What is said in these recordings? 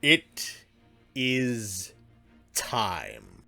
It is time.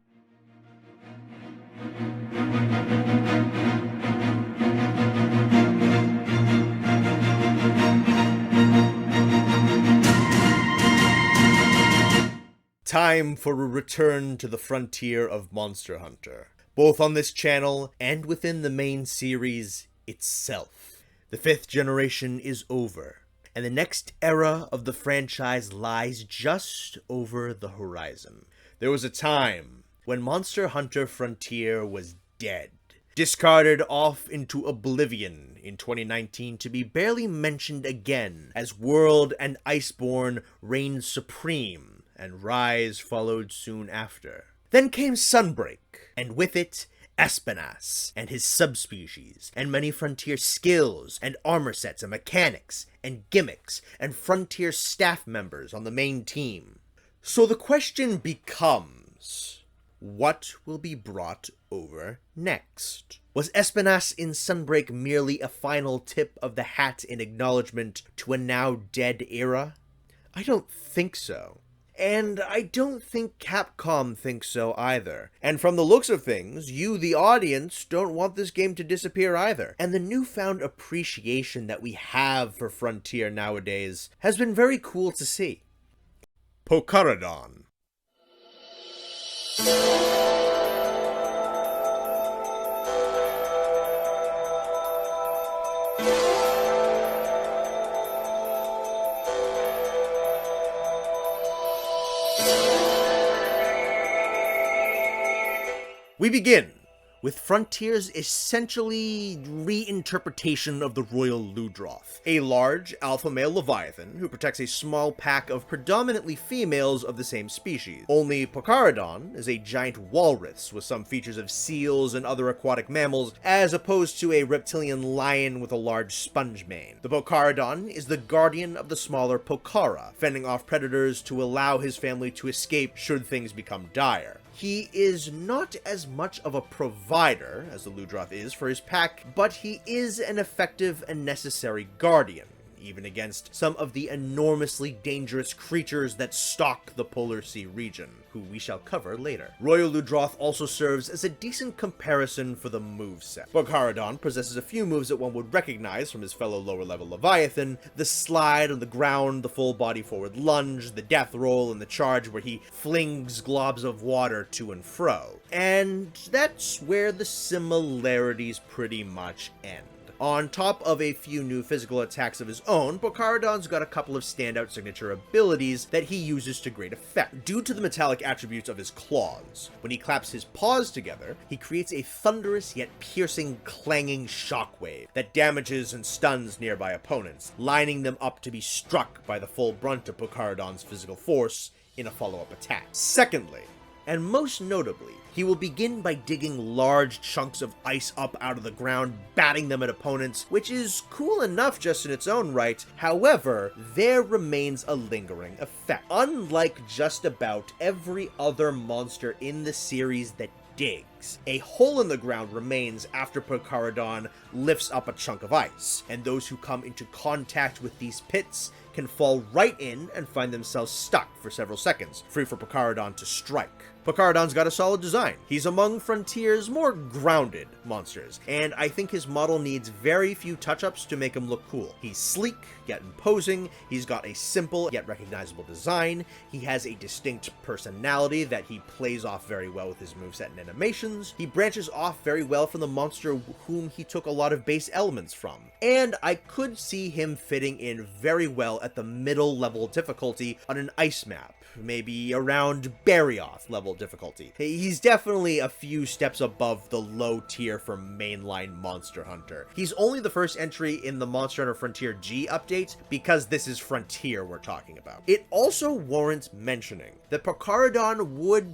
Time for a return to the frontier of Monster Hunter, both on this channel and within the main series itself. The 5th generation is over, and the next era of the franchise lies just over the horizon. There was a time when Monster Hunter Frontier was dead, discarded off into oblivion in 2019 to be barely mentioned again as World and Iceborne reigned supreme, and Rise followed soon after. Then came Sunbreak, and with it, Espinas and his subspecies, and many Frontier skills, and armor sets, and mechanics, and gimmicks, and Frontier staff members on the main team. So the question becomes, what will be brought over next? Was Espinas in Sunbreak merely a final tip of the hat in acknowledgement to a now dead era? I don't think so. And I don't think Capcom thinks so either. And from the looks of things, you, the audience, don't want this game to disappear either. And the newfound appreciation that we have for Frontier nowadays has been very cool to see. Pokaradon. We begin with Frontier's essentially reinterpretation of the Royal Ludroth, a large alpha male leviathan who protects a small pack of predominantly females of the same species. Only Pokaradon is a giant walrus with some features of seals and other aquatic mammals, as opposed to a reptilian lion with a large sponge mane. The Pokaradon is the guardian of the smaller Pokara, fending off predators to allow his family to escape should things become dire. He is not as much of a provider as the Ludroth is for his pack, but he is an effective and necessary guardian, even against some of the enormously dangerous creatures that stalk the Polar Sea region, who we shall cover later. Royal Ludroth also serves as a decent comparison for the moveset. Pokaradon possesses a few moves that one would recognize from his fellow lower-level Leviathan: the slide on the ground, the full-body forward lunge, the death roll, and the charge where he flings globs of water to and fro. And that's where the similarities pretty much end. On top of a few new physical attacks of his own, Pokaradon's got a couple of standout signature abilities that he uses to great effect, due to the metallic attributes of his claws. When he claps his paws together, he creates a thunderous yet piercing, clanging shockwave that damages and stuns nearby opponents, lining them up to be struck by the full brunt of Pokaradon's physical force in a follow-up attack. Secondly, and most notably, he will begin by digging large chunks of ice up out of the ground, batting them at opponents, which is cool enough just in its own right. However, there remains a lingering effect. Unlike just about every other monster in the series that digs, a hole in the ground remains after Pokaradon lifts up a chunk of ice, and those who come into contact with these pits can fall right in and find themselves stuck for several seconds, free for Pokaradon to strike. Pokaradon's got a solid design. He's among Frontier's more grounded monsters, and I think his model needs very few touch-ups to make him look cool. He's sleek, yet imposing, he's got a simple yet recognizable design, he has a distinct personality that he plays off very well with his moveset and animations, he branches off very well from the monster whom he took a lot of base elements from, and I could see him fitting in very well at the middle level difficulty on an ice map, maybe around Barioth level difficulty. He's definitely a few steps above the low tier for mainline Monster Hunter. He's only the first entry in the Monster Hunter Frontier G update because this is Frontier we're talking about. It also warrants mentioning that Pokaradon would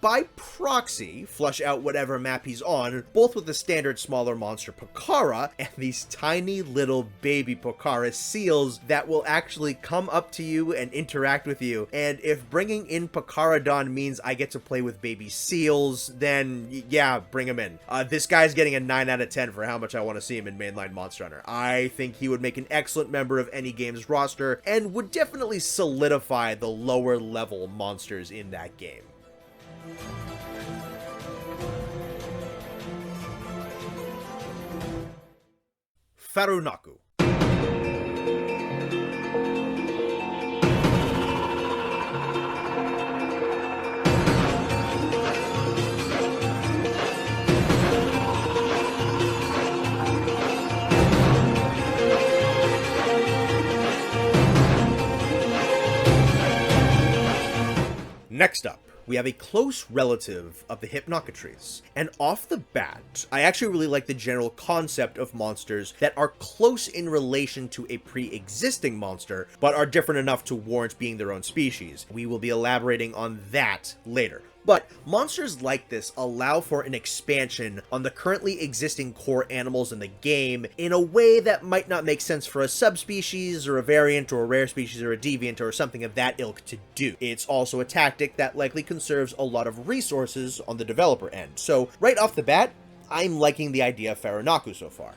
by proxy, flush out whatever map he's on, both with the standard smaller monster Pokara and these tiny little baby Pokara seals that will actually come up to you and interact with you. And if bringing in Pokaradon means I get to play with baby seals, then yeah, bring him in. This guy's getting a 9 out of 10 for how much I want to see him in mainline Monster Hunter. I think he would make an excellent member of any game's roster and would definitely solidify the lower level monsters in that game. Farunokku. Next up, we have a close relative of the Hypnocatres, and off the bat, I actually really like the general concept of monsters that are close in relation to a pre-existing monster, but are different enough to warrant being their own species. We will be elaborating on that later. But monsters like this allow for an expansion on the currently existing core animals in the game in a way that might not make sense for a subspecies or a variant or a rare species or a deviant or something of that ilk to do. It's also a tactic that likely conserves a lot of resources on the developer end. So right off the bat, I'm liking the idea of Farunokku so far.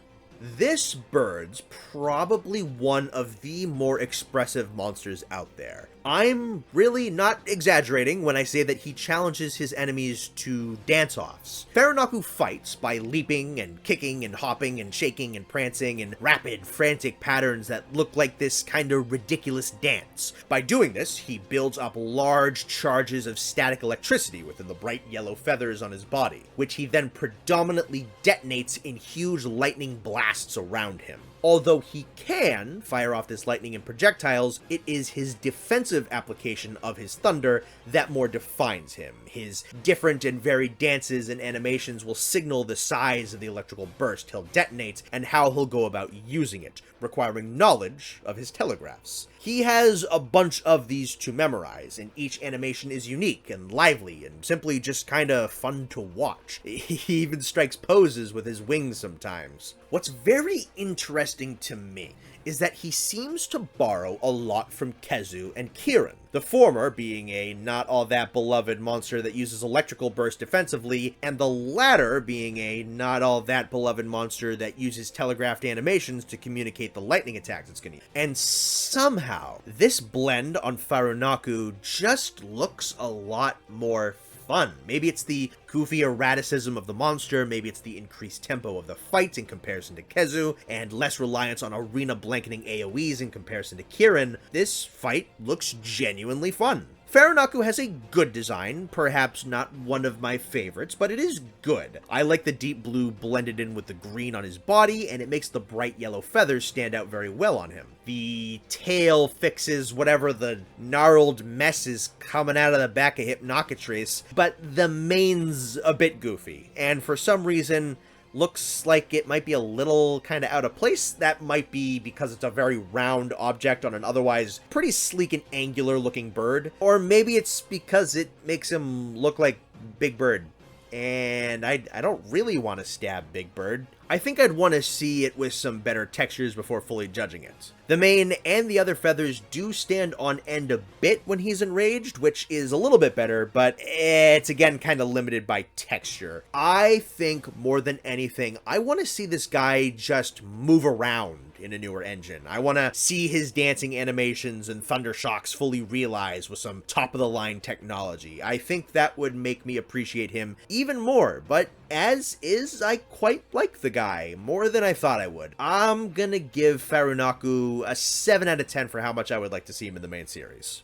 This bird's probably one of the more expressive monsters out there. I'm really not exaggerating when I say that he challenges his enemies to dance-offs. Farunokku fights by leaping and kicking and hopping and shaking and prancing in rapid, frantic patterns that look like this kind of ridiculous dance. By doing this, he builds up large charges of static electricity within the bright yellow feathers on his body, which he then predominantly detonates in huge lightning blasts around him. Although he can fire off this lightning in projectiles, it is his defensive application of his thunder that more defines him. His different and varied dances and animations will signal the size of the electrical burst he'll detonate and how he'll go about using it, requiring knowledge of his telegraphs. He has a bunch of these to memorize, and each animation is unique and lively and simply just kinda fun to watch. He even strikes poses with his wings sometimes. What's very interesting to me is that he seems to borrow a lot from Kezu and Kirin, the former being a not all that beloved monster that uses electrical burst defensively, and the latter being a not all that beloved monster that uses telegraphed animations to communicate the lightning attacks it's gonna use. And somehow, this blend on Farunokku just looks a lot more fun. Maybe it's the goofy erraticism of the monster, maybe it's the increased tempo of the fight in comparison to Kezu, and less reliance on arena blanketing AoEs in comparison to Kirin. This fight looks genuinely fun. Farunokku has a good design, perhaps not one of my favorites, but it is good. I like the deep blue blended in with the green on his body, and it makes the bright yellow feathers stand out very well on him. The tail fixes whatever the gnarled mess is coming out of the back of Hypnocatres, but the mane's a bit goofy, and for some reason, looks like it might be a little kind of out of place. That might be because it's a very round object on an otherwise pretty sleek and angular looking bird. Or maybe it's because it makes him look like Big Bird. And I don't really want to stab Big Bird. I think I'd want to see it with some better textures before fully judging it. The mane and the other feathers do stand on end a bit when he's enraged, which is a little bit better, but it's again kind of limited by texture. I think more than anything, I want to see this guy just move around in a newer engine. I want to see his dancing animations and thunder shocks fully realized with some top-of-the-line technology. I think that would make me appreciate him even more, but as is, I quite like the guy, more than I thought I would. I'm gonna give Farunokku a 7 out of 10 for how much I would like to see him in the main series.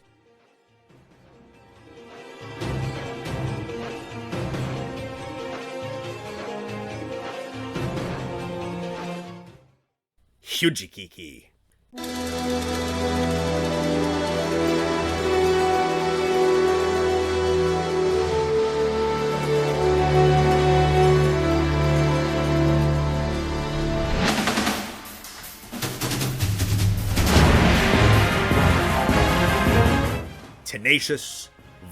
Hyujikiki. Tenacious,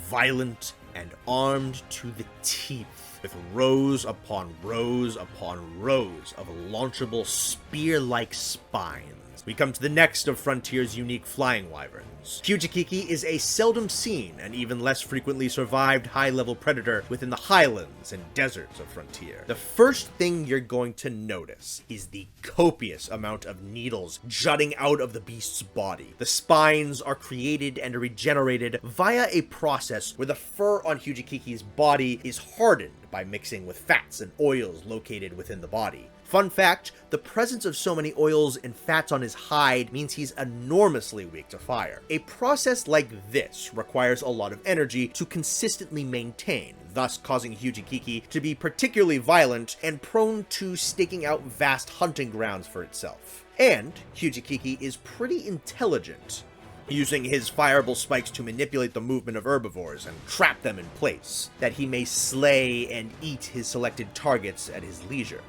violent, and armed to the teeth, with rows upon rows upon rows of launchable spear-like spines. We come to the next of Frontier's unique flying wyverns. Hyujikiki is a seldom seen and even less frequently survived high-level predator within the highlands and deserts of Frontier. The first thing you're going to notice is the copious amount of needles jutting out of the beast's body. The spines are created and regenerated via a process where the fur on Hyujikiki's body is hardened by mixing with fats and oils located within the body. Fun fact, the presence of so many oils and fats on his hide means he's enormously weak to fire. A process like this requires a lot of energy to consistently maintain, thus causing Hyujikiki to be particularly violent and prone to staking out vast hunting grounds for itself. And Hyujikiki is pretty intelligent, using his fireable spikes to manipulate the movement of herbivores and trap them in place, that he may slay and eat his selected targets at his leisure.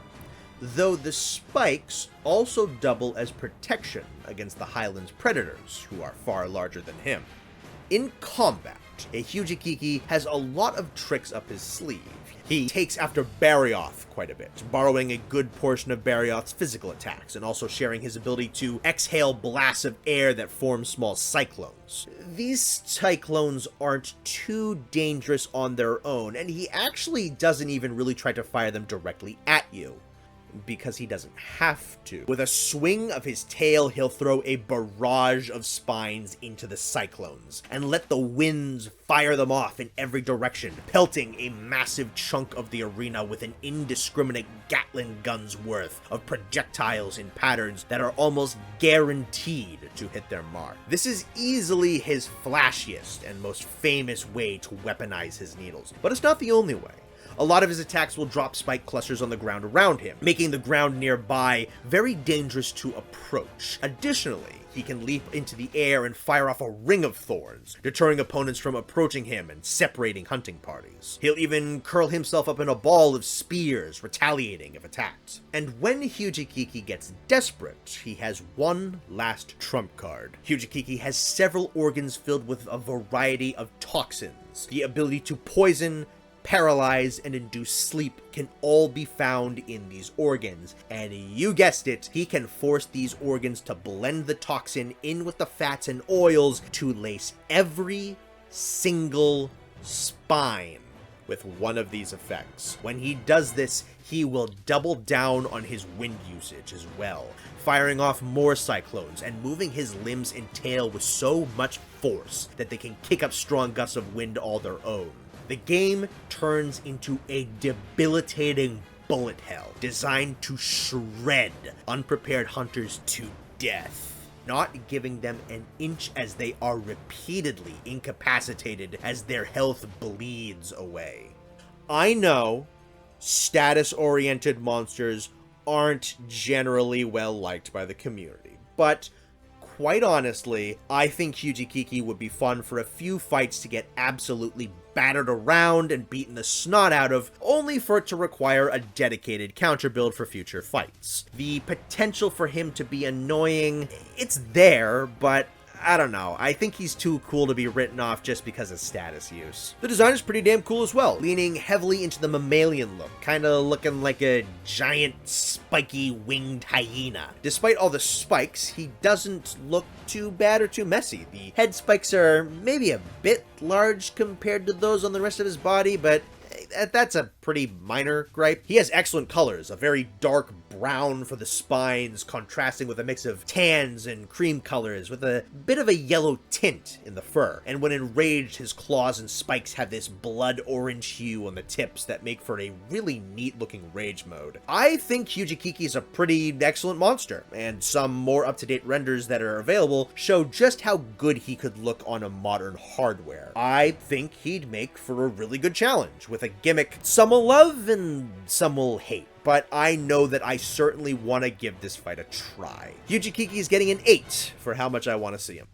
Though the spikes also double as protection against the Highlands predators, who are far larger than him. In combat, a Hyujikiki has a lot of tricks up his sleeve. He takes after Barioth quite a bit, borrowing a good portion of Barioth's physical attacks, and also sharing his ability to exhale blasts of air that form small cyclones. These cyclones aren't too dangerous on their own, and he actually doesn't even really try to fire them directly at you, because he doesn't have to. With a swing of his tail, he'll throw a barrage of spines into the cyclones, and let the winds fire them off in every direction, pelting a massive chunk of the arena with an indiscriminate Gatling gun's worth of projectiles in patterns that are almost guaranteed to hit their mark. This is easily his flashiest and most famous way to weaponize his needles, but it's not the only way. A lot of his attacks will drop spike clusters on the ground around him, making the ground nearby very dangerous to approach. Additionally, he can leap into the air and fire off a ring of thorns, deterring opponents from approaching him and separating hunting parties. He'll even curl himself up in a ball of spears, retaliating if attacked. And when Hyujikiki gets desperate, he has one last trump card. Hyujikiki has several organs filled with a variety of toxins. The ability to poison, paralyze, and induce sleep can all be found in these organs, and you guessed it, he can force these organs to blend the toxin in with the fats and oils to lace every single spine with one of these effects. When he does this, he will double down on his wind usage as well, firing off more cyclones and moving his limbs and tail with so much force that they can kick up strong gusts of wind all their own. The game turns into a debilitating bullet hell designed to shred unprepared hunters to death, not giving them an inch as they are repeatedly incapacitated as their health bleeds away. I know status-oriented monsters aren't generally well liked by the community, but quite honestly, I think Hyujikiki would be fun for a few fights to get absolutely battered around and beaten the snot out of, only for it to require a dedicated counter build for future fights. The potential for him to be annoying, it's there, but I don't know. I think he's too cool to be written off just because of status use. The design is pretty damn cool as well, leaning heavily into the mammalian look, kinda looking like a giant spiky winged hyena. Despite all the spikes, he doesn't look too bad or too messy. The head spikes are maybe a bit large compared to those on the rest of his body, but that's a pretty minor gripe. He has excellent colors, a very dark brown for the spines, contrasting with a mix of tans and cream colors, with a bit of a yellow tint in the fur. And when enraged, his claws and spikes have this blood orange hue on the tips that make for a really neat looking rage mode. I think Hyujikiki is a pretty excellent monster, and some more up-to-date renders that are available show just how good he could look on a modern hardware. I think he'd make for a really good challenge, with a gimmick some will love and some will hate, but I know that I certainly want to give this fight a try. Hyujikiki is getting an 8 for how much I want to see him.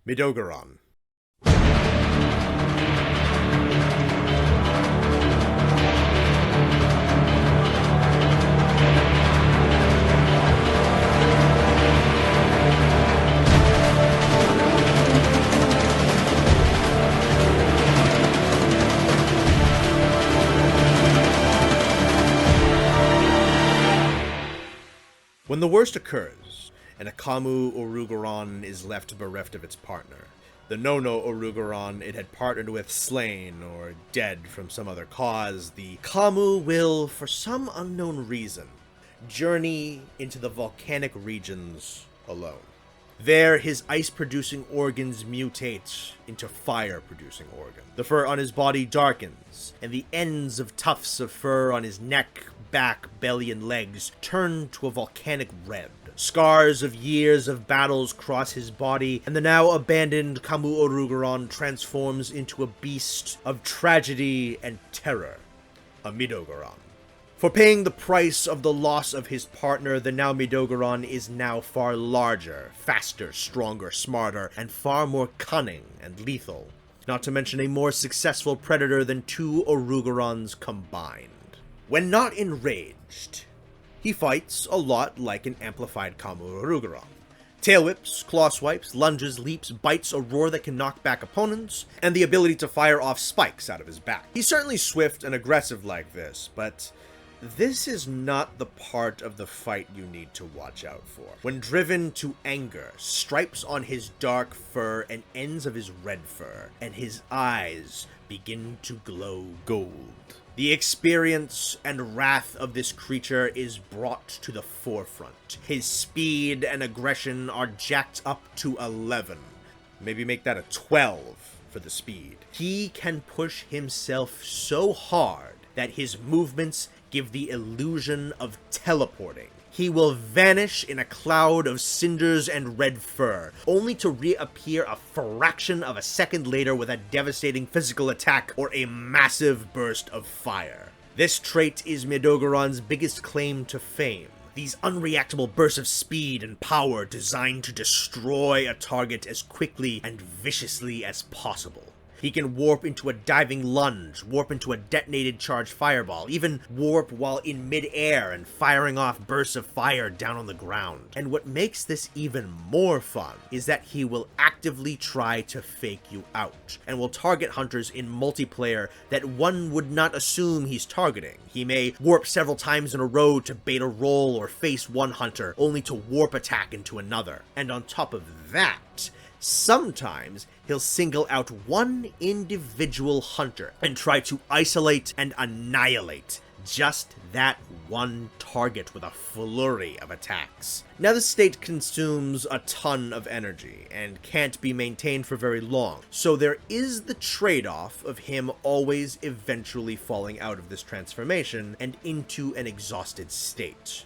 Midogaron. When the worst occurs, and a Kamu Orugaron is left bereft of its partner, the Nono Orugaron it had partnered with slain or dead from some other cause, the Kamu will, for some unknown reason, journey into the volcanic regions alone. There, his ice-producing organs mutate into fire-producing organs. The fur on his body darkens, and the ends of tufts of fur on his neck, back, belly, and legs turn to a volcanic red. Scars of years of battles cross his body, and the now abandoned Kamu Orugaron transforms into a beast of tragedy and terror, a Midogaron. For paying the price of the loss of his partner, the now Midogaron is now far larger, faster, stronger, smarter, and far more cunning and lethal. Not to mention a more successful predator than two Orugarons combined. When not enraged, he fights a lot like an amplified Kamu Orugaron. Tail whips, claw swipes, lunges, leaps, bites, a roar that can knock back opponents, and the ability to fire off spikes out of his back. He's certainly swift and aggressive like this, but this is not the part of the fight you need to watch out for. When driven to anger, stripes on his dark fur and ends of his red fur, and his eyes begin to glow gold. The experience and wrath of this creature is brought to the forefront. His speed and aggression are jacked up to 11. Maybe make that a 12 for the speed. He can push himself so hard that his movements give the illusion of teleporting. He will vanish in a cloud of cinders and red fur, only to reappear a fraction of a second later with a devastating physical attack or a massive burst of fire. This trait is Midogaron's biggest claim to fame. These unreactable bursts of speed and power designed to destroy a target as quickly and viciously as possible. He can warp into a diving lunge, warp into a detonated charged fireball, even warp while in mid-air and firing off bursts of fire down on the ground. And what makes this even more fun is that he will actively try to fake you out, and will target hunters in multiplayer that one would not assume he's targeting. He may warp several times in a row to bait a roll or face one hunter, only to warp attack into another. And on top of that, sometimes he'll single out one individual hunter and try to isolate and annihilate just that one target with a flurry of attacks. Now, this state consumes a ton of energy and can't be maintained for very long, so there is the trade-off of him always eventually falling out of this transformation and into an exhausted state.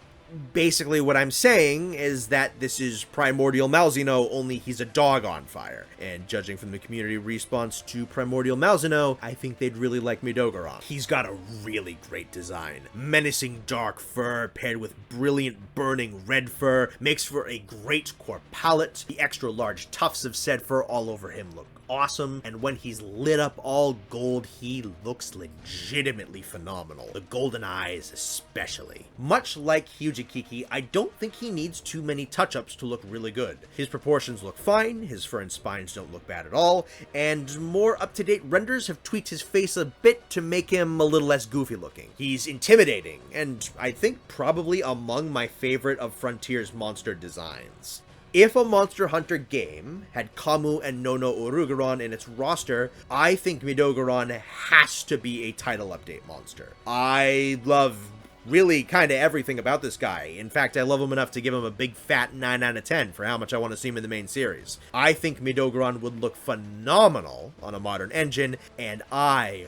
Basically, what I'm saying is that this is Primordial Malzeno, only he's a dog on fire. And judging from the community response to Primordial Malzeno, I think they'd really like Midogaron. He's got a really great design. Menacing dark fur paired with brilliant burning red fur makes for a great core palette. The extra large tufts of said fur all over him look awesome, and when he's lit up all gold, he looks legitimately phenomenal. The golden eyes especially. Much like Hyujikiki, I don't think he needs too many touch-ups to look really good. His proportions look fine, his fur and spines don't look bad at all, and more up-to-date renders have tweaked his face a bit to make him a little less goofy looking. He's intimidating, and I think probably among my favorite of Frontier's monster designs. If a Monster Hunter game had Kamu and Nono Orugaron in its roster, I think Midogaron has to be a title update monster. I love really kind of everything about this guy. In fact, I love him enough to give him a big fat 9 out of 10 for how much I want to see him in the main series. I think Midogaron would look phenomenal on a modern engine, and I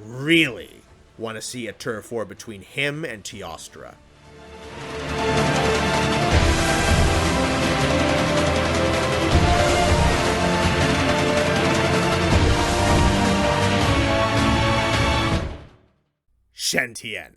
really want to see a turf war between him and Teostra. Shantien.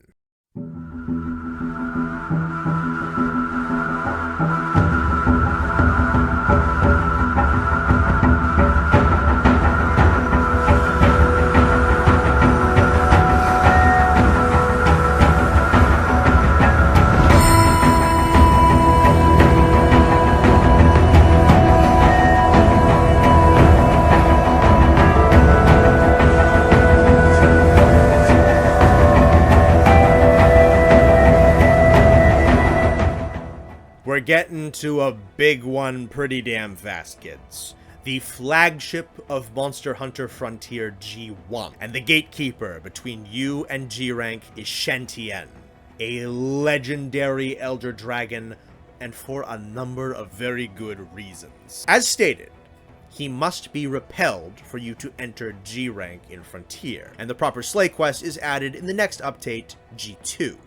getting to a big one pretty damn fast, kids. The flagship of Monster Hunter Frontier G1, and the gatekeeper between you and G-Rank is Shantien, a legendary elder dragon, and for a number of very good reasons. As stated, he must be repelled for you to enter G-Rank in Frontier, and the proper Slay quest is added in the next update, G2.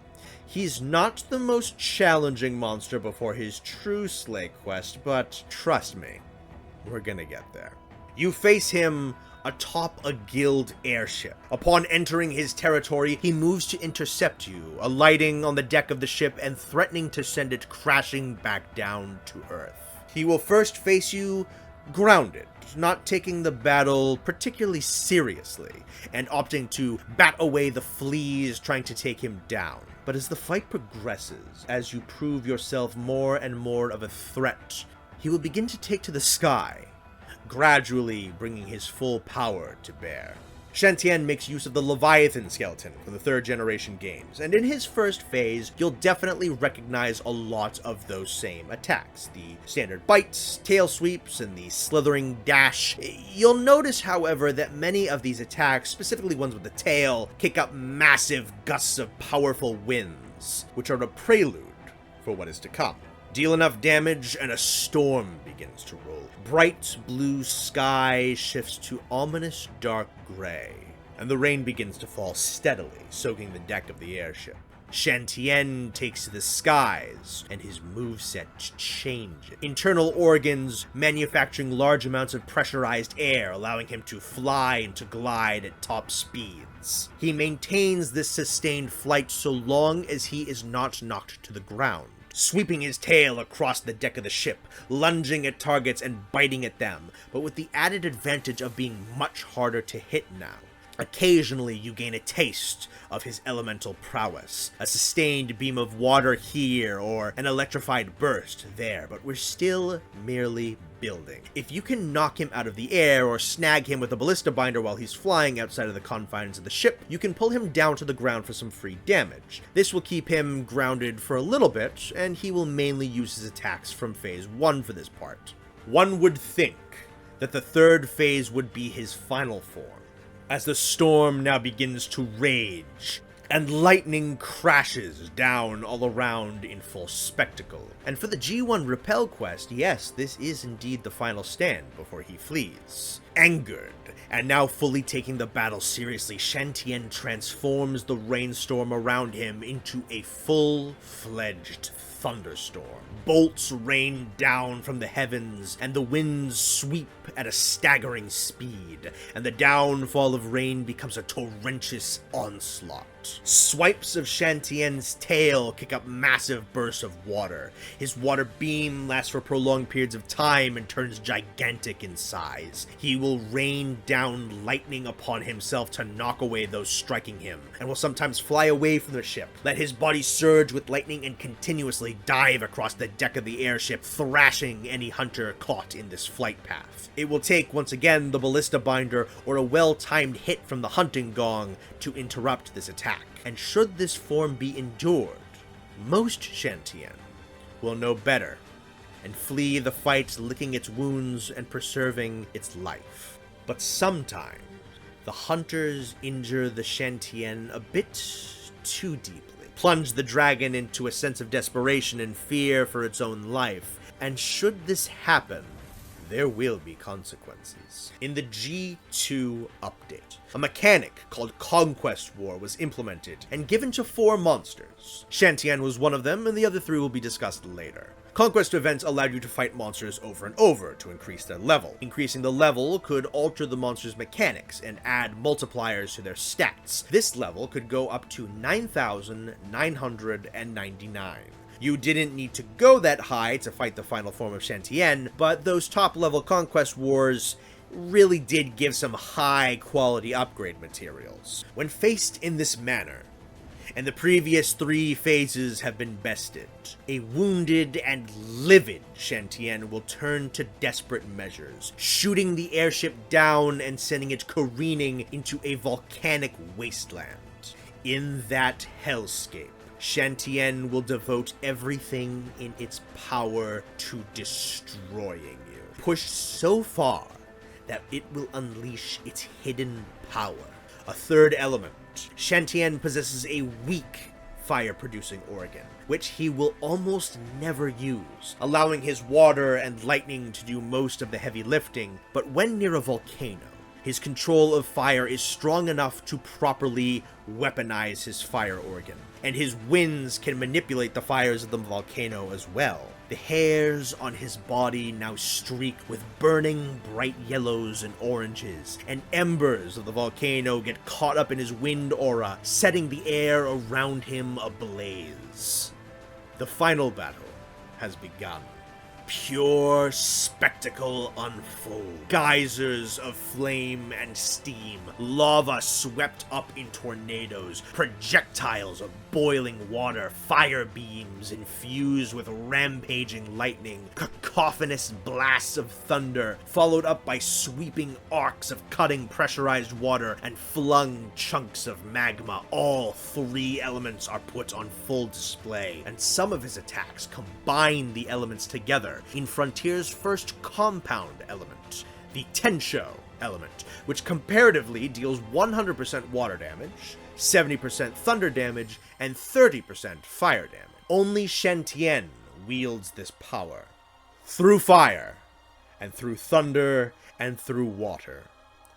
He's not the most challenging monster before his true Slay quest, but trust me, we're gonna get there. You face him atop a guild airship. Upon entering his territory, he moves to intercept you, alighting on the deck of the ship and threatening to send it crashing back down to Earth. He will first face you grounded, not taking the battle particularly seriously, and opting to bat away the fleas trying to take him down. But as the fight progresses, as you prove yourself more and more of a threat, he will begin to take to the sky, gradually bringing his full power to bear. Shantien makes use of the Leviathan skeleton for the 3rd generation games, and in his first phase, you'll definitely recognize a lot of those same attacks. The standard bites, tail sweeps, and the slithering dash. You'll notice, however, that many of these attacks, specifically ones with the tail, kick up massive gusts of powerful winds, which are a prelude for what is to come. Deal enough damage and a storm begins to roll. Bright blue sky shifts to ominous dark gray, and the rain begins to fall steadily, soaking the deck of the airship. Shantien takes to the skies, and his moveset changes. Internal organs manufacturing large amounts of pressurized air, allowing him to fly and to glide at top speeds. He maintains this sustained flight so long as he is not knocked to the ground, sweeping his tail across the deck of the ship, lunging at targets and biting at them, but with the added advantage of being much harder to hit now. Occasionally, you gain a taste of his elemental prowess, a sustained beam of water here, or an electrified burst there, but we're still merely building. If you can knock him out of the air, or snag him with a ballista binder while he's flying outside of the confines of the ship, you can pull him down to the ground for some free damage. This will keep him grounded for a little bit, and he will mainly use his attacks from Phase 1 for this part. One would think that the 3rd phase would be his final form, as the storm now begins to rage, and lightning crashes down all around in full spectacle. And for the G1 Repel quest, yes, this is indeed the final stand before he flees. Angered, and now fully taking the battle seriously, Shantien transforms the rainstorm around him into a full-fledged thunderstorm. Bolts rain down from the heavens, and the winds sweep at a staggering speed, and the downfall of rain becomes a torrentious onslaught. Swipes of Shantien's tail kick up massive bursts of water. His water beam lasts for prolonged periods of time and turns gigantic in size. He will rain down lightning upon himself to knock away those striking him, and will sometimes fly away from the ship, let his body surge with lightning, and continuously dive across the deck of the airship, thrashing any hunter caught in this flight path. It will take, once again, the ballista binder or a well-timed hit from the hunting gong to interrupt this attack. And should this form be endured, most Shantien will know better and flee the fight, licking its wounds and preserving its life. But sometimes the hunters injure the Shantien a bit too deeply, plunge the dragon into a sense of desperation and fear for its own life, and should this happen, there will be consequences. In the G2 update, a mechanic called Conquest War was implemented and given to 4 monsters. Shantien was one of them, and the other 3 will be discussed later. Conquest events allowed you to fight monsters over and over to increase their level. Increasing the level could alter the monster's mechanics and add multipliers to their stats. This level could go up to 9,999. You didn't need to go that high to fight the final form of Shantien, but those top-level Conquest Wars really did give some high-quality upgrade materials. When faced in this manner, and the previous 3 phases have been bested, a wounded and livid Shantien will turn to desperate measures, shooting the airship down and sending it careening into a volcanic wasteland. In that hellscape, Shantien will devote everything in its power to destroying you. Pushed so far that it will unleash its hidden power. A third element. Shantien possesses a weak fire-producing organ, which he will almost never use, allowing his water and lightning to do most of the heavy lifting. But when near a volcano, his control of fire is strong enough to properly weaponize his fire organ, and his winds can manipulate the fires of the volcano as well. The hairs on his body now streak with burning bright yellows and oranges, and embers of the volcano get caught up in his wind aura, setting the air around him ablaze. The final battle has begun. Pure spectacle unfold. Geysers of flame and steam, lava swept up in tornadoes, projectiles of boiling water, fire beams infused with rampaging lightning, cacophonous blasts of thunder, followed up by sweeping arcs of cutting pressurized water and flung chunks of magma. All three elements are put on full display, and some of his attacks combine the elements together in Frontier's first compound element, the Tensho element, which comparatively deals 100% water damage, 70% thunder damage, and 30% fire damage. Only Shantien wields this power. Through fire, and through thunder, and through water.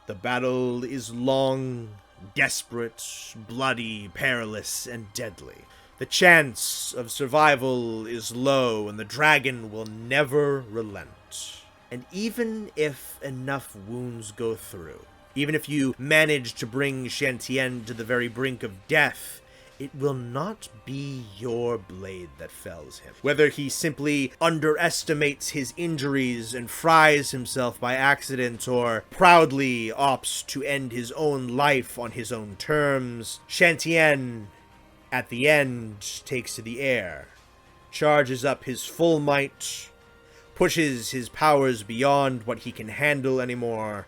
The battle is long, desperate, bloody, perilous, and deadly. The chance of survival is low, and the dragon will never relent. And even if enough wounds go through, even if you manage to bring Shantien to the very brink of death, it will not be your blade that fells him. Whether he simply underestimates his injuries and fries himself by accident, or proudly opts to end his own life on his own terms, Shantien, at the end, takes to the air, charges up his full might, pushes his powers beyond what he can handle anymore,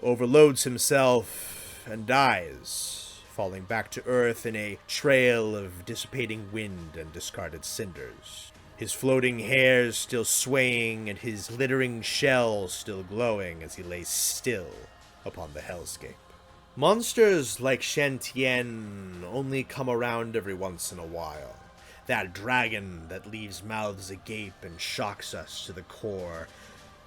overloads himself, and dies, falling back to earth in a trail of dissipating wind and discarded cinders. His floating hairs still swaying and his glittering shell still glowing as he lays still upon the hellscape. Monsters like Shantien only come around every once in a while. That dragon that leaves mouths agape and shocks us to the core.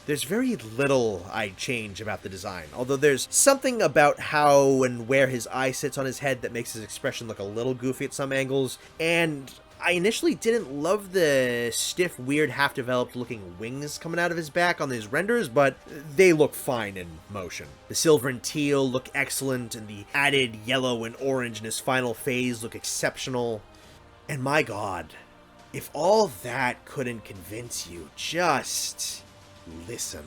There's very little I'd change about the design, although there's something about how and where his eye sits on his head that makes his expression look a little goofy at some angles, and I initially didn't love the stiff, weird, half-developed looking wings coming out of his back on his renders, but they look fine in motion. The silver and teal look excellent, and the added yellow and orange in his final phase look exceptional. And my god, if all that couldn't convince you, just listen.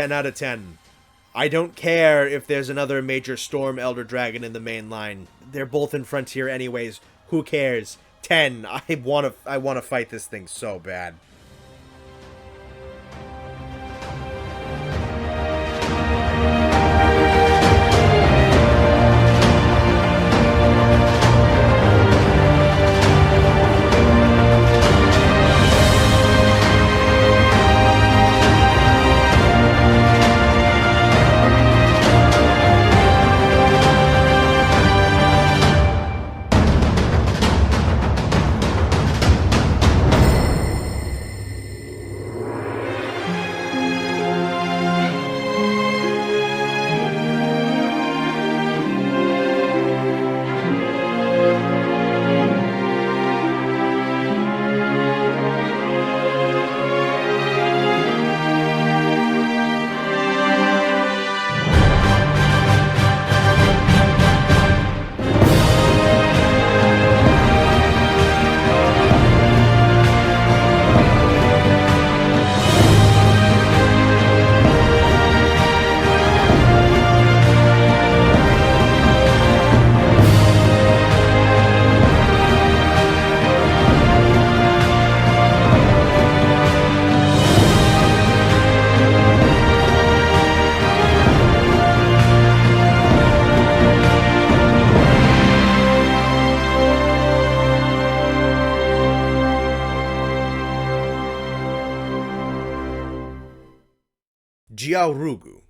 Out of 10. I don't care if there's another major storm elder dragon in the main line. They're both in Frontier anyways. Who cares? 10. I want to fight this thing so bad. Giaorugu.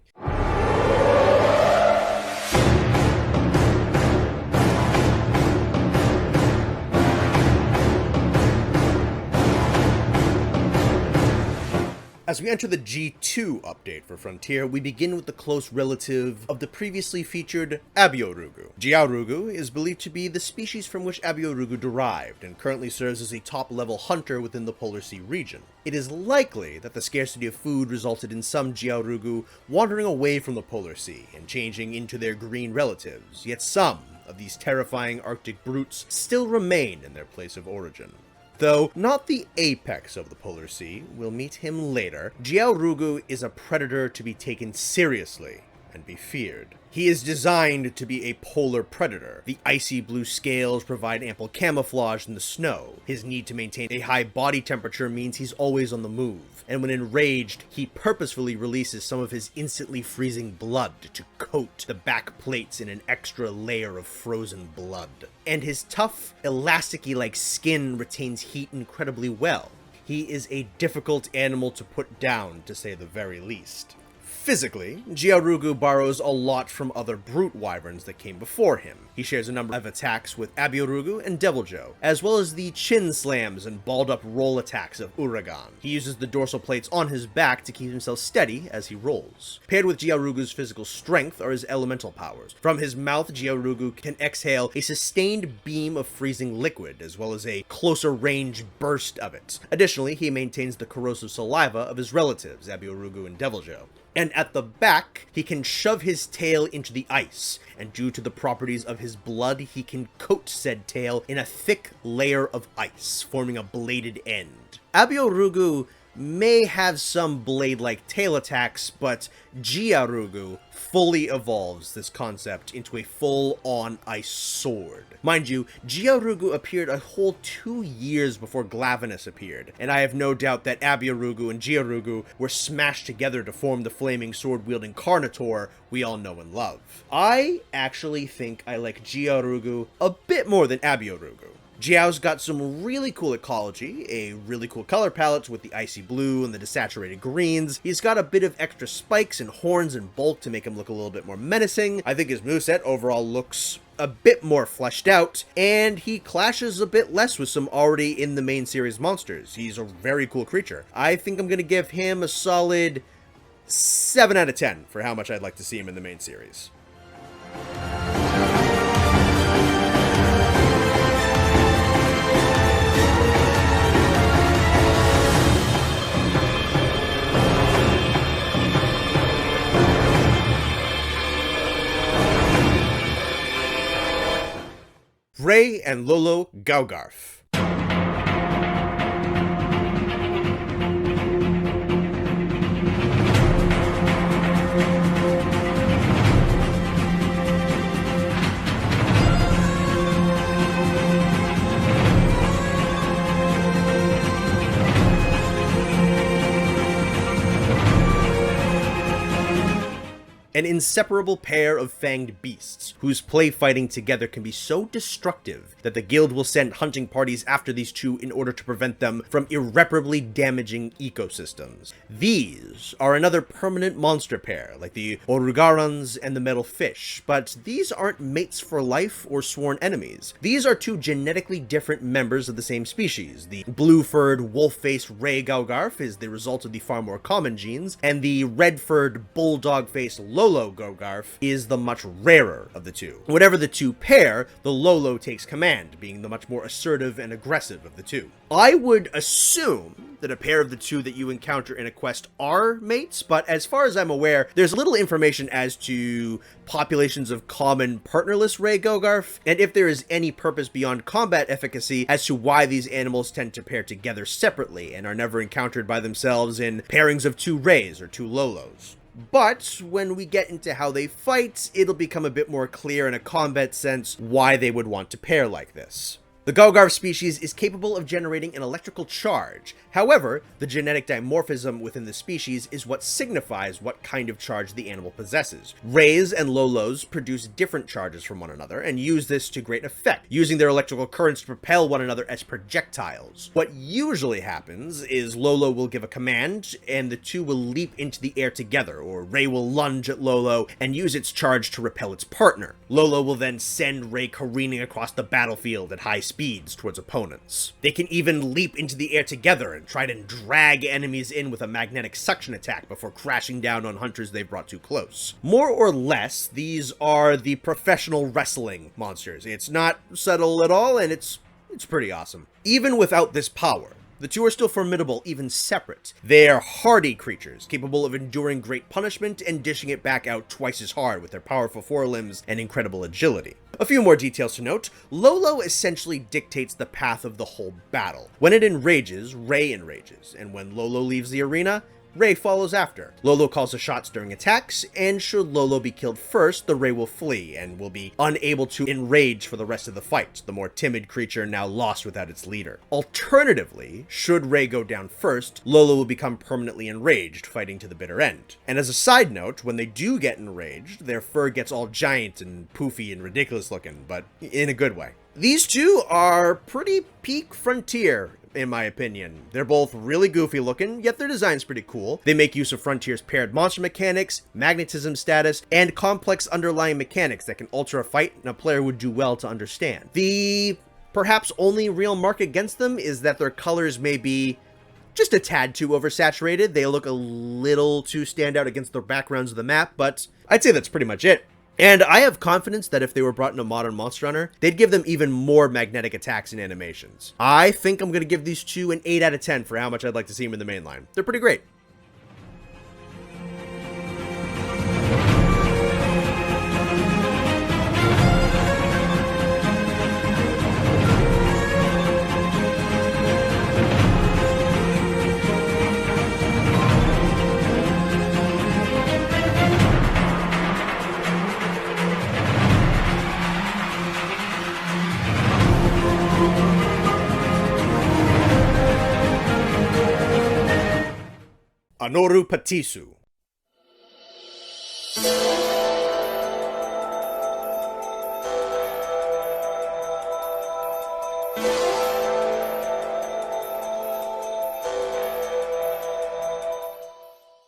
As we enter the G2 update for Frontier, we begin with the close relative of the previously featured Abiorugu. Giaorugu is believed to be the species from which Abiorugu derived, and currently serves as a top-level hunter within the Polar Sea region. It is likely that the scarcity of food resulted in some Giaorugu wandering away from the Polar Sea and changing into their green relatives, yet some of these terrifying Arctic brutes still remain in their place of origin. Though not the apex of the Polar Sea, we'll meet him later, Giaorugu is a predator to be taken seriously and be feared. He is designed to be a polar predator. The icy blue scales provide ample camouflage in the snow. His need to maintain a high body temperature means he's always on the move, and when enraged, he purposefully releases some of his instantly freezing blood to coat the back plates in an extra layer of frozen blood. And his tough, elasticy-like skin retains heat incredibly well. He is a difficult animal to put down, to say the very least. Physically, Giaorugu borrows a lot from other brute wyverns that came before him. He shares a number of attacks with Abiorugu and Deviljho, as well as the chin slams and balled-up roll attacks of Uragan. He uses the dorsal plates on his back to keep himself steady as he rolls. Paired with Giaorugu's physical strength are his elemental powers. From his mouth, Giaorugu can exhale a sustained beam of freezing liquid, as well as a closer-range burst of it. Additionally, he maintains the corrosive saliva of his relatives, Abiorugu and Deviljho. And at the back, he can shove his tail into the ice, and due to the properties of his blood, he can coat said tail in a thick layer of ice, forming a bladed end. Abiorugu may have some blade-like tail attacks, but Giaorugu fully evolves this concept into a full-on ice sword. Mind you, Giaorugu appeared a whole 2 years before Glavenus appeared, and I have no doubt that Abiorugu and Giaorugu were smashed together to form the flaming sword-wielding Carnotaur we all know and love. I actually think I like Giaorugu a bit more than Abiorugu. Giao's got some really cool ecology, a really cool color palette with the icy blue and the desaturated greens. He's got a bit of extra spikes and horns and bulk to make him look a little bit more menacing. I think his moveset overall looks a bit more fleshed out, and he clashes a bit less with some already in the main series monsters. He's a very cool creature. I think I'm going to give him a solid 7 out of 10 for how much I'd like to see him in the main series. Ray and Lolo Gougarf. An inseparable pair of fanged beasts, whose play fighting together can be so destructive that the guild will send hunting parties after these two in order to prevent them from irreparably damaging ecosystems. These are another permanent monster pair, like the Orugarons and the metal fish, but these aren't mates for life or sworn enemies. These are two genetically different members of the same species. The blue-furred, wolf-faced Ray Gougarf is the result of the far more common genes, and the red-furred, bulldog-faced Lolo Gougarf is the much rarer of the two. Whatever the two pair, the Lolo takes command, being the much more assertive and aggressive of the two. I would assume that a pair of the two that you encounter in a quest are mates, but as far as I'm aware, there's little information as to populations of common partnerless Ray Gougarf, and if there is any purpose beyond combat efficacy as to why these animals tend to pair together separately and are never encountered by themselves in pairings of two Rays or two Lolos. But when we get into how they fight, it'll become a bit more clear in a combat sense why they would want to pair like this. The Gougarf species is capable of generating an electrical charge. However, the genetic dimorphism within the species is what signifies what kind of charge the animal possesses. Rays and Lolos produce different charges from one another and use this to great effect, using their electrical currents to propel one another as projectiles. What usually happens is Lolo will give a command and the two will leap into the air together, or Ray will lunge at Lolo and use its charge to repel its partner. Lolo will then send Ray careening across the battlefield at high speeds towards opponents. They can even leap into the air together and try to drag enemies in with a magnetic suction attack before crashing down on hunters they've brought too close. More or less, these are the professional wrestling monsters. It's not subtle at all, and it's pretty awesome. Even without this power, the two are still formidable, even separate. They are hardy creatures, capable of enduring great punishment and dishing it back out twice as hard with their powerful forelimbs and incredible agility. A few more details to note. Lolo essentially dictates the path of the whole battle. When it enrages, Ray enrages, and when Lolo leaves the arena, Ray follows after. Lolo calls the shots during attacks, and should Lolo be killed first, the Ray will flee and will be unable to enrage for the rest of the fight, the more timid creature now lost without its leader. Alternatively, should Ray go down first, Lolo will become permanently enraged, fighting to the bitter end. And as a side note, when they do get enraged, their fur gets all giant and poofy and ridiculous looking, but in a good way. These two are pretty peak Frontier, in my opinion. They're both really goofy looking, yet their design's pretty cool. They make use of Frontier's paired monster mechanics, magnetism status, and complex underlying mechanics that can alter a fight and a player would do well to understand. The perhaps only real mark against them is that their colors may be just a tad too oversaturated. They look a little too stand out against the backgrounds of the map, but I'd say that's pretty much it. And I have confidence that if they were brought into Modern Monster Hunter, they'd give them even more magnetic attacks and animations. I think I'm going to give these two an 8 out of 10 for how much I'd like to see them in the main line. They're pretty great. Anorupatisu.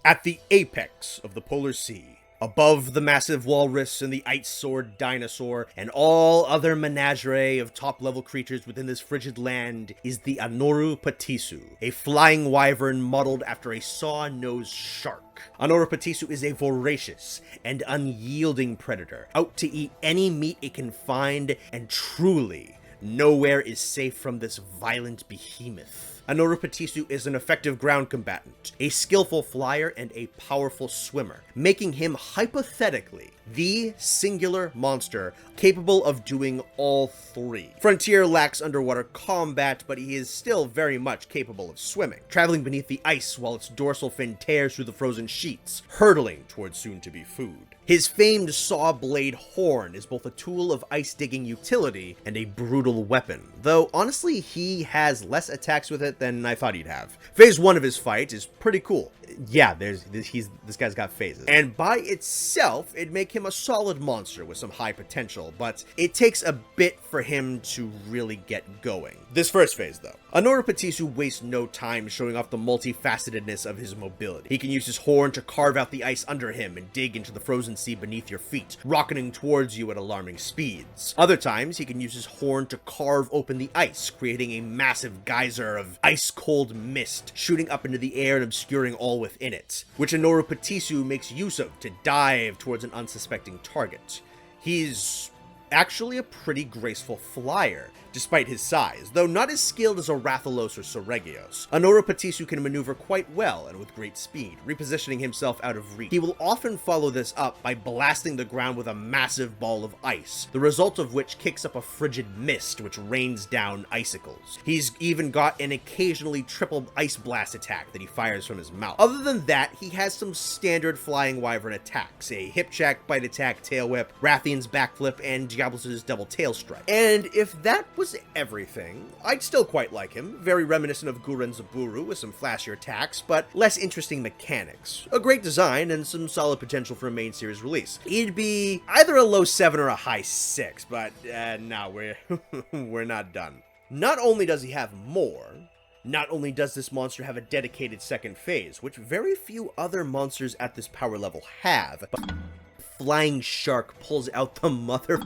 At the apex of the Polar Sea, above the massive walrus and the ice sword dinosaur and all other menagerie of top-level creatures within this frigid land, is the Anorupatisu, a flying wyvern modeled after a saw-nosed shark. Anorupatisu is a voracious and unyielding predator, out to eat any meat it can find, and truly, nowhere is safe from this violent behemoth. Anorupatisu is an effective ground combatant, a skillful flyer, and a powerful swimmer, making him hypothetically the singular monster capable of doing all three. Frontier lacks underwater combat, but he is still very much capable of swimming, traveling beneath the ice while its dorsal fin tears through the frozen sheets, hurtling towards soon-to-be food. His famed saw blade horn is both a tool of ice-digging utility and a brutal weapon, though honestly he has less attacks with it than I thought he'd have. Phase 1 of his fight is pretty cool. Yeah, this guy's got phases. And by itself, it'd make him a solid monster with some high potential, but it takes a bit for him to really get going. This first phase, though. Anorupatisu wastes no time showing off the multifacetedness of his mobility. He can use his horn to carve out the ice under him and dig into the frozen sea beneath your feet, rocketing towards you at alarming speeds. Other times, he can use his horn to carve open the ice, creating a massive geyser of ice-cold mist, shooting up into the air and obscuring all within it, which Anorupatisu makes use of to dive towards an unsuspecting target. He's actually a pretty graceful flyer, despite his size, though not as skilled as a Rathalos or Soregios. Anorupatisu can maneuver quite well and with great speed, repositioning himself out of reach. He will often follow this up by blasting the ground with a massive ball of ice, the result of which kicks up a frigid mist which rains down icicles. He's even got an occasionally triple ice blast attack that he fires from his mouth. Other than that, he has some standard flying wyvern attacks, a hip check, bite attack, tail whip, Rathian's backflip, and Diablo's double tail strike. And if that was everything, I'd still quite like him. Very reminiscent of Guanzorumu with some flashier attacks, but less interesting mechanics. A great design and some solid potential for a main series release. He'd be either a low 7 or a high 6, but no, we're not done. Not only does he have more, not only does this monster have a dedicated second phase, which very few other monsters at this power level have, but Flying Shark pulls out the mother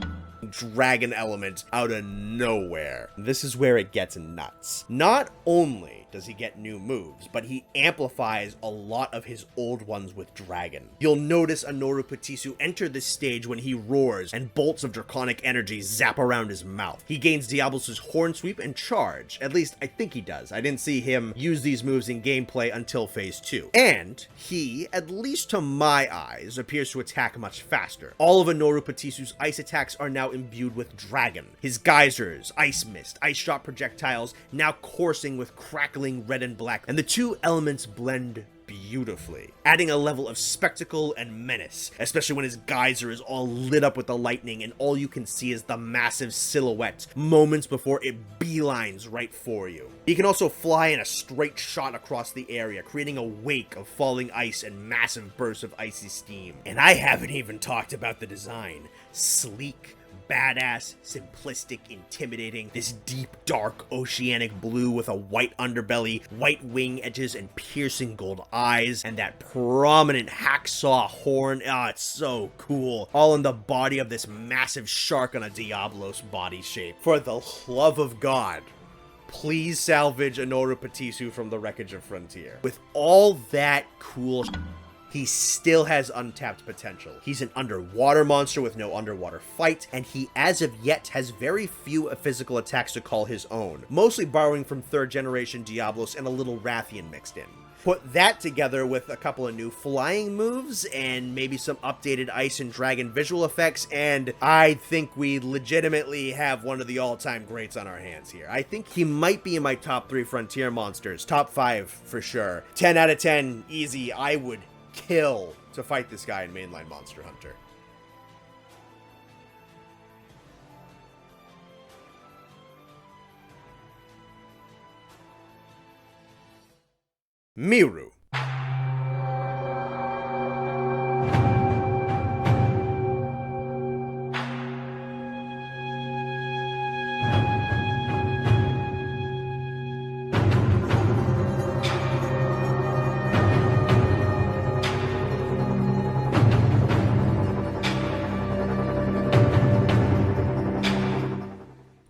dragon element out of nowhere. This is where it gets nuts. Not only does he get new moves, but he amplifies a lot of his old ones with dragon. You'll notice Anorupatisu enter this stage when he roars and bolts of draconic energy zap around his mouth. He gains Diablos' horn sweep and charge. At least I think he does. I didn't see him use these moves in gameplay until phase 2. And he, at least to my eyes, appears to attack much faster. All of Anorupatisu's ice attacks are now imbued with dragon. His geysers, ice mist, ice shot projectiles now coursing with crackling red and black, and the two elements blend beautifully, adding a level of spectacle and menace, especially when his geyser is all lit up with the lightning and all you can see is the massive silhouette moments before it beelines right for you. He can also fly in a straight shot across the area, creating a wake of falling ice and massive bursts of icy steam. And I haven't even talked about the design. Sleek, badass, simplistic, intimidating, this deep, dark, oceanic blue with a white underbelly, white wing edges, and piercing gold eyes, and that prominent hacksaw horn. It's so cool. All in the body of this massive shark on a Diablos body shape. For the love of God, please salvage Anorupatisu from the wreckage of Frontier. With all that cool he still has untapped potential. He's an underwater monster with no underwater fight, and he as of yet has very few physical attacks to call his own, mostly borrowing from 3rd generation Diablos and a little Rathian mixed in. Put that together with a couple of new flying moves and maybe some updated ice and dragon visual effects, and I think we legitimately have one of the all-time greats on our hands here. I think he might be in my top 3 Frontier monsters. Top 5 for sure. 10 out of 10, easy. I would kill to fight this guy in mainline Monster Hunter. Miru.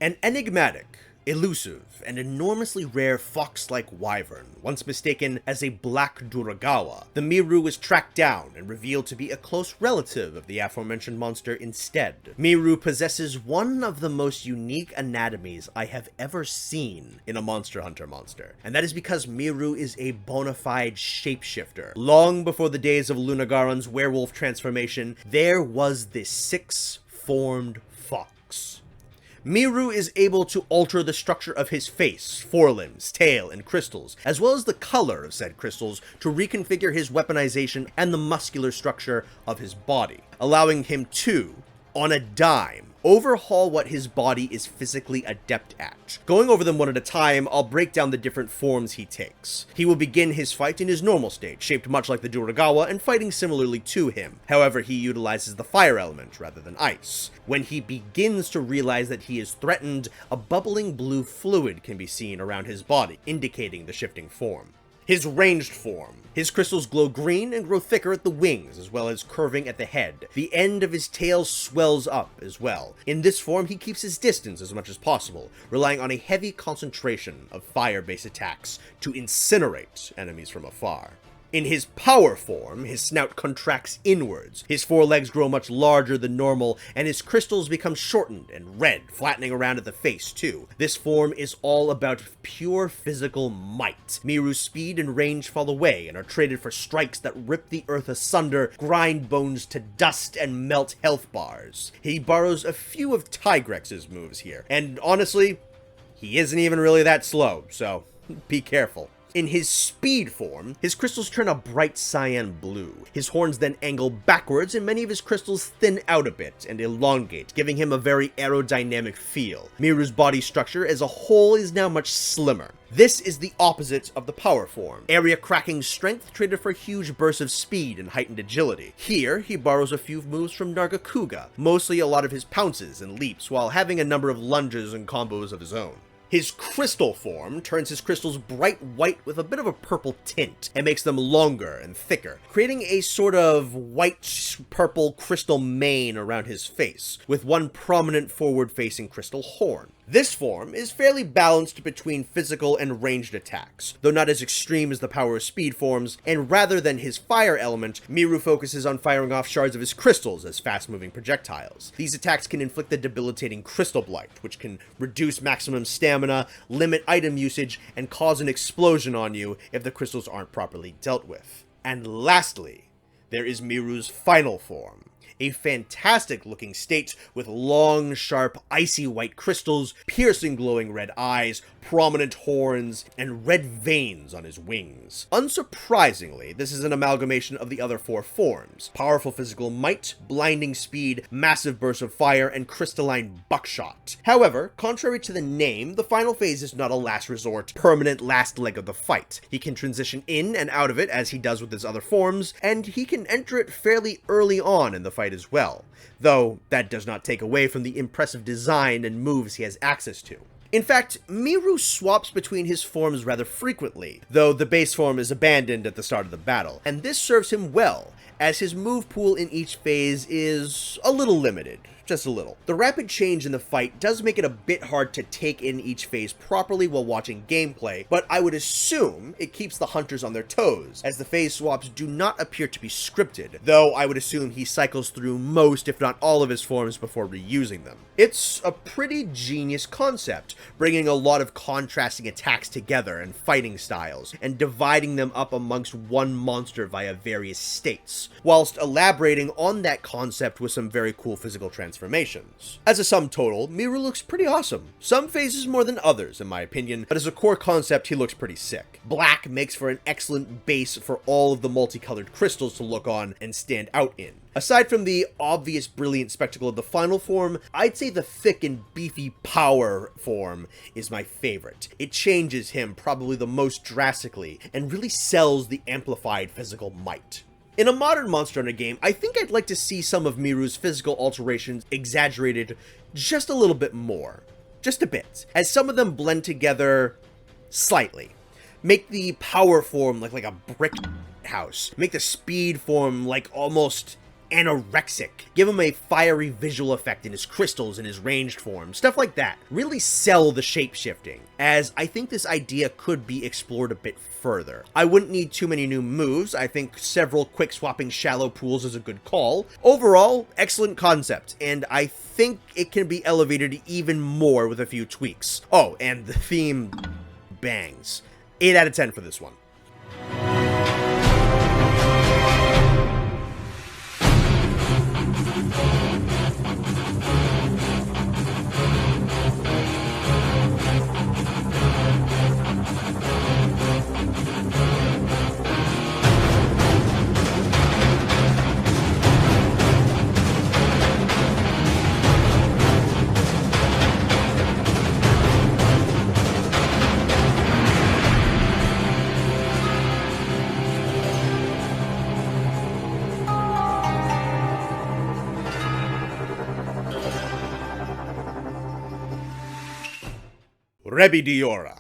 An enigmatic, elusive, and enormously rare fox-like wyvern, once mistaken as a black Duragawa, the Miru is tracked down and revealed to be a close relative of the aforementioned monster instead. Miru possesses one of the most unique anatomies I have ever seen in a Monster Hunter monster, and that is because Miru is a bona fide shapeshifter. Long before the days of Lunagaron's werewolf transformation, there was this 6-formed fox. Miru is able to alter the structure of his face, forelimbs, tail, and crystals, as well as the color of said crystals to reconfigure his weaponization and the muscular structure of his body, allowing him to, on a dime, overhaul what his body is physically adept at. Going over them one at a time, I'll break down the different forms he takes. He will begin his fight in his normal state, shaped much like the Duragawa and fighting similarly to him. However, he utilizes the fire element rather than ice. When he begins to realize that he is threatened, a bubbling blue fluid can be seen around his body, indicating the shifting form. His ranged form. His crystals glow green and grow thicker at the wings, as well as curving at the head. The end of his tail swells up as well. In this form, he keeps his distance as much as possible, relying on a heavy concentration of fire-based attacks to incinerate enemies from afar. In his power form, his snout contracts inwards, his forelegs grow much larger than normal, and his crystals become shortened and red, flattening around at the face too. This form is all about pure physical might. Miru's speed and range fall away and are traded for strikes that rip the earth asunder, grind bones to dust, and melt health bars. He borrows a few of Tigrex's moves here, and honestly, he isn't even really that slow, so be careful. In his speed form, his crystals turn a bright cyan blue. His horns then angle backwards, and many of his crystals thin out a bit and elongate, giving him a very aerodynamic feel. Miru's body structure as a whole is now much slimmer. This is the opposite of the power form. Area-cracking strength traded for huge bursts of speed and heightened agility. Here, he borrows a few moves from Nargacuga, mostly a lot of his pounces and leaps, while having a number of lunges and combos of his own. His crystal form turns his crystals bright white with a bit of a purple tint, and makes them longer and thicker, creating a sort of white-purple crystal mane around his face, with one prominent forward-facing crystal horn. This form is fairly balanced between physical and ranged attacks, though not as extreme as the power of speed forms, and rather than his fire element, Miru focuses on firing off shards of his crystals as fast-moving projectiles. These attacks can inflict the debilitating Crystal Blight, which can reduce maximum stamina, limit item usage, and cause an explosion on you if the crystals aren't properly dealt with. And lastly, there is Miru's final form. A fantastic looking state with long, sharp, icy white crystals, piercing glowing red eyes, prominent horns, and red veins on his wings. Unsurprisingly, this is an amalgamation of the other four forms: powerful physical might, blinding speed, massive bursts of fire, and crystalline buckshot. However, contrary to the name, the final phase is not a last resort, permanent last leg of the fight. He can transition in and out of it as he does with his other forms, and he can enter it fairly early on in the fight as well, though that does not take away from the impressive design and moves he has access to. In fact, Miru swaps between his forms rather frequently, though the base form is abandoned at the start of the battle, and this serves him well, as his move pool in each phase is a little limited. Just a little. The rapid change in the fight does make it a bit hard to take in each phase properly while watching gameplay, but I would assume it keeps the hunters on their toes, as the phase swaps do not appear to be scripted, though I would assume he cycles through most if not all of his forms before reusing them. It's a pretty genius concept, bringing a lot of contrasting attacks together and fighting styles, and dividing them up amongst one monster via various states, whilst elaborating on that concept with some very cool physical transformations. As a sum total, Miru looks pretty awesome. Some phases more than others, in my opinion, but as a core concept, he looks pretty sick. Black makes for an excellent base for all of the multicolored crystals to look on and stand out in. Aside from the obvious brilliant spectacle of the final form, I'd say the thick and beefy power form is my favorite. It changes him probably the most drastically, and really sells the amplified physical might. In a modern Monster Hunter game, I think I'd like to see some of Miru's physical alterations exaggerated just a little bit more. Just a bit. As some of them blend together slightly. Make the power form like a brick house. Make the speed form like almost anorexic. Give him a fiery visual effect in his crystals and his ranged form. Stuff like that. Really sell the shape-shifting, as I think this idea could be explored a bit further. I wouldn't need too many new moves. I think several quick swapping shallow pools is a good call. Overall, excellent concept, and I think it can be elevated even more with a few tweaks. Oh, and the theme bangs. 8 out of 10 for this one. Rebidiora.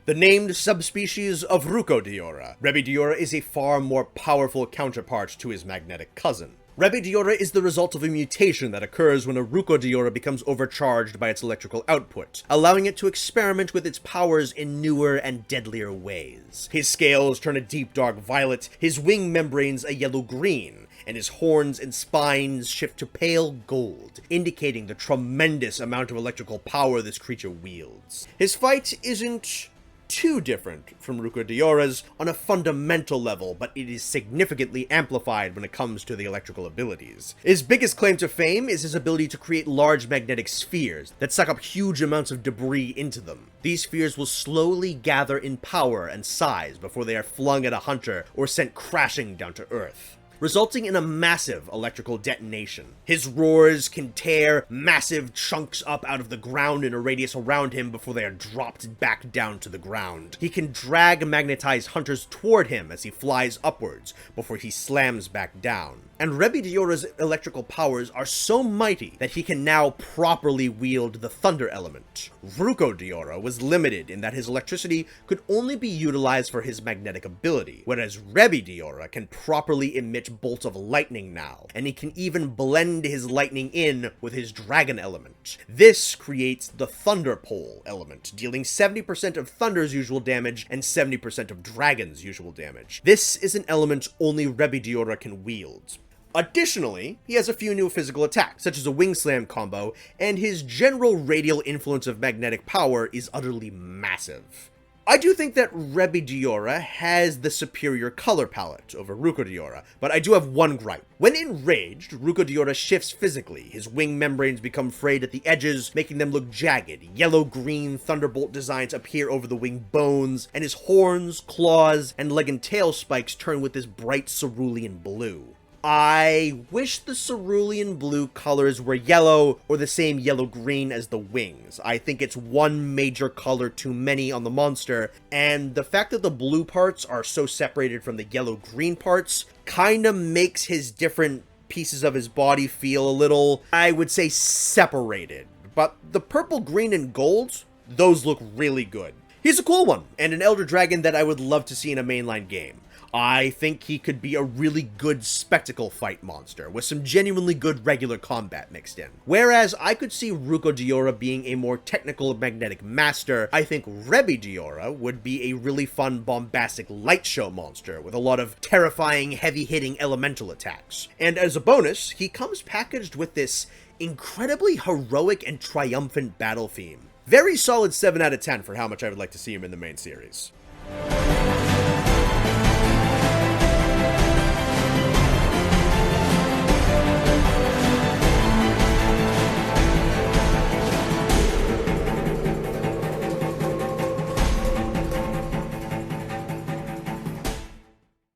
The named subspecies of Ruko Daora, Rebidiora is a far more powerful counterpart to his magnetic cousin. Rebidiora is the result of a mutation that occurs when a Rucodiora becomes overcharged by its electrical output, allowing it to experiment with its powers in newer and deadlier ways. His scales turn a deep dark violet, his wing membranes a yellow-green, and his horns and spines shift to pale gold, indicating the tremendous amount of electrical power this creature wields. His fight isn't too different from Rucodiora's on a fundamental level, but it is significantly amplified when it comes to the electrical abilities. His biggest claim to fame is his ability to create large magnetic spheres that suck up huge amounts of debris into them. These spheres will slowly gather in power and size before they are flung at a hunter or sent crashing down to Earth, resulting in a massive electrical detonation. His roars can tear massive chunks up out of the ground in a radius around him before they are dropped back down to the ground. He can drag magnetized hunters toward him as he flies upwards before he slams back down. And Rebidiora's electrical powers are so mighty that he can now properly wield the thunder element. Rucodiora was limited in that his electricity could only be utilized for his magnetic ability, whereas Rebidiora can properly emit bolts of lightning now, and he can even blend his lightning in with his dragon element. This creates the Thunder Pole element, dealing 70% of Thunder's usual damage and 70% of Dragon's usual damage. This is an element only Rebidiora can wield. Additionally, he has a few new physical attacks, such as a Wing Slam combo, and his general radial influence of magnetic power is utterly massive. I do think that Rebidiora has the superior color palette over Rucodiora, but I do have one gripe. When enraged, Rucodiora shifts physically. His wing membranes become frayed at the edges, making them look jagged. Yellow-green thunderbolt designs appear over the wing bones, and his horns, claws, and leg and tail spikes turn with this bright cerulean blue. I wish the cerulean blue colors were yellow or the same yellow-green as the wings. I think it's one major color too many on the monster, and the fact that the blue parts are so separated from the yellow-green parts kinda makes his different pieces of his body feel a little, I would say, separated. But the purple, green, and gold, those look really good. He's a cool one, and an Elder Dragon that I would love to see in a mainline game. I think he could be a really good spectacle fight monster, with some genuinely good regular combat mixed in. Whereas I could see Rucodiora being a more technical magnetic master, I think Rebidiora would be a really fun bombastic light show monster, with a lot of terrifying heavy-hitting elemental attacks. And as a bonus, he comes packaged with this incredibly heroic and triumphant battle theme. Very solid 7 out of 10 for how much I would like to see him in the main series.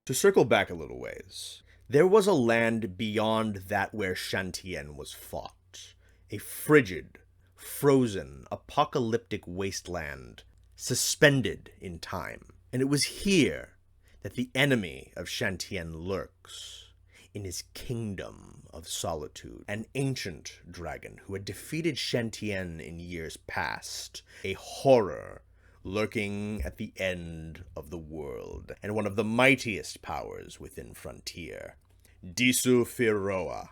To circle back a little ways, there was a land beyond that where Shantien was fought. A frigid, frozen, apocalyptic wasteland, suspended in time. And it was here that the enemy of Shantien lurks, in his kingdom of solitude. An ancient dragon who had defeated Shantien in years past, a horror lurking at the end of the world, and one of the mightiest powers within Frontier, Disufiroa.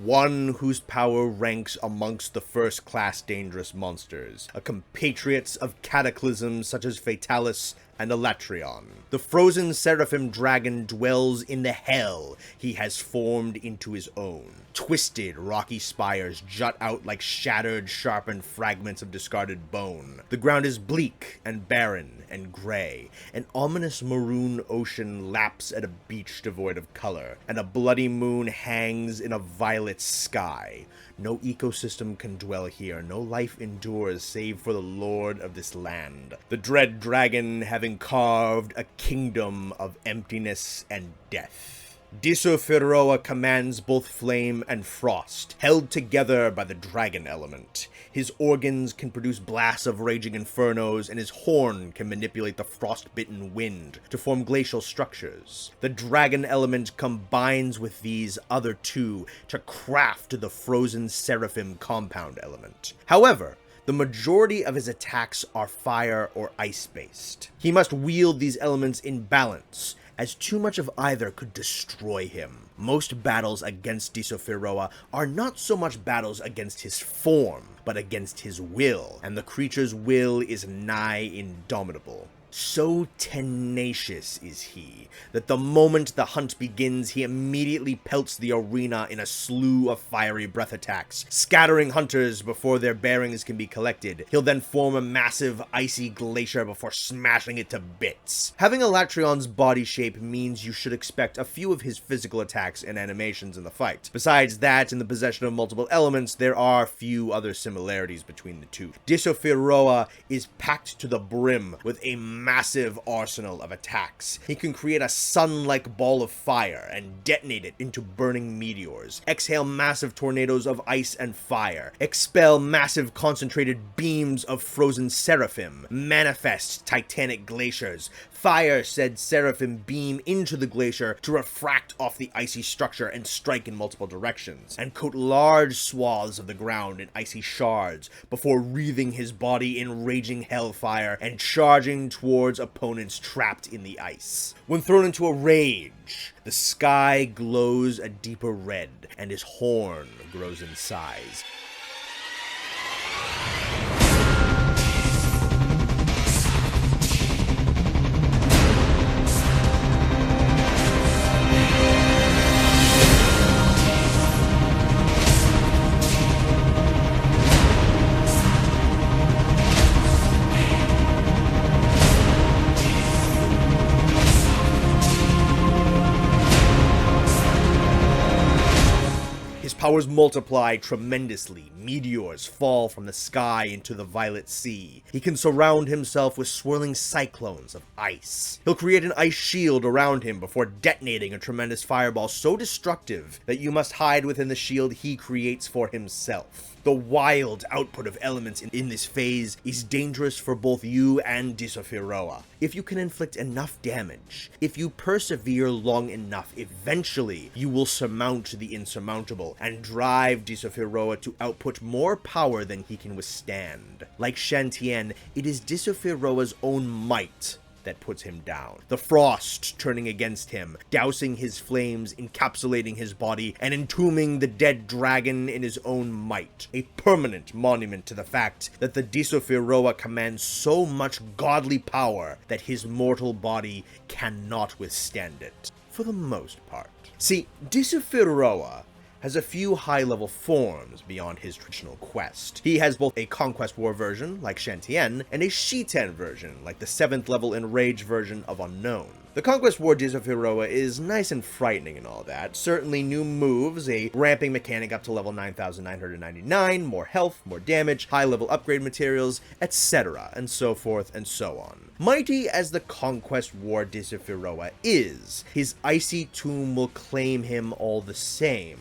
One whose power ranks amongst the first-class dangerous monsters, a compatriots of cataclysms such as Fatalis and Elatrion. The frozen seraphim dragon dwells in the hell he has formed into his own. Twisted, rocky spires jut out like shattered, sharpened fragments of discarded bone. The ground is bleak and barren and gray. An ominous maroon ocean laps at a beach devoid of color, and a bloody moon hangs in a violet sky. No ecosystem can dwell here, no life endures save for the lord of this land. The dread dragon having carved a kingdom of emptiness and death. Disufiroa commands both flame and frost, held together by the dragon element. His organs can produce blasts of raging infernos, and his horn can manipulate the frost-bitten wind to form glacial structures. The dragon element combines with these other two to craft the frozen seraphim compound element. However, the majority of his attacks are fire or ice-based. He must wield these elements in balance, as too much of either could destroy him. Most battles against Disufiroa are not so much battles against his form, but against his will, and the creature's will is nigh indomitable. So tenacious is he, that the moment the hunt begins, he immediately pelts the arena in a slew of fiery breath attacks, scattering hunters before their bearings can be collected. He'll then form a massive icy glacier before smashing it to bits. Having Alatreon's body shape means you should expect a few of his physical attacks and animations in the fight. Besides that, in the possession of multiple elements, there are few other similarities between the two. Disufiroa is packed to the brim with a massive arsenal of attacks. He can create a sun-like ball of fire and detonate it into burning meteors, exhale massive tornadoes of ice and fire, expel massive concentrated beams of frozen seraphim, manifest titanic glaciers, fire said seraphim beam into the glacier to refract off the icy structure and strike in multiple directions, and coat large swaths of the ground in icy shards before wreathing his body in raging hellfire and charging towards opponents trapped in the ice. When thrown into a rage, the sky glows a deeper red, and his horn grows in size. Powers multiply tremendously. Meteors fall from the sky into the violet sea. He can surround himself with swirling cyclones of ice. He'll create an ice shield around him before detonating a tremendous fireball so destructive that you must hide within the shield he creates for himself. The wild output of elements in this phase is dangerous for both you and Disufiroa. If you can inflict enough damage, if you persevere long enough, eventually you will surmount the insurmountable and drive Disufiroa to output more power than he can withstand. Like Shantien, it is Disufiroa's own might that puts him down. The frost turning against him, dousing his flames, encapsulating his body, and entombing the dead dragon in his own might. A permanent monument to the fact that the Disufiroa commands so much godly power that his mortal body cannot withstand it, for the most part. See, Disufiroa has a few high-level forms beyond his traditional quest. He has both a Conquest War version, like Shantien, and a Shiten version, like the 7th level Enraged version of Unknown. The Conquest War Disufiroa is nice and frightening and all that. Certainly new moves, a ramping mechanic up to level 9,999, more health, more damage, high-level upgrade materials, etc., and so forth and so on. Mighty as the Conquest War Disufiroa is, his icy tomb will claim him all the same.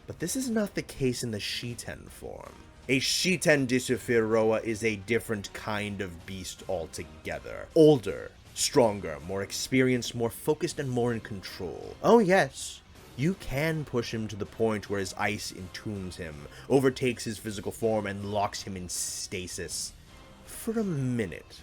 But this is not the case in the Shiten form. A Shiten Disufiroa is a different kind of beast altogether. Older, stronger, more experienced, more focused, and more in control. Oh yes, you can push him to the point where his ice entombs him, overtakes his physical form, and locks him in stasis. For a minute.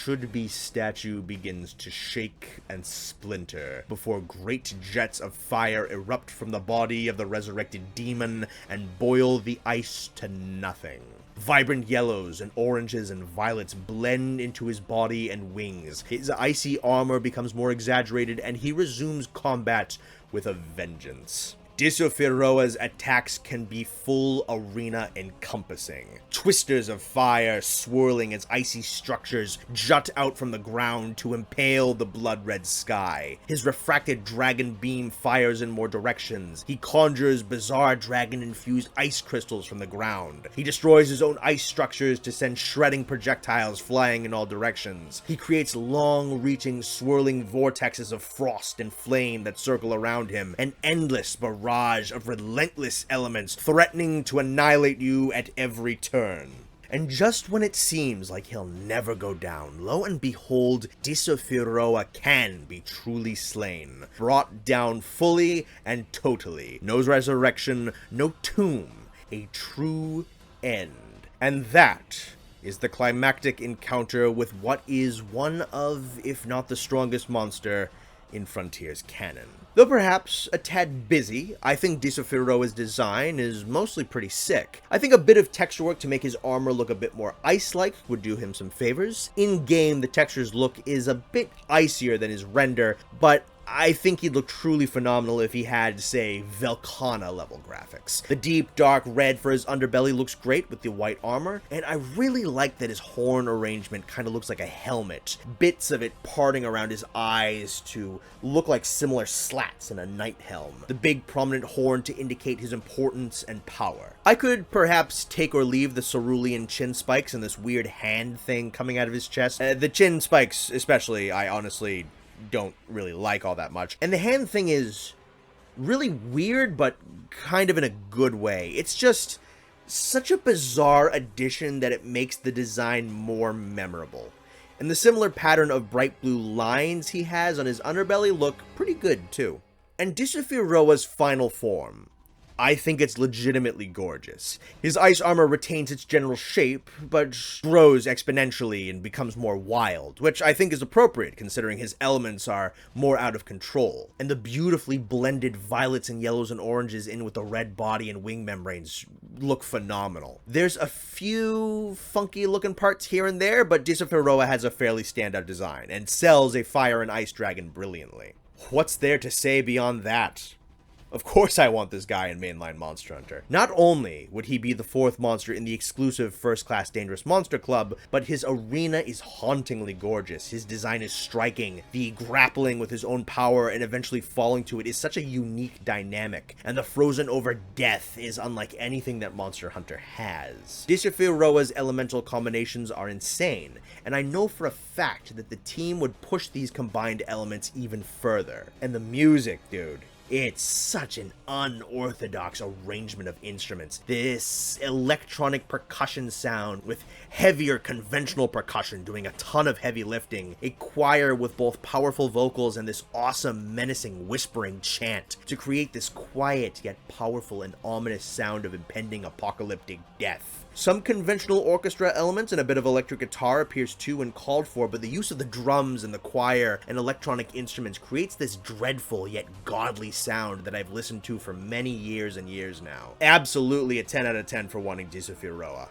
should-be statue begins to shake and splinter before great jets of fire erupt from the body of the resurrected demon and boil the ice to nothing. Vibrant yellows and oranges and violets blend into his body and wings. His icy armor becomes more exaggerated, and he resumes combat with a vengeance. Disufiroa's attacks can be full arena encompassing. Twisters of fire swirling as icy structures jut out from the ground to impale the blood-red sky. His refracted dragon beam fires in more directions. He conjures bizarre dragon-infused ice crystals from the ground. He destroys his own ice structures to send shredding projectiles flying in all directions. He creates long-reaching, swirling vortexes of frost and flame that circle around him, an endless barrage of relentless elements threatening to annihilate you at every turn. And just when it seems like he'll never go down, lo and behold, Disufiroa can be truly slain, brought down fully and totally. No resurrection, no tomb, a true end. And that is the climactic encounter with what is one of, if not the strongest monster in Frontier's canon. Though perhaps a tad busy, I think Disufiroa's design is mostly pretty sick. I think a bit of texture work to make his armor look a bit more ice-like would do him some favors. In-game, the texture's look is a bit icier than his render, but I think he'd look truly phenomenal if he had, say, Velkhana-level graphics. The deep, dark red for his underbelly looks great with the white armor, and I really like that his horn arrangement kind of looks like a helmet, bits of it parting around his eyes to look like similar slats in a knight helm, the big prominent horn to indicate his importance and power. I could perhaps take or leave the cerulean chin spikes and this weird hand thing coming out of his chest. The chin spikes especially, I honestly don't really like all that much. And the hand thing is really weird, but kind of in a good way. It's just such a bizarre addition that it makes the design more memorable. And the similar pattern of bright blue lines he has on his underbelly look pretty good too. And Disufiroa's final form, I think it's legitimately gorgeous. His ice armor retains its general shape, but grows exponentially and becomes more wild, which I think is appropriate considering his elements are more out of control. And the beautifully blended violets and yellows and oranges in with the red body and wing membranes look phenomenal. There's a few funky looking parts here and there, but Disufiroa has a fairly standout design, and sells a fire and ice dragon brilliantly. What's there to say beyond that? Of course I want this guy in mainline Monster Hunter. Not only would he be the 4th monster in the exclusive First Class Dangerous Monster Club, but his arena is hauntingly gorgeous. His design is striking. The grappling with his own power and eventually falling to it is such a unique dynamic, and the frozen over death is unlike anything that Monster Hunter has. Disufiroa's elemental combinations are insane, and I know for a fact that the team would push these combined elements even further. And the music, dude. It's such an unorthodox arrangement of instruments. This electronic percussion sound with heavier conventional percussion doing a ton of heavy lifting, a choir with both powerful vocals and this awesome menacing whispering chant to create this quiet yet powerful and ominous sound of impending apocalyptic death. Some conventional orchestra elements and a bit of electric guitar appears too and called for, but the use of the drums and the choir and electronic instruments creates this dreadful yet godly sound that I've listened to for many years and years now. Absolutely a 10 out of 10 for wanting Disufiroa.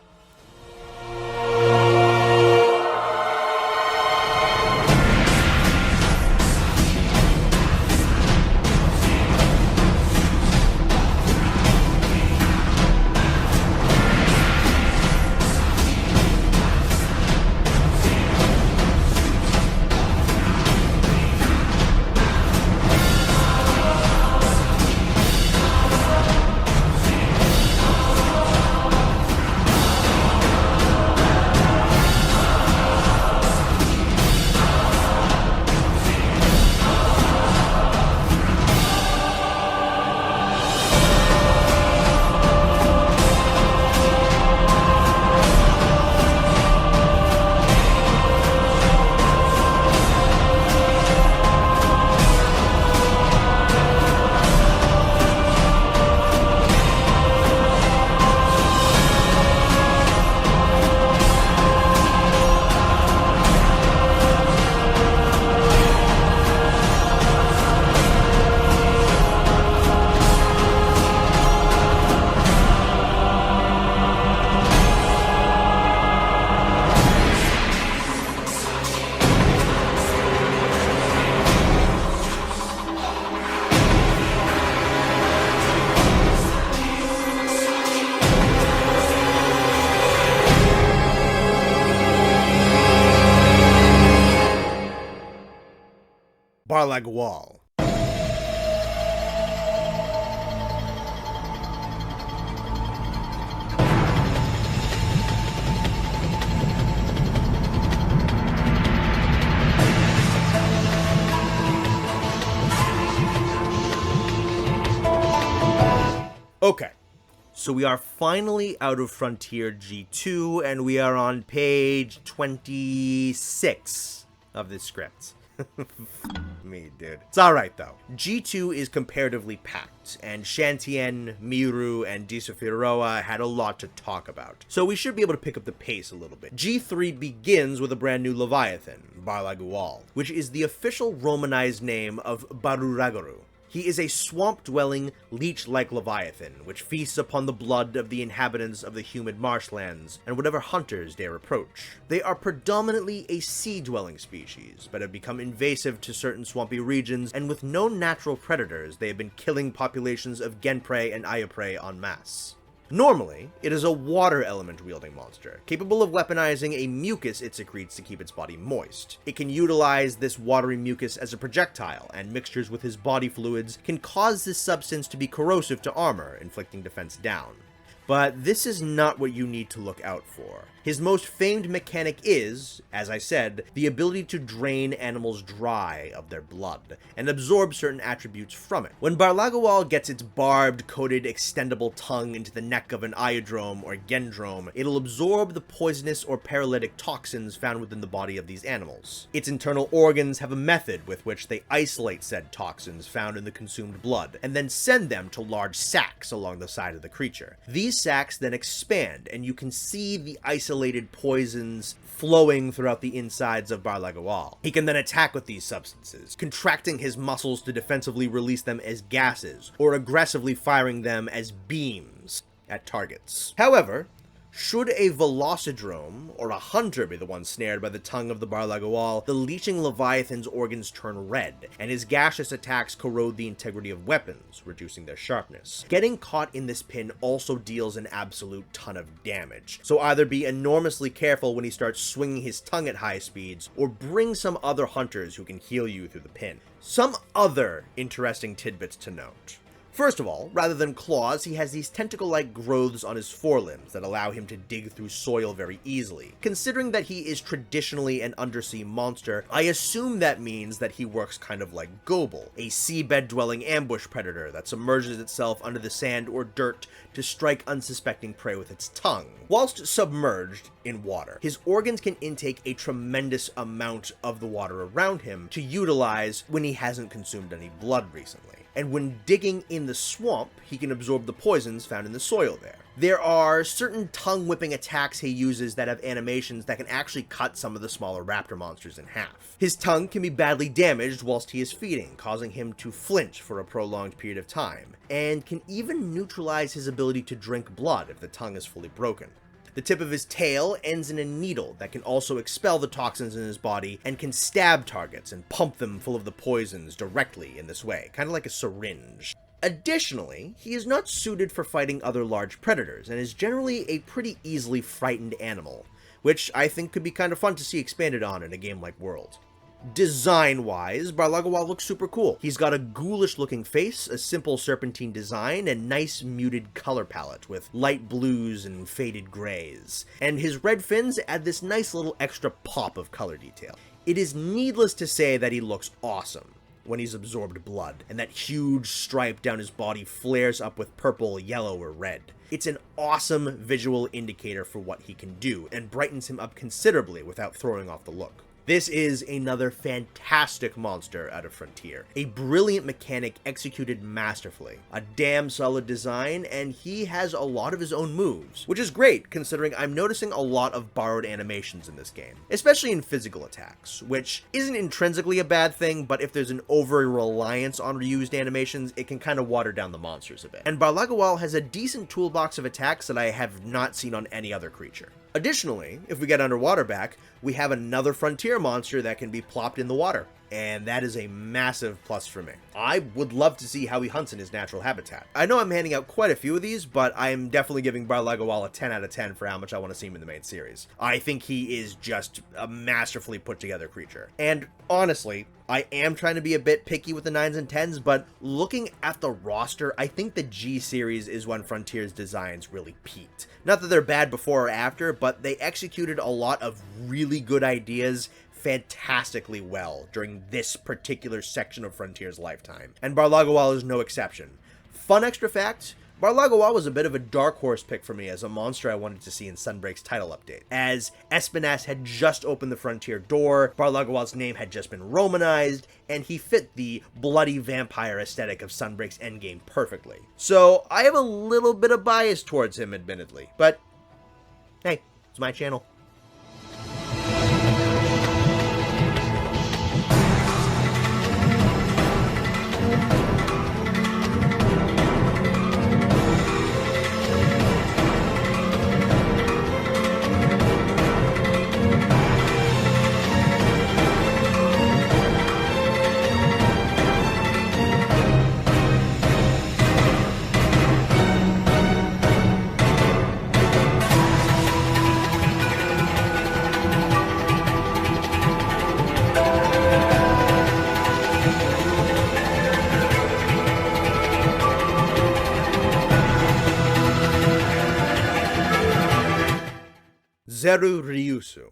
Barlagual. Okay, so we are finally out of Frontier G2, and we are on page 26 of this script. Me, dude. It's alright, though. G2 is comparatively packed, and Shantien, Miru, and Disufiroa had a lot to talk about, so we should be able to pick up the pace a little bit. G3 begins with a brand new Leviathan, Barlagual, which is the official Romanized name of Baruraguru. He is a swamp-dwelling, leech-like leviathan, which feasts upon the blood of the inhabitants of the humid marshlands and whatever hunters dare approach. They are predominantly a sea-dwelling species, but have become invasive to certain swampy regions, and with no natural predators, they have been killing populations of genprey and ayaprey en masse. Normally, it is a water element-wielding monster, capable of weaponizing a mucus it secretes to keep its body moist. It can utilize this watery mucus as a projectile, and mixtures with his body fluids can cause this substance to be corrosive to armor, inflicting defense down. But this is not what you need to look out for. His most famed mechanic is, as I said, the ability to drain animals dry of their blood, and absorb certain attributes from it. When Barlagual gets its barbed, coated, extendable tongue into the neck of an iodrome or gendrome, it'll absorb the poisonous or paralytic toxins found within the body of these animals. Its internal organs have a method with which they isolate said toxins found in the consumed blood, and then send them to large sacs along the side of the creature. These sacs then expand, and you can see the isolated poisons flowing throughout the insides of Barlagual. He can then attack with these substances, contracting his muscles to defensively release them as gases, or aggressively firing them as beams at targets. However, should a velocidrome or a hunter be the one snared by the tongue of the Barlagual, the leeching leviathan's organs turn red, and his gaseous attacks corrode the integrity of weapons, reducing their sharpness. Getting caught in this pin also deals an absolute ton of damage, so either be enormously careful when he starts swinging his tongue at high speeds, or bring some other hunters who can heal you through the pin. Some other interesting tidbits to note. First of all, rather than claws, he has these tentacle-like growths on his forelimbs that allow him to dig through soil very easily. Considering that he is traditionally an undersea monster, I assume that means that he works kind of like Gobel, a seabed-dwelling ambush predator that submerges itself under the sand or dirt to strike unsuspecting prey with its tongue. Whilst submerged in water, his organs can intake a tremendous amount of the water around him to utilize when he hasn't consumed any blood recently. And when digging in the swamp, he can absorb the poisons found in the soil there. There are certain tongue-whipping attacks he uses that have animations that can actually cut some of the smaller raptor monsters in half. His tongue can be badly damaged whilst he is feeding, causing him to flinch for a prolonged period of time, and can even neutralize his ability to drink blood if the tongue is fully broken. The tip of his tail ends in a needle that can also expel the toxins in his body and can stab targets and pump them full of the poisons directly in this way, kind of like a syringe. Additionally, he is not suited for fighting other large predators and is generally a pretty easily frightened animal, which I think could be kind of fun to see expanded on in a game like World. Design-wise, Barlagual looks super cool. He's got a ghoulish-looking face, a simple serpentine design, and nice muted color palette with light blues and faded grays. And his red fins add this nice little extra pop of color detail. It is needless to say that he looks awesome when he's absorbed blood, and that huge stripe down his body flares up with purple, yellow, or red. It's an awesome visual indicator for what he can do, and brightens him up considerably without throwing off the look. This is another fantastic monster out of Frontier. A brilliant mechanic executed masterfully. A damn solid design, and he has a lot of his own moves, which is great considering I'm noticing a lot of borrowed animations in this game, especially in physical attacks, which isn't intrinsically a bad thing, but if there's an over-reliance on reused animations, it can kind of water down the monsters a bit. And Barlagual has a decent toolbox of attacks that I have not seen on any other creature. Additionally, if we get underwater back, we have another Frontier monster that can be plopped in the water, and that is a massive plus for me. I would love to see how he hunts in his natural habitat. I know I'm handing out quite a few of these, but I'm definitely giving Barlagual a 10 out of 10 for how much I want to see him in the main series. I think he is just a masterfully put together creature. And honestly, I am trying to be a bit picky with the 9s and 10s, but looking at the roster, I think the G series is when Frontier's designs really peaked. Not that they're bad before or after, but they executed a lot of really good ideas fantastically well during this particular section of Frontier's lifetime, and Barlagual is no exception. Fun extra fact, Barlagual was a bit of a dark horse pick for me as a monster I wanted to see in Sunbreak's title update. As Espinas had just opened the Frontier door, Barlagual's name had just been Romanized, and he fit the bloody vampire aesthetic of Sunbreak's endgame perfectly. So I have a little bit of bias towards him, admittedly, but hey, it's my channel. Zerureusu.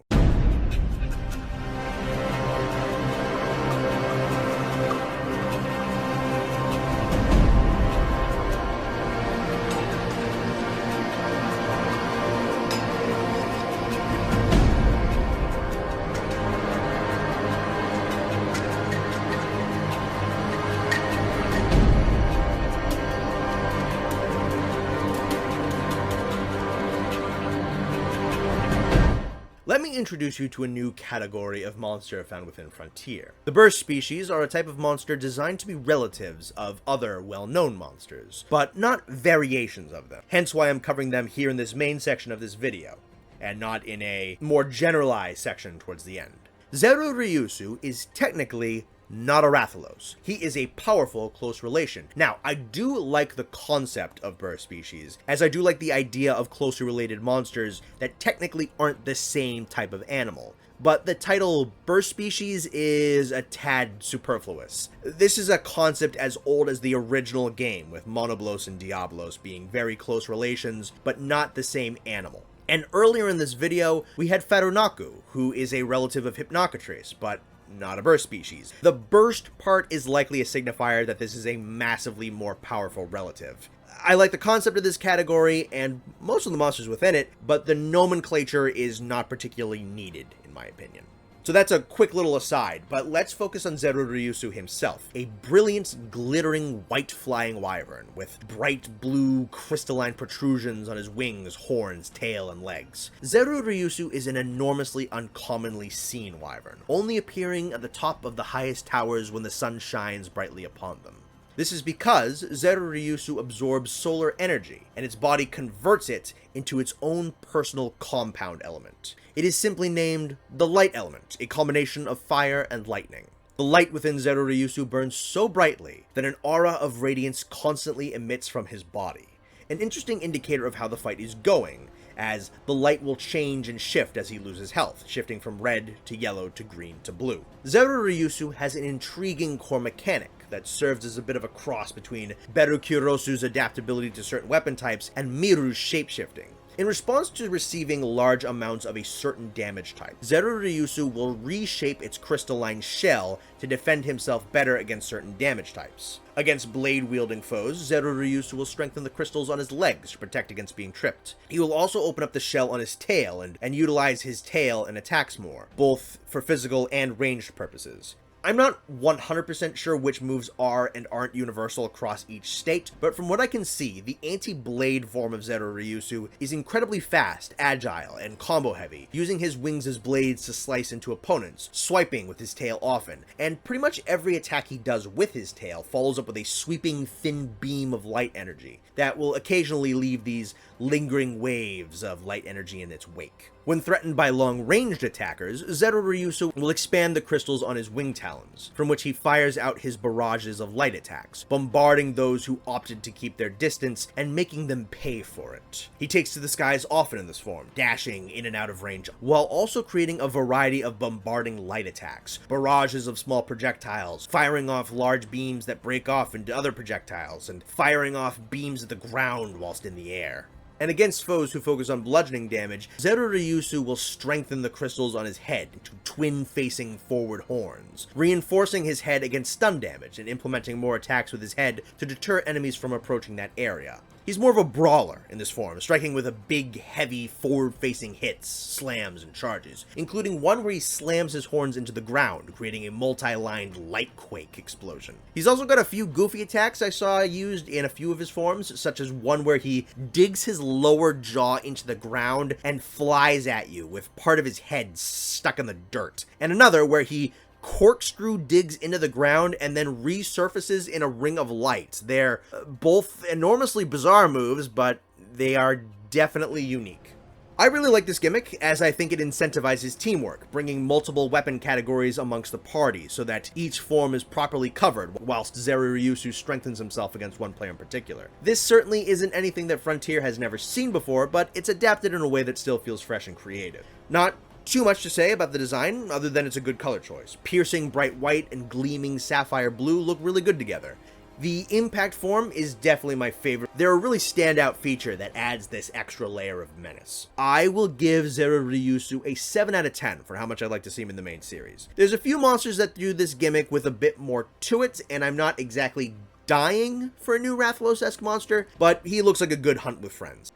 Let me introduce you to a new category of monster found within Frontier. The Berserk species are a type of monster designed to be relatives of other well-known monsters, but not variations of them, hence why I'm covering them here in this main section of this video, and not in a more generalized section towards the end. Zerureusu is technically not a Rathalos. He is a powerful close relation. Now, I do like the concept of Berserk species, as I do like the idea of closely related monsters that technically aren't the same type of animal. But the title Berserk species is a tad superfluous. This is a concept as old as the original game, with Monoblos and Diablos being very close relations, but not the same animal. And earlier in this video, we had Farunokku, who is a relative of Hypnocatrace, but not a burst species. The burst part is likely a signifier that this is a massively more powerful relative. I like the concept of this category and most of the monsters within it, but the nomenclature is not particularly needed, in my opinion. So that's a quick little aside, but let's focus on Zerureusu himself, a brilliant, glittering, white flying wyvern with bright blue crystalline protrusions on his wings, horns, tail, and legs. Zerureusu is an enormously uncommonly seen wyvern, only appearing at the top of the highest towers when the sun shines brightly upon them. This is because Zerureusu absorbs solar energy, and its body converts it into its own personal compound element. It is simply named the light element, a combination of fire and lightning. The light within Zerureusu burns so brightly that an aura of radiance constantly emits from his body, an interesting indicator of how the fight is going, as the light will change and shift as he loses health, shifting from red to yellow to green to blue. Zerureusu has an intriguing core mechanic that serves as a bit of a cross between Berukurosu's adaptability to certain weapon types and Miru's shapeshifting. In response to receiving large amounts of a certain damage type, Zerureusu will reshape its crystalline shell to defend himself better against certain damage types. Against blade-wielding foes, Zerureusu will strengthen the crystals on his legs to protect against being tripped. He will also open up the shell on his tail and utilize his tail in attacks more, both for physical and ranged purposes. I'm not 100% sure which moves are and aren't universal across each state, but from what I can see, the anti-blade form of Zerureusu is incredibly fast, agile, and combo-heavy, using his wings as blades to slice into opponents, swiping with his tail often, and pretty much every attack he does with his tail follows up with a sweeping thin beam of light energy that will occasionally leave these lingering waves of light energy in its wake. When threatened by long-ranged attackers, Zerureusu will expand the crystals on his wing talons, from which he fires out his barrages of light attacks, bombarding those who opted to keep their distance and making them pay for it. He takes to the skies often in this form, dashing in and out of range, while also creating a variety of bombarding light attacks, barrages of small projectiles, firing off large beams that break off into other projectiles, and firing off beams at the ground whilst in the air. And against foes who focus on bludgeoning damage, Zerureusu will strengthen the crystals on his head into twin-facing forward horns, reinforcing his head against stun damage and implementing more attacks with his head to deter enemies from approaching that area. He's more of a brawler in this form, striking with a big, heavy, forward-facing hits, slams, and charges, including one where he slams his horns into the ground, creating a multi-lined lightquake explosion. He's also got a few goofy attacks I saw used in a few of his forms, such as one where he digs his lower jaw into the ground and flies at you with part of his head stuck in the dirt, and another where he corkscrew digs into the ground and then resurfaces in a ring of light. They're both enormously bizarre moves, but they are definitely unique. I really like this gimmick, as I think it incentivizes teamwork, bringing multiple weapon categories amongst the party so that each form is properly covered, whilst Zerureusu strengthens himself against one player in particular. This certainly isn't anything that Frontier has never seen before, but it's adapted in a way that still feels fresh and creative. Not too much to say about the design, other than it's a good color choice. Piercing bright white and gleaming sapphire blue look really good together. The impact form is definitely my favorite. They're a really standout feature that adds this extra layer of menace. I will give Zerureusu a 7 out of 10 for how much I like to see him in the main series. There's a few monsters that do this gimmick with a bit more to it, and I'm not exactly dying for a new Rathalos-esque monster, but he looks like a good hunt with friends.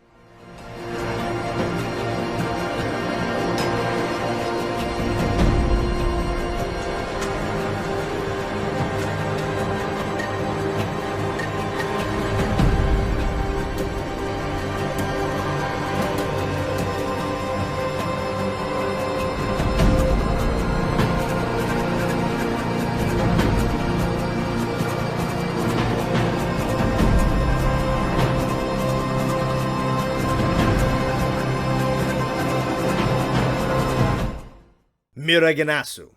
Meraginasu.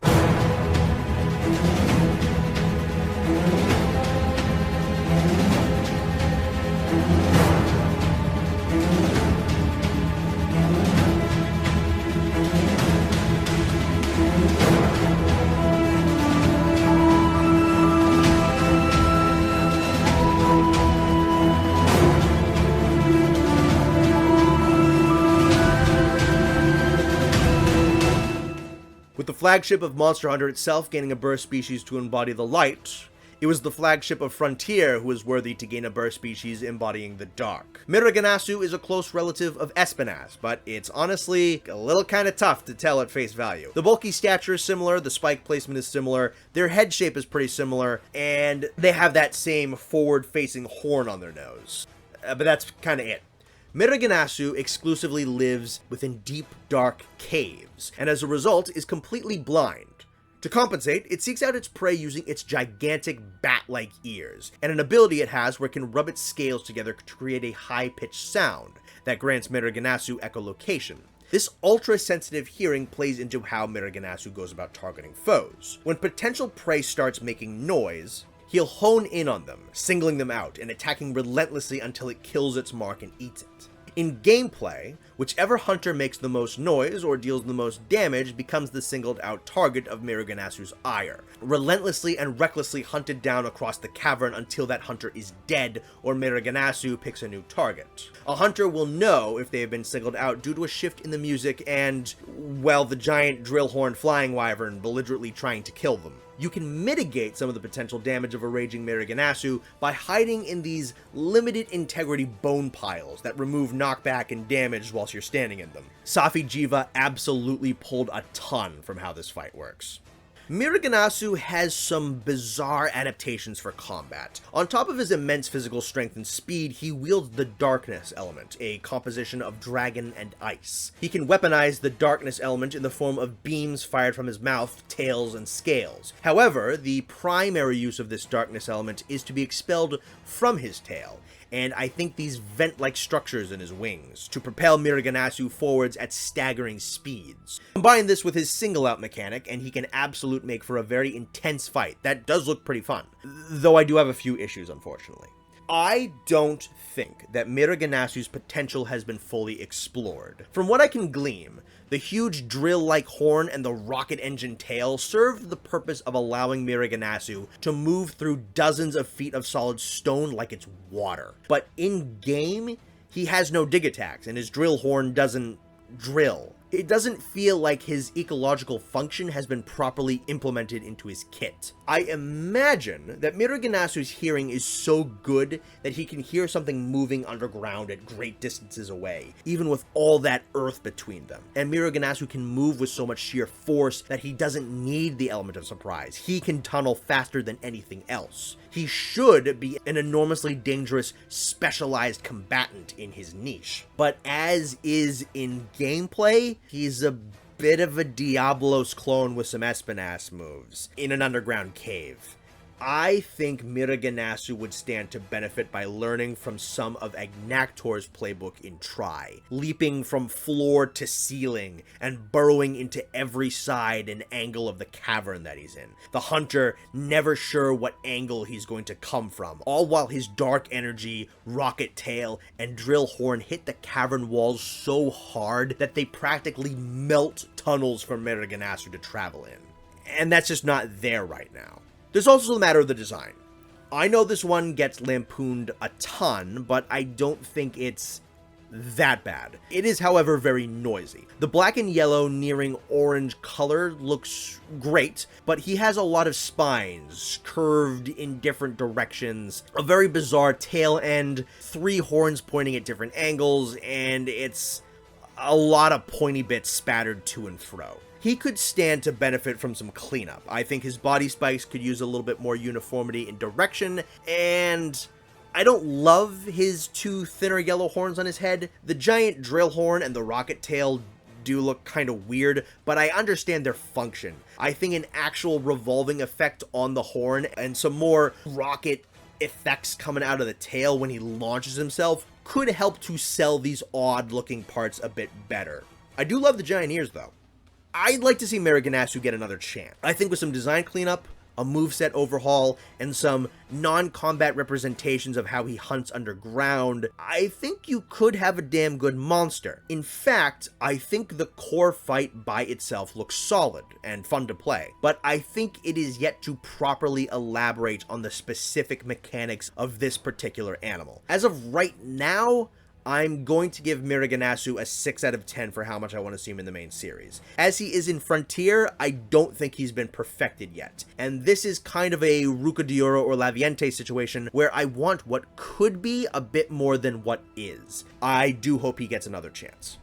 With the flagship of Monster Hunter itself gaining a burst species to embody the light, it was the flagship of Frontier who was worthy to gain a burst species embodying the dark. Meraginasu is a close relative of Espinaz, but it's honestly a little kinda tough to tell at face value. The bulky stature is similar, the spike placement is similar, their head shape is pretty similar, and they have that same forward-facing horn on their nose. But that's kinda it. Meraginasu exclusively lives within deep, dark caves, and as a result is completely blind. To compensate, it seeks out its prey using its gigantic bat-like ears, and an ability it has where it can rub its scales together to create a high-pitched sound that grants Meraginasu echolocation. This ultra-sensitive hearing plays into how Meraginasu goes about targeting foes. When potential prey starts making noise, he'll hone in on them, singling them out, and attacking relentlessly until it kills its mark and eats it. In gameplay, whichever hunter makes the most noise or deals the most damage becomes the singled-out target of Meraginasu's ire, relentlessly and recklessly hunted down across the cavern until that hunter is dead or Meraginasu picks a new target. A hunter will know if they have been singled out due to a shift in the music and, well, the giant drill horn flying wyvern belligerently trying to kill them. You can mitigate some of the potential damage of a raging Meraginasu by hiding in these limited integrity bone piles that remove knockback and damage whilst you're standing in them. Safi Jiva absolutely pulled a ton from how this fight works. Meraginasu has some bizarre adaptations for combat. On top of his immense physical strength and speed, he wields the darkness element, a composition of dragon and ice. He can weaponize the darkness element in the form of beams fired from his mouth, tails, and scales. However, the primary use of this darkness element is to be expelled from his tail, and I think these vent-like structures in his wings to propel Meraginasu forwards at staggering speeds. Combine this with his single-out mechanic, and he can absolute make for a very intense fight that does look pretty fun, though I do have a few issues, unfortunately. I don't think that Meraginasu's potential has been fully explored. From what I can glean, the huge drill-like horn and the rocket engine tail served the purpose of allowing Meraginasu to move through dozens of feet of solid stone like it's water. But in-game, he has no dig attacks, and his drill horn doesn't drill. It doesn't feel like his ecological function has been properly implemented into his kit. I imagine that Meraginasu's hearing is so good that he can hear something moving underground at great distances away, even with all that earth between them. And Meraginasu can move with so much sheer force that he doesn't need the element of surprise. He can tunnel faster than anything else. He should be an enormously dangerous, specialized combatant in his niche. But as is in gameplay, he's a bit of a Diablos clone with some Espinas moves in an underground cave. I think Meraginasu would stand to benefit by learning from some of Agnaktor's playbook in Tri, leaping from floor to ceiling and burrowing into every side and angle of the cavern that he's in. The hunter never sure what angle he's going to come from, all while his dark energy, rocket tail, and drill horn hit the cavern walls so hard that they practically melt tunnels for Meraginasu to travel in. And that's just not there right now. There's also the matter of the design. I know this one gets lampooned a ton, but I don't think it's that bad. It is, however, very noisy. The black and yellow nearing orange color looks great, but he has a lot of spines, curved in different directions, a very bizarre tail end, 3 horns pointing at different angles, and it's a lot of pointy bits spattered to and fro. He could stand to benefit from some cleanup. I think his body spikes could use a little bit more uniformity in direction, and I don't love his 2 thinner yellow horns on his head. The giant drill horn and the rocket tail do look kind of weird, but I understand their function. I think an actual revolving effect on the horn and some more rocket effects coming out of the tail when he launches himself could help to sell these odd-looking parts a bit better. I do love the giant ears, though. I'd like to see Meraginasu get another chance. I think with some design cleanup, a moveset overhaul, and some non-combat representations of how he hunts underground, I think you could have a damn good monster. In fact, I think the core fight by itself looks solid and fun to play, but I think it is yet to properly elaborate on the specific mechanics of this particular animal. As of right now, I'm going to give Meraginasu a 6 out of 10 for how much I want to see him in the main series. As he is in Frontier, I don't think he's been perfected yet. And this is kind of a Rebidiora or Laviente situation where I want what could be a bit more than what is. I do hope he gets another chance.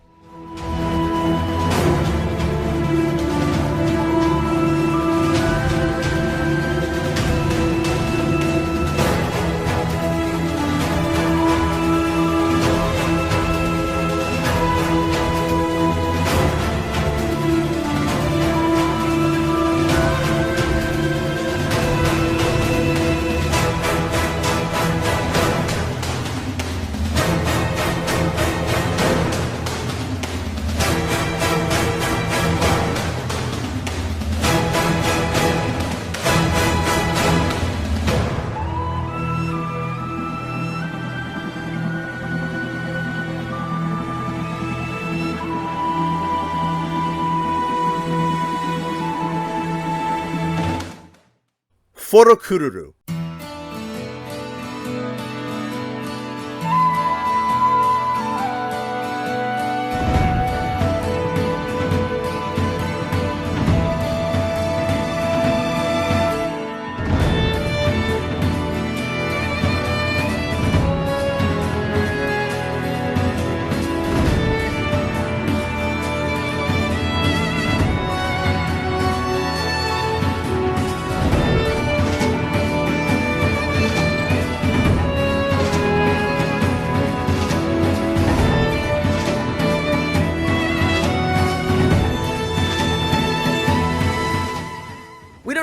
Forokururu.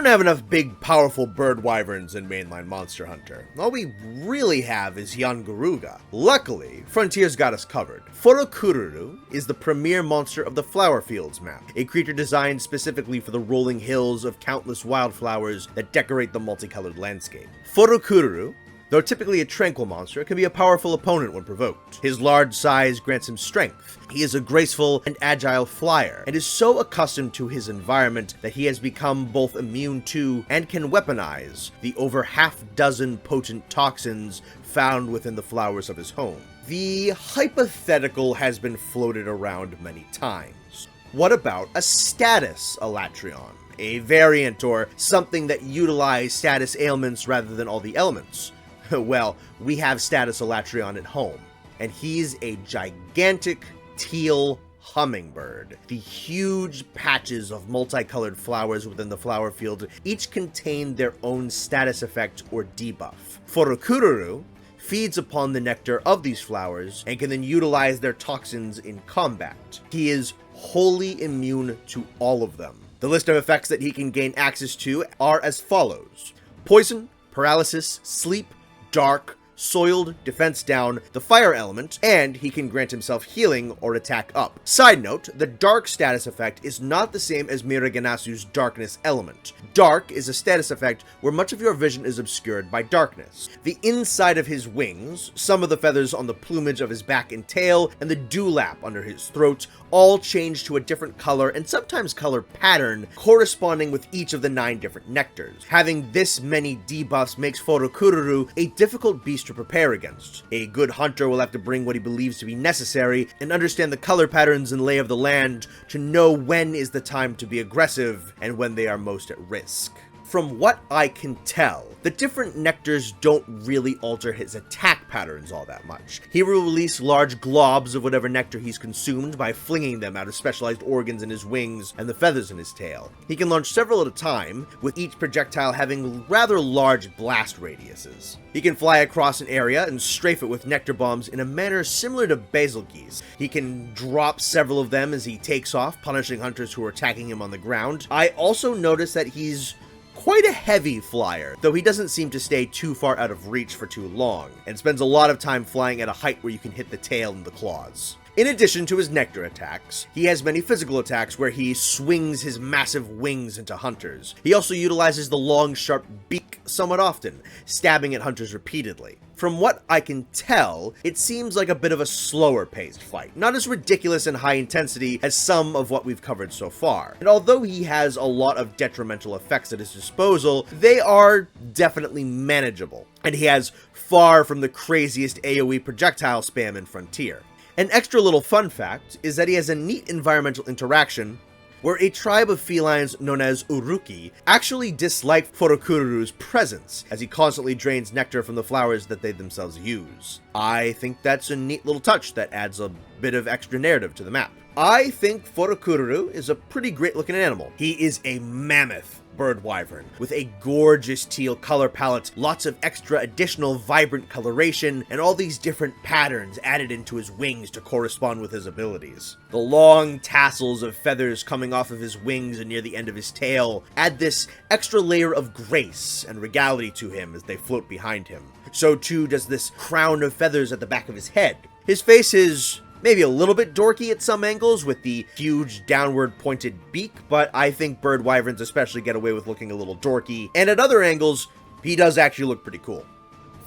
don't have enough big, powerful bird wyverns in mainline Monster Hunter. All we really have is Yangaruga. Luckily, Frontier's got us covered. Forokururu is the premier monster of the Flower Fields map, a creature designed specifically for the rolling hills of countless wildflowers that decorate the multicolored landscape. Forokururu, though typically a tranquil monster, can be a powerful opponent when provoked. His large size grants him strength. He is a graceful and agile flyer, and is so accustomed to his environment that he has become both immune to and can weaponize the over half-dozen potent toxins found within the flowers of his home. The hypothetical has been floated around many times. What about a status Elatrion? A variant or something that utilizes status ailments rather than all the elements? Well, we have status Elatrion at home, and he's a gigantic teal hummingbird. The huge patches of multicolored flowers within the flower field each contain their own status effect or debuff. Forokururu feeds upon the nectar of these flowers and can then utilize their toxins in combat. He is wholly immune to all of them. The list of effects that he can gain access to are as follows: poison, paralysis, sleep, dark, soiled, defense down, the fire element, and he can grant himself healing or attack up. Side note, the dark status effect is not the same as Meraginasu's darkness element. Dark is a status effect where much of your vision is obscured by darkness. The inside of his wings, some of the feathers on the plumage of his back and tail, and the dewlap under his throat all change to a different color and sometimes color pattern corresponding with each of the 9 different nectars. Having this many debuffs makes Forokururu a difficult beast to prepare against. A good hunter will have to bring what he believes to be necessary and understand the color patterns and lay of the land to know when is the time to be aggressive and when they are most at risk. From what I can tell, the different nectars don't really alter his attack patterns all that much. He will release large globs of whatever nectar he's consumed by flinging them out of specialized organs in his wings and the feathers in his tail. He can launch several at a time, with each projectile having rather large blast radiuses. He can fly across an area and strafe it with nectar bombs in a manner similar to basil geese. He can drop several of them as he takes off, punishing hunters who are attacking him on the ground. I also noticed that he's quite a heavy flyer, though he doesn't seem to stay too far out of reach for too long, and spends a lot of time flying at a height where you can hit the tail and the claws. In addition to his nectar attacks, he has many physical attacks where he swings his massive wings into hunters. He also utilizes the long, sharp beak somewhat often, stabbing at hunters repeatedly. From what I can tell, it seems like a bit of a slower paced fight, not as ridiculous and high intensity as some of what we've covered so far. And although he has a lot of detrimental effects at his disposal, they are definitely manageable, and he has far from the craziest AoE projectile spam in Frontier. An extra little fun fact is that he has a neat environmental interaction where a tribe of felines known as Uruki actually dislike Forokururu's presence, as he constantly drains nectar from the flowers that they themselves use. I think that's a neat little touch that adds a bit of extra narrative to the map. I think Forokururu is a pretty great looking animal. He is a mammoth bird wyvern with a gorgeous teal color palette, lots of extra additional vibrant coloration, and all these different patterns added into his wings to correspond with his abilities. The long tassels of feathers coming off of his wings and near the end of his tail add this extra layer of grace and regality to him as they float behind him. So too does this crown of feathers at the back of his head. His face is maybe a little bit dorky at some angles with the huge downward pointed beak, but I think bird wyverns especially get away with looking a little dorky, and at other angles, he does actually look pretty cool.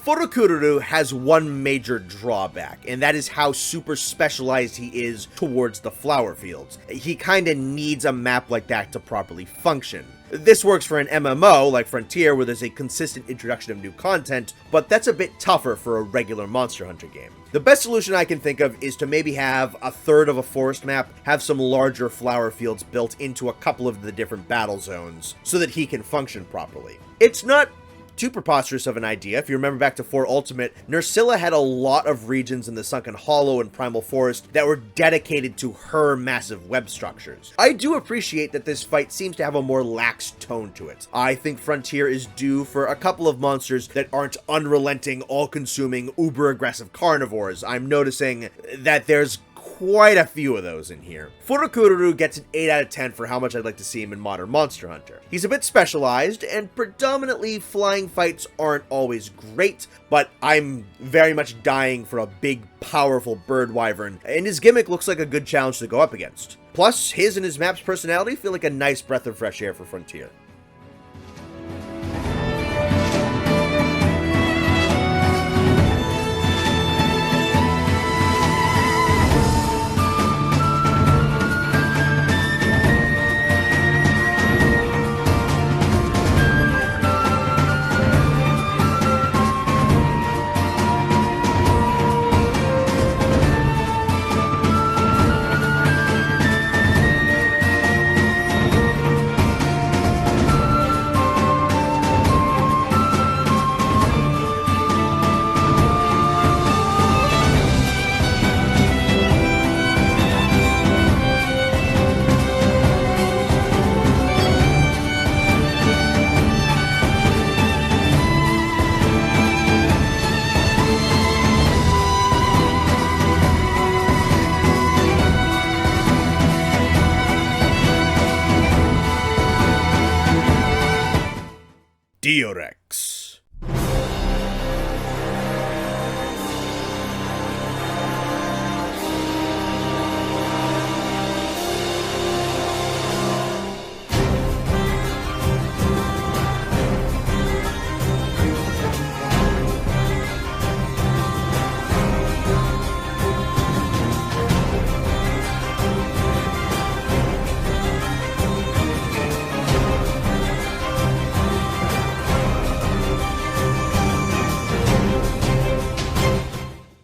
Forokururu has one major drawback, and that is how super specialized he is towards the flower fields. He kinda needs a map like that to properly function. This works for an MMO like Frontier, where there's a consistent introduction of new content, but that's a bit tougher for a regular Monster Hunter game. The best solution I can think of is to maybe have a third of a forest map have some larger flower fields built into a couple of the different battle zones so that he can function properly. It's not too preposterous of an idea. If you remember back to 4 Ultimate, Nerscylla had a lot of regions in the Sunken Hollow and Primal Forest that were dedicated to her massive web structures. I do appreciate that this fight seems to have a more lax tone to it. I think Frontier is due for a couple of monsters that aren't unrelenting, all-consuming, uber-aggressive carnivores. I'm noticing that there's quite a few of those in here. Forokururu gets an 8 out of 10 for how much I'd like to see him in Modern Monster Hunter. He's a bit specialized, and predominantly flying fights aren't always great, but I'm very much dying for a big, powerful bird wyvern, and his gimmick looks like a good challenge to go up against. Plus, his and his map's personality feel like a nice breath of fresh air for Frontier. Diorex.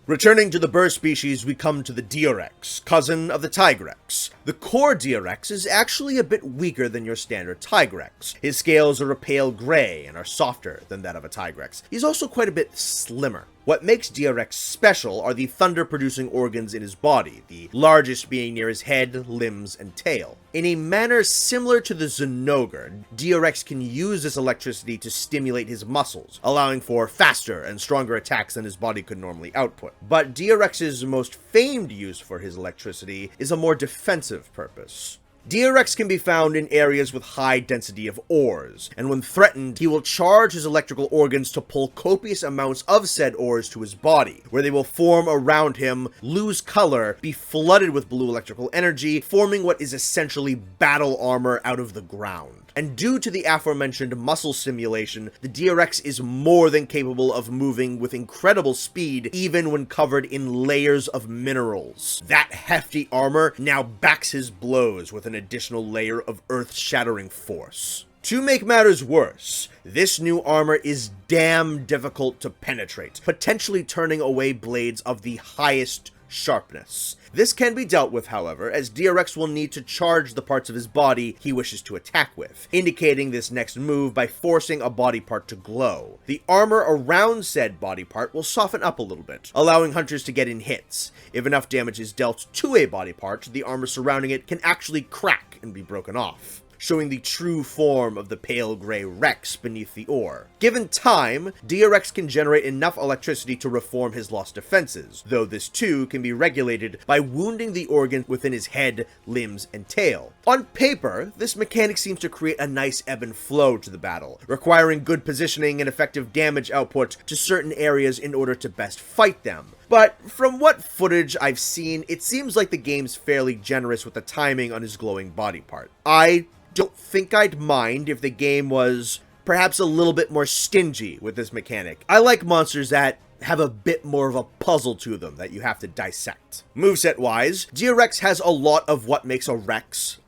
Returning to the Burr species, we come to the Diorex, cousin of the Tigrex. The core Diorex is actually a bit weaker than your standard Tigrex. His scales are a pale gray and are softer than that of a Tigrex. He's also quite a bit slimmer. What makes Diorex special are the thunder-producing organs in his body, the largest being near his head, limbs, and tail. In a manner similar to the Zinogre, Diorex can use this electricity to stimulate his muscles, allowing for faster and stronger attacks than his body could normally output. But Diorex's most famed use for his electricity is a more defensive purpose. Diorex can be found in areas with high density of ores, and when threatened, he will charge his electrical organs to pull copious amounts of said ores to his body, where they will form around him, lose color, be flooded with blue electrical energy, forming what is essentially battle armor out of the ground. And due to the aforementioned muscle simulation, the Diorex is more than capable of moving with incredible speed, even when covered in layers of minerals. That hefty armor now backs his blows with an additional layer of earth-shattering force. To make matters worse, this new armor is damn difficult to penetrate, potentially turning away blades of the highest sharpness. This can be dealt with, however, as Diorex will need to charge the parts of his body he wishes to attack with, indicating this next move by forcing a body part to glow. The armor around said body part will soften up a little bit, allowing hunters to get in hits. If enough damage is dealt to a body part, the armor surrounding it can actually crack and be broken off, showing the true form of the pale gray Rex beneath the ore. Given time, Diorex can generate enough electricity to reform his lost defenses, though this too can be regulated by wounding the organ within his head, limbs, and tail. On paper, this mechanic seems to create a nice ebb and flow to the battle, requiring good positioning and effective damage output to certain areas in order to best fight them. But from what footage I've seen, it seems like the game's fairly generous with the timing on his glowing body part. I don't think I'd mind if the game was perhaps a little bit more stingy with this mechanic. I like monsters that have a bit more of a puzzle to them that you have to dissect. Moveset-wise, Diorex has a lot of what makes a Rex.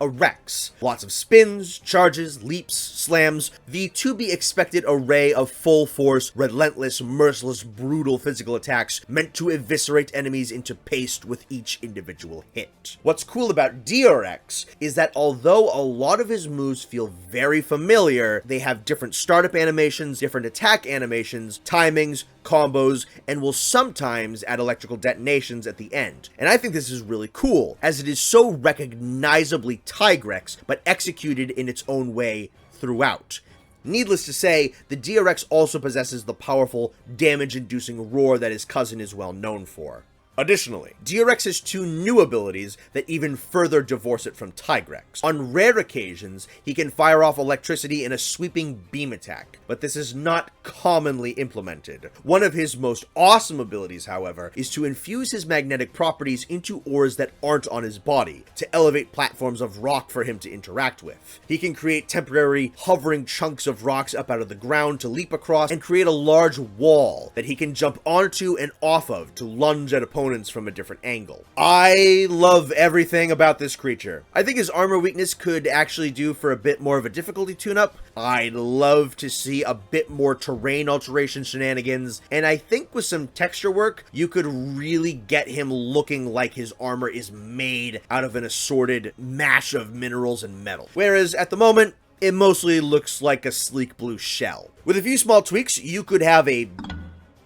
Lots of spins, charges, leaps, slams, the to-be-expected array of full-force, relentless, merciless, brutal physical attacks meant to eviscerate enemies into paste with each individual hit. What's cool about Diorex is that although a lot of his moves feel very familiar, they have different startup animations, different attack animations, timings, combos, and will sometimes add electrical detonations at the end. And I think this is really cool, as it is so recognizably Tigrex, but executed in its own way throughout. Needless to say, the Diorex also possesses the powerful, damage-inducing roar that his cousin is well known for. Additionally, Diorex has two new abilities that even further divorce it from Tigrex. On rare occasions, he can fire off electricity in a sweeping beam attack, but this is not commonly implemented. One of his most awesome abilities, however, is to infuse his magnetic properties into ores that aren't on his body, to elevate platforms of rock for him to interact with. He can create temporary hovering chunks of rocks up out of the ground to leap across, and create a large wall that he can jump onto and off of to lunge at opponents from a different angle. I love everything about this creature. I think his armor weakness could actually do for a bit more of a difficulty tune-up. I'd love to see a bit more terrain alteration shenanigans, and I think with some texture work, you could really get him looking like his armor is made out of an assorted mash of minerals and metal. Whereas at the moment, it mostly looks like a sleek blue shell. With a few small tweaks, you could have a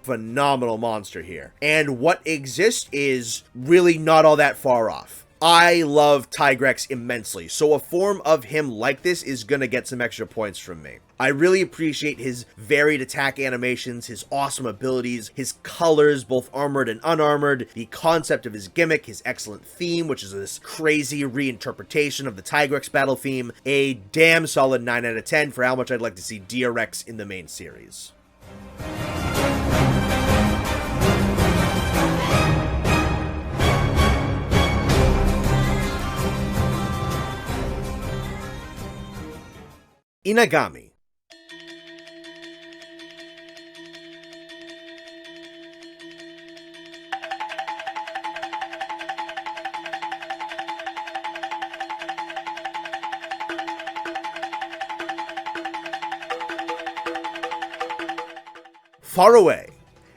phenomenal monster here. And what exists is really not all that far off. I love Tigrex immensely, so a form of him like this is gonna get some extra points from me. I really appreciate his varied attack animations, his awesome abilities, his colors, both armored and unarmored, the concept of his gimmick, his excellent theme, which is this crazy reinterpretation of the Tigrex battle theme. A damn solid 9 out of 10 for how much I'd like to see Diorex in the main series. Inagami. Far away,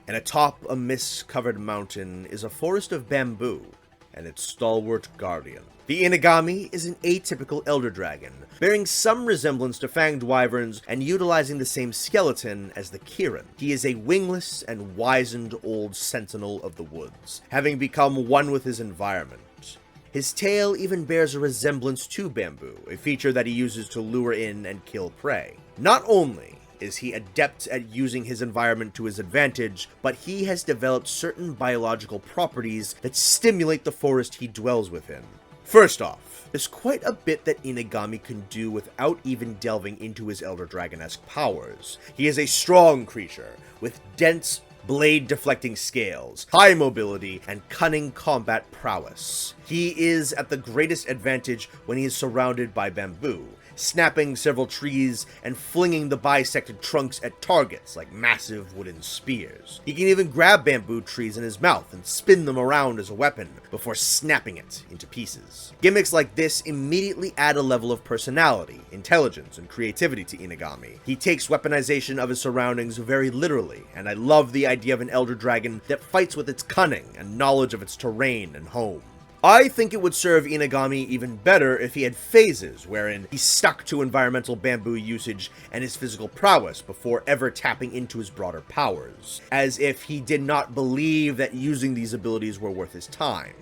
and atop a mist-covered mountain, is a forest of bamboo and its stalwart guardian. The Inagami is an atypical elder dragon, bearing some resemblance to fanged wyverns and utilizing the same skeleton as the Kirin. He is a wingless and wizened old sentinel of the woods, having become one with his environment. His tail even bears a resemblance to bamboo, a feature that he uses to lure in and kill prey. Not only is he adept at using his environment to his advantage, but he has developed certain biological properties that stimulate the forest he dwells within. First off, there's quite a bit that Inagami can do without even delving into his Elder Dragon-esque powers. He is a strong creature, with dense, blade-deflecting scales, high mobility, and cunning combat prowess. He is at the greatest advantage when he is surrounded by bamboo, snapping several trees and flinging the bisected trunks at targets like massive wooden spears. He can even grab bamboo trees in his mouth and spin them around as a weapon before snapping it into pieces. Gimmicks like this immediately add a level of personality, intelligence, and creativity to Inagami. He takes weaponization of his surroundings very literally, and I love the idea of an elder dragon that fights with its cunning and knowledge of its terrain and home. I think it would serve Inagami even better if he had phases wherein he stuck to environmental bamboo usage and his physical prowess before ever tapping into his broader powers, as if he did not believe that using these abilities were worth his time.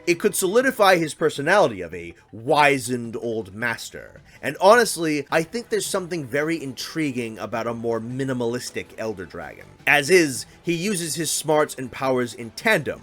It could solidify his personality of a wizened old master, and honestly, I think there's something very intriguing about a more minimalistic elder dragon. As is, he uses his smarts and powers in tandem,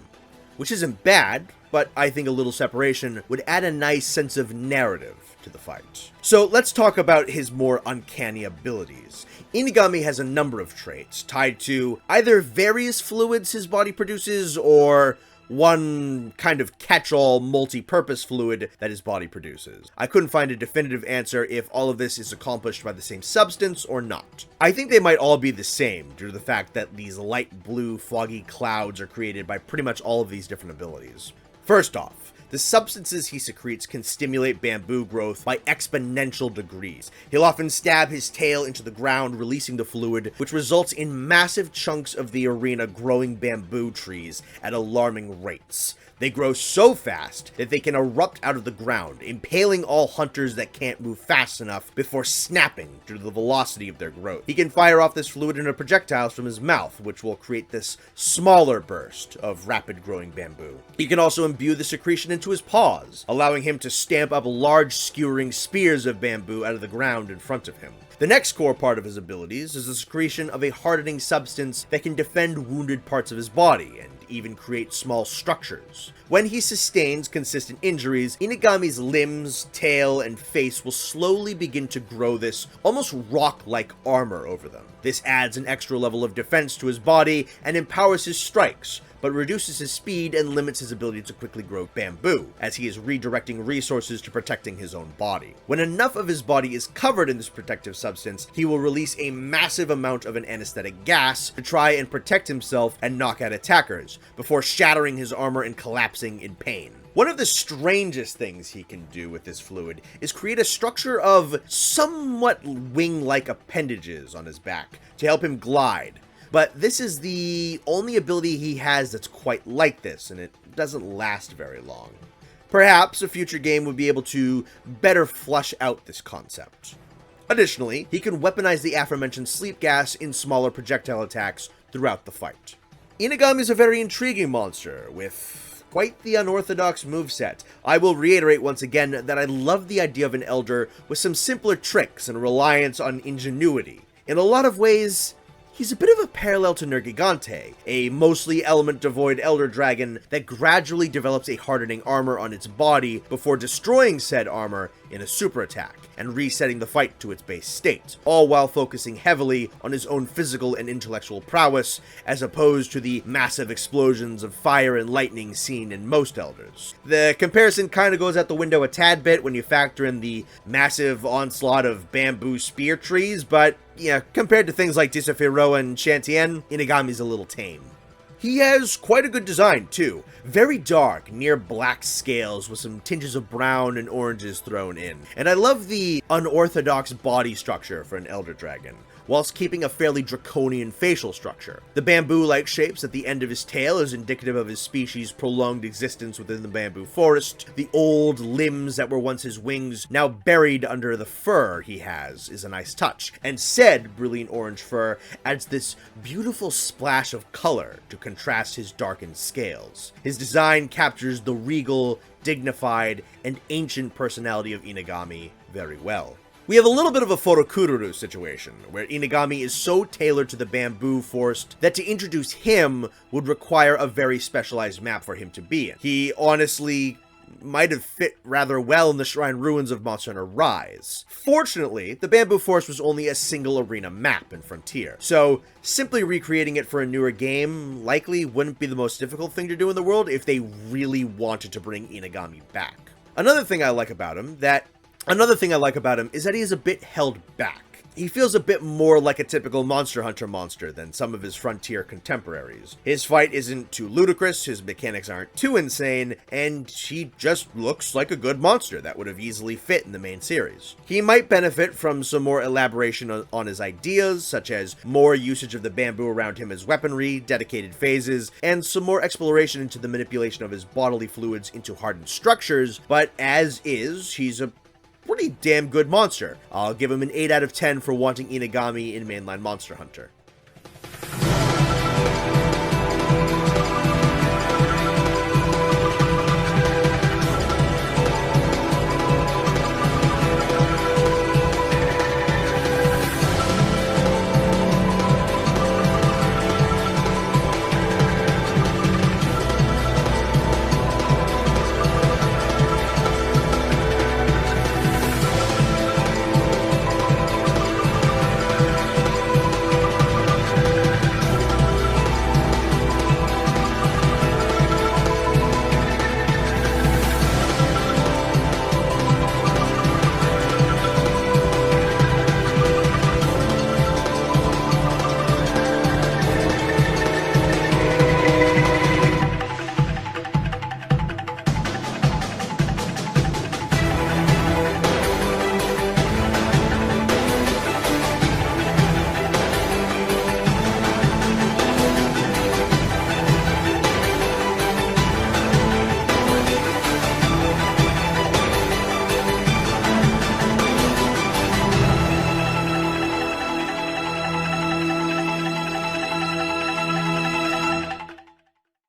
which isn't bad, but I think a little separation would add a nice sense of narrative to the fight. So let's talk about his more uncanny abilities. Inagami has a number of traits tied to either various fluids his body produces or one kind of catch-all multi-purpose fluid that his body produces. I couldn't find a definitive answer if all of this is accomplished by the same substance or not. I think they might all be the same due to the fact that these light blue foggy clouds are created by pretty much all of these different abilities. First off, the substances he secretes can stimulate bamboo growth by exponential degrees. He'll often stab his tail into the ground, releasing the fluid, which results in massive chunks of the arena growing bamboo trees at alarming rates. They grow so fast that they can erupt out of the ground, impaling all hunters that can't move fast enough before snapping due to the velocity of their growth. He can fire off this fluid into projectiles from his mouth, which will create this smaller burst of rapid growing bamboo. He can also imbue the secretion into his paws, allowing him to stamp up large skewering spears of bamboo out of the ground in front of him. The next core part of his abilities is the secretion of a hardening substance that can defend wounded parts of his body, and even create small structures. When he sustains consistent injuries, Inagami's limbs, tail, and face will slowly begin to grow this almost rock-like armor over them. This adds an extra level of defense to his body and empowers his strikes, but reduces his speed and limits his ability to quickly grow bamboo, as he is redirecting resources to protecting his own body. When enough of his body is covered in this protective substance, he will release a massive amount of an anesthetic gas to try and protect himself and knock out attackers, before shattering his armor and collapsing in pain. One of the strangest things he can do with this fluid is create a structure of somewhat wing-like appendages on his back to help him glide. But this is the only ability he has that's quite like this, and it doesn't last very long. Perhaps a future game would be able to better flush out this concept. Additionally, he can weaponize the aforementioned sleep gas in smaller projectile attacks throughout the fight. Inagami is a very intriguing monster, with quite the unorthodox moveset. I will reiterate once again that I love the idea of an Elder with some simpler tricks and reliance on ingenuity. In a lot of ways, he's a bit of a parallel to Nergigante, a mostly element-devoid Elder Dragon that gradually develops a hardening armor on its body before destroying said armor in a super attack, and resetting the fight to its base state, all while focusing heavily on his own physical and intellectual prowess, as opposed to the massive explosions of fire and lightning seen in most Elders. The comparison kinda goes out the window a tad bit when you factor in the massive onslaught of bamboo spear trees, but yeah, compared to things like Disufiroa and Shantien, Inagami's a little tame. He has quite a good design, too. Very dark, near black scales with some tinges of brown and oranges thrown in. And I love the unorthodox body structure for an Elder Dragon, whilst keeping a fairly draconian facial structure. The bamboo-like shapes at the end of his tail is indicative of his species' prolonged existence within the bamboo forest. The old limbs that were once his wings, now buried under the fur he has, is a nice touch. And said brilliant orange fur adds this beautiful splash of color to contrast his darkened scales. His design captures the regal, dignified, and ancient personality of Inagami very well. We have a little bit of a Forokururu situation, where Inagami is so tailored to the bamboo forest that to introduce him would require a very specialized map for him to be in. He honestly might have fit rather well in the Shrine Ruins of Monster Hunter Rise. Fortunately, the bamboo forest was only a single arena map in Frontier, so simply recreating it for a newer game likely wouldn't be the most difficult thing to do in the world if they really wanted to bring Inagami back. Another thing I like about him is that he is a bit held back. He feels a bit more like a typical Monster Hunter monster than some of his Frontier contemporaries. His fight isn't too ludicrous, his mechanics aren't too insane, and he just looks like a good monster that would have easily fit in the main series. He might benefit from some more elaboration on his ideas, such as more usage of the bamboo around him as weaponry, dedicated phases, and some more exploration into the manipulation of his bodily fluids into hardened structures, but as is, he's a pretty damn good monster. I'll give him an 8 out of 10 for wanting Inagami in mainline Monster Hunter.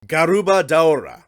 Garuba Daora.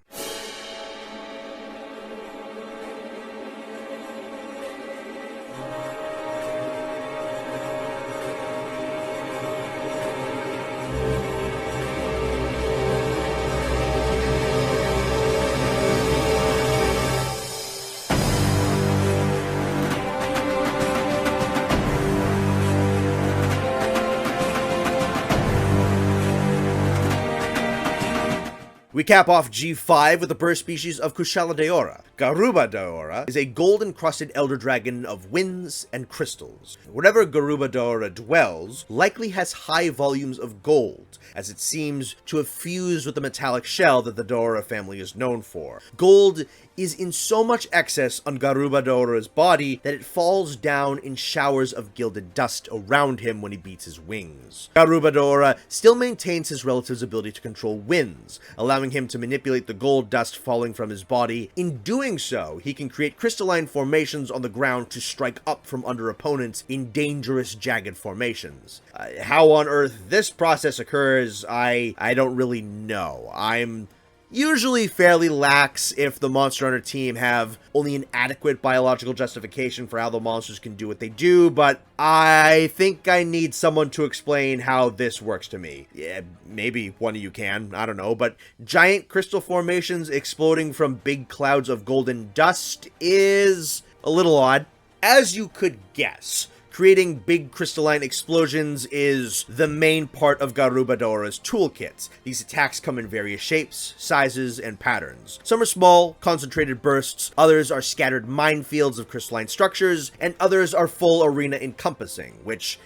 We cap off G5 with the birth species of Kushala Daora. Garuba Daora is a gold-encrusted elder dragon of winds and crystals. Wherever Garuba Daora dwells, likely has high volumes of gold, as it seems to have fused with the metallic shell that the Daora family is known for. Gold is in so much excess on Garuba Daora's body that it falls down in showers of gilded dust around him when he beats his wings. Garuba Daora still maintains his relative's ability to control winds, allowing him to manipulate the gold dust falling from his body. In doing so, he can create crystalline formations on the ground to strike up from under opponents in dangerous, jagged formations. How on earth this process occurs, I don't really know. I'm usually fairly lax if the Monster Hunter team have only an adequate biological justification for how the monsters can do what they do, but I think I need someone to explain how this works to me. Yeah, maybe one of you can, I don't know, but giant crystal formations exploding from big clouds of golden dust is a little odd. As you could guess, creating big crystalline explosions is the main part of Garuba Daora's toolkit. These attacks come in various shapes, sizes, and patterns. Some are small, concentrated bursts, others are scattered minefields of crystalline structures, and others are full arena encompassing, which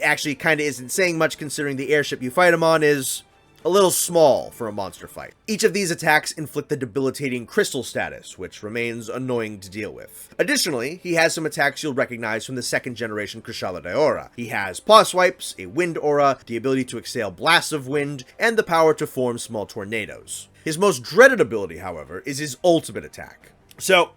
actually kinda isn't saying much considering the airship you fight him on is a little small for a monster fight. Each of these attacks inflict the debilitating crystal status, which remains annoying to deal with. Additionally, he has some attacks you'll recognize from the second generation Kushala Daora. He has paw swipes, a wind aura, the ability to exhale blasts of wind, and the power to form small tornadoes. His most dreaded ability, however, is his ultimate attack. So,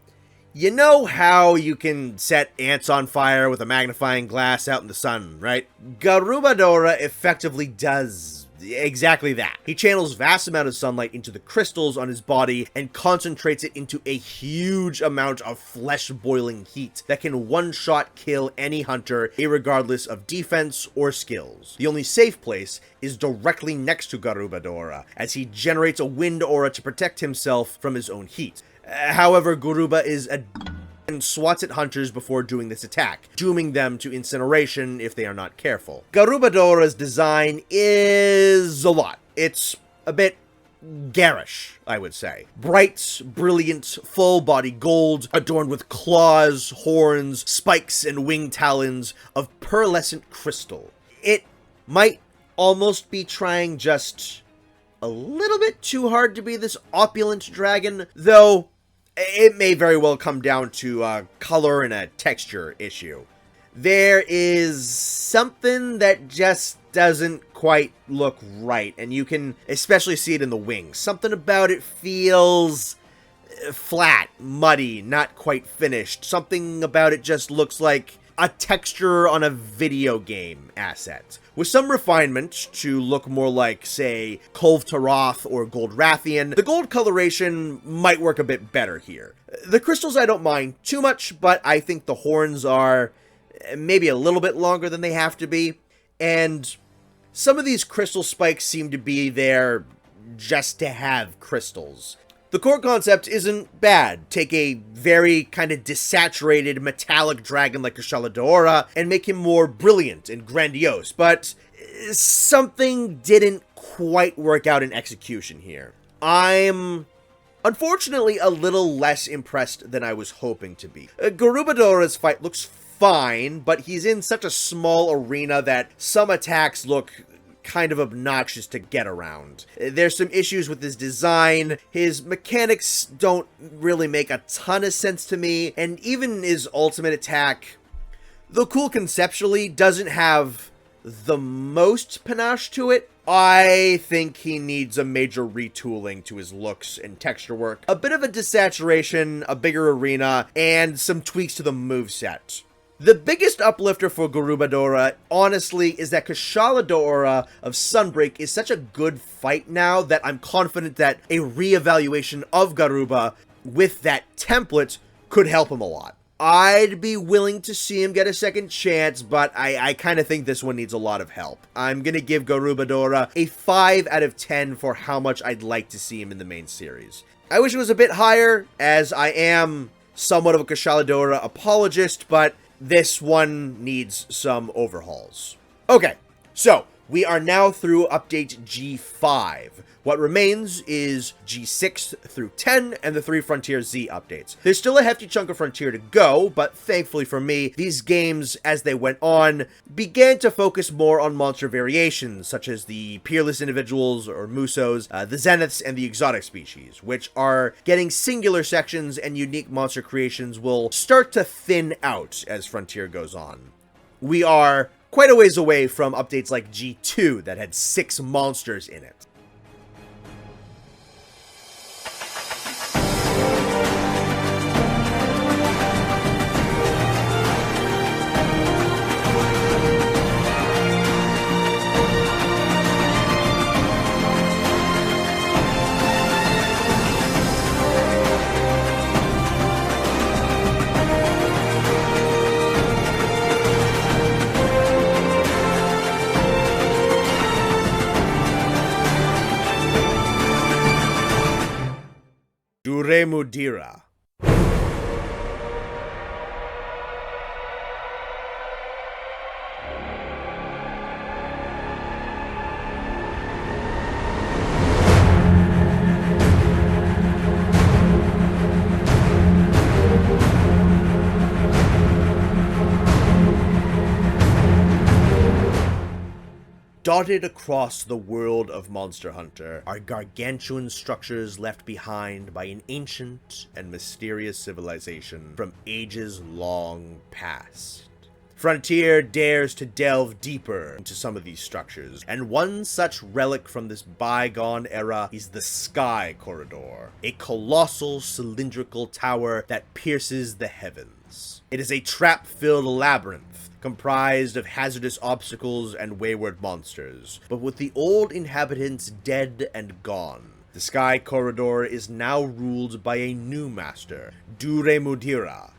you know how you can set ants on fire with a magnifying glass out in the sun, right? Garuba Daora effectively does exactly that. He channels vast amount of sunlight into the crystals on his body and concentrates it into a huge amount of flesh-boiling heat that can one-shot kill any hunter, irregardless of defense or skills. The only safe place is directly next to Garuba Daora, as he generates a wind aura to protect himself from his own heat. However, Garuba is and swats at hunters before doing this attack, dooming them to incineration if they are not careful. Garuba Daora's design is a lot. It's a bit garish, I would say. Bright, brilliant, full-body gold, adorned with claws, horns, spikes, and wing talons of pearlescent crystal. It might almost be trying just a little bit too hard to be this opulent dragon, though it may very well come down to a color and a texture issue. There is something that just doesn't quite look right, and you can especially see it in the wings. Something about it feels flat, muddy, not quite finished. Something about it just looks like a texture on a video game asset, with some refinement to look more like, say, Kulve Taroth or Gold Rathian. The gold coloration might work a bit better here. The crystals I don't mind too much, but I think the horns are maybe a little bit longer than they have to be, and some of these crystal spikes seem to be there just to have crystals. The core concept isn't bad. Take a very kind of desaturated metallic dragon like Kushala Daora and make him more brilliant and grandiose, but something didn't quite work out in execution here. I'm unfortunately a little less impressed than I was hoping to be. Garuba Daora's fight looks fine, but he's in such a small arena that some attacks look kind of obnoxious to get around. There's some issues with his design, his mechanics don't really make a ton of sense to me, and even his ultimate attack, though cool conceptually, doesn't have the most panache to it. I think he needs a major retooling to his looks and texture work, a bit of a desaturation, a bigger arena, and some tweaks to the moveset. The biggest uplifter for Garuba Daora, honestly, is that Kushala Daora of Sunbreak is such a good fight now that I'm confident that a re-evaluation of Garuba with that template could help him a lot. I'd be willing to see him get a second chance, but I kind of think this one needs a lot of help. I'm going to give Garuba Daora a 5 out of 10 for how much I'd like to see him in the main series. I wish it was a bit higher, as I am somewhat of a Kushala Daora apologist, but this one needs some overhauls. Okay, so We are now through update G5. What remains is G6 through 10 and the 3 Frontier Z updates. There's still a hefty chunk of Frontier to go, but thankfully for me, these games, as they went on, began to focus more on monster variations, such as the Peerless Individuals, or Musos, the Zeniths, and the Exotic Species, which are getting singular sections, and unique monster creations will start to thin out as Frontier goes on. We are quite a ways away from updates like G2 that had 6 monsters in it. Duremudira. Dotted across the world of Monster Hunter are gargantuan structures left behind by an ancient and mysterious civilization from ages long past. Frontier dares to delve deeper into some of these structures, and one such relic from this bygone era is the Sky Corridor, a colossal cylindrical tower that pierces the heavens. It is a trap-filled labyrinth, comprised of hazardous obstacles and wayward monsters, but with the old inhabitants dead and gone. The Sky Corridor is now ruled by a new master, Duremudira,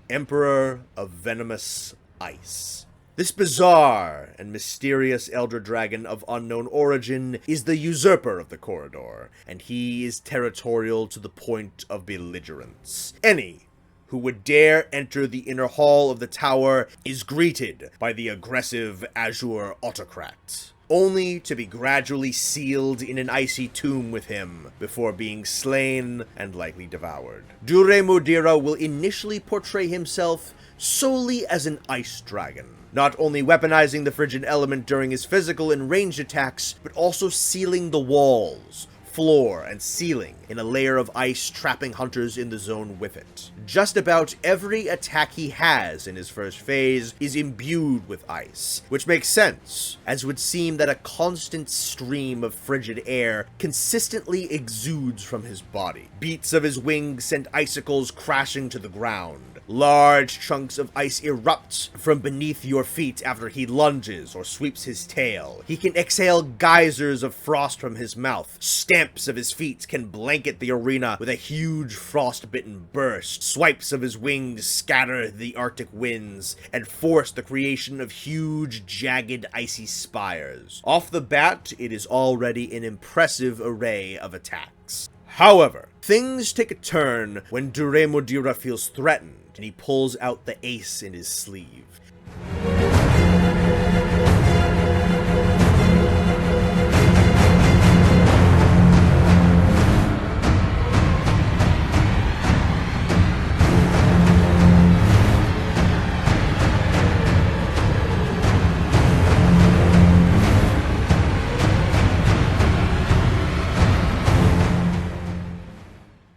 Emperor of Venomous Ice. This bizarre and mysterious elder dragon of unknown origin is the usurper of the corridor, and he is territorial to the point of belligerence. Any who would dare enter the inner hall of the tower is greeted by the aggressive Azure Autocrat, only to be gradually sealed in an icy tomb with him before being slain and likely devoured. Duremudira will initially portray himself solely as an ice dragon, not only weaponizing the frigid element during his physical and ranged attacks, but also sealing the walls, floor, and ceiling in a layer of ice, trapping hunters in the zone with it. Just about every attack he has in his first phase is imbued with ice, which makes sense, as it would seem that a constant stream of frigid air consistently exudes from his body. Beats of his wings send icicles crashing to the ground. Large chunks of ice erupt from beneath your feet after he lunges or sweeps his tail. He can exhale geysers of frost from his mouth. Stamps of his feet can blanket the arena with a huge frost-bitten burst. Swipes of his wings scatter the arctic winds and force the creation of huge, jagged, icy spires. Off the bat, it is already an impressive array of attacks. However, things take a turn when Duremudira feels threatened, and he pulls out the ace in his sleeve.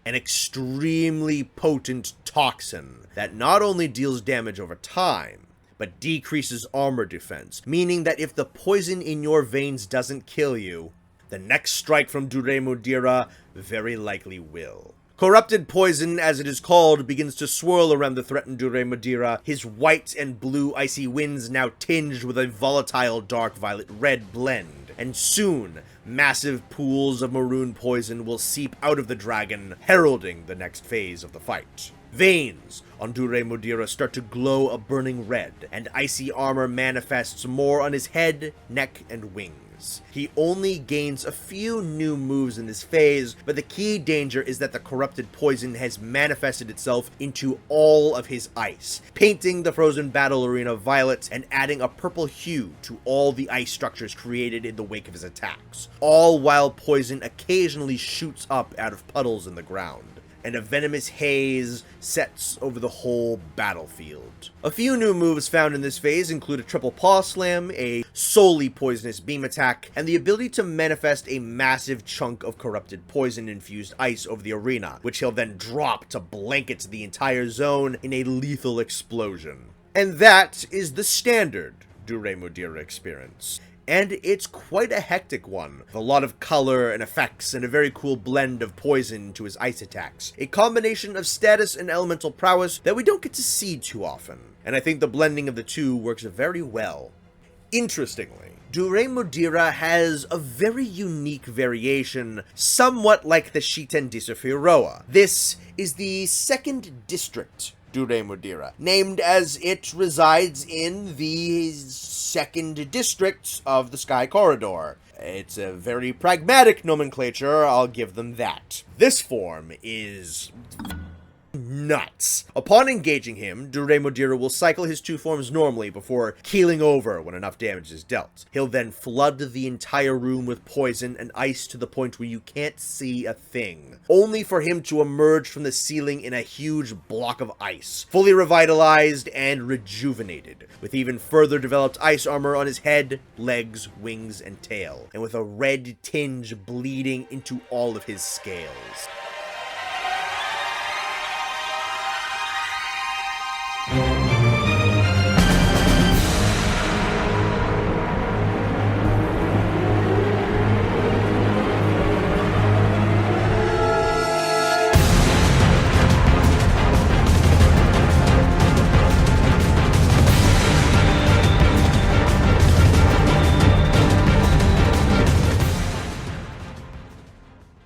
An extremely potent toxin that not only deals damage over time, but decreases armor defense, meaning that if the poison in your veins doesn't kill you, the next strike from Duremudira very likely will. Corrupted poison, as it is called, begins to swirl around the threatened Duremudira, his white and blue icy winds now tinged with a volatile dark violet-red blend, and soon massive pools of maroon poison will seep out of the dragon, heralding the next phase of the fight. Veins on Duremudira start to glow a burning red, and icy armor manifests more on his head, neck, and wings. phase. He only gains a few new moves in this phase, but the key danger is that the corrupted poison has manifested itself into all of his ice, painting the frozen battle arena violet and adding a purple hue to all the ice structures created in the wake of his attacks, all while poison occasionally shoots up out of puddles in the ground, and a venomous haze sets over the whole battlefield. A few new moves found in this phase include a triple paw slam, a solely poisonous beam attack, and the ability to manifest a massive chunk of corrupted poison-infused ice over the arena, which he'll then drop to blanket the entire zone in a lethal explosion. And that is the standard Duremudira experience. And it's quite a hectic one, with a lot of color and effects and a very cool blend of poison to his ice attacks. A combination of status and elemental prowess that we don't get to see too often, and I think the blending of the two works very well. Interestingly, Duremudira has a very unique variation, somewhat like the Shiten Disufiroa. This is the second district Duremudira, named as it resides in the second district of the Sky Corridor. It's a very pragmatic nomenclature, I'll give them that. This form is nuts. Upon engaging him, Duremudira will cycle his two forms normally before keeling over when enough damage is dealt. He'll then flood the entire room with poison and ice to the point where you can't see a thing, only for him to emerge from the ceiling in a huge block of ice, fully revitalized and rejuvenated, with even further developed ice armor on his head, legs, wings, and tail, and with a red tinge bleeding into all of his scales.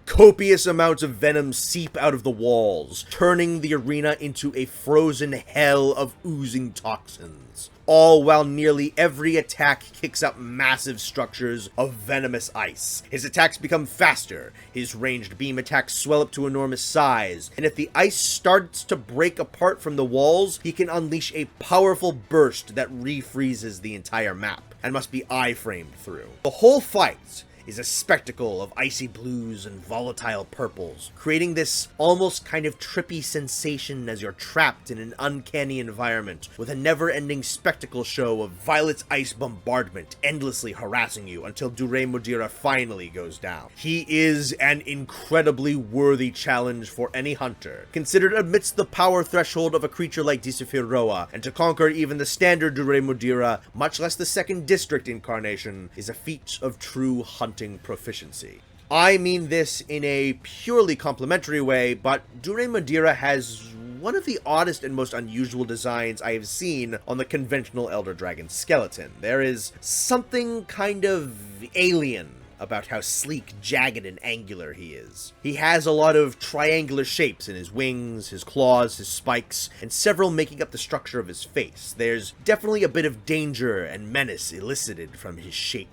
Copious amounts of venom seep out of the walls, turning the arena into a frozen hell of oozing toxins, all while nearly every attack kicks up massive structures of venomous ice. His attacks become faster, his ranged beam attacks swell up to enormous size, and if the ice starts to break apart from the walls, he can unleash a powerful burst that refreezes the entire map, and must be eye-framed through. The whole fight is a spectacle of icy blues and volatile purples, creating this almost kind of trippy sensation as you're trapped in an uncanny environment with a never-ending spectacle show of violet ice bombardment endlessly harassing you until Duremudira finally goes down. He is an incredibly worthy challenge for any hunter, considered amidst the power threshold of a creature like Disufiroa, and to conquer even the standard Duremudira, much less the second district incarnation, is a feat of true hunting proficiency. I mean this in a purely complimentary way, but Duremudira has one of the oddest and most unusual designs I have seen on the conventional Elder Dragon skeleton. There is something kind of alien about how sleek, jagged, and angular he is. He has a lot of triangular shapes in his wings, his claws, his spikes, and several making up the structure of his face. There's definitely a bit of danger and menace elicited from his shape.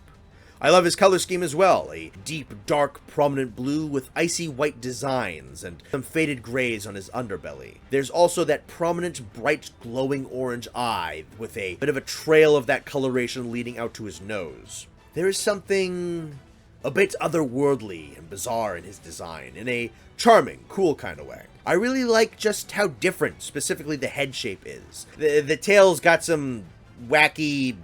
I love his color scheme as well, a deep, dark, prominent blue with icy white designs and some faded grays on his underbelly. There's also that prominent, bright, glowing orange eye with a bit of a trail of that coloration leading out to his nose. There is something a bit otherworldly and bizarre in his design, in a charming, cool kind of way. I really like just how different, specifically the head shape is. The tail's got some wacky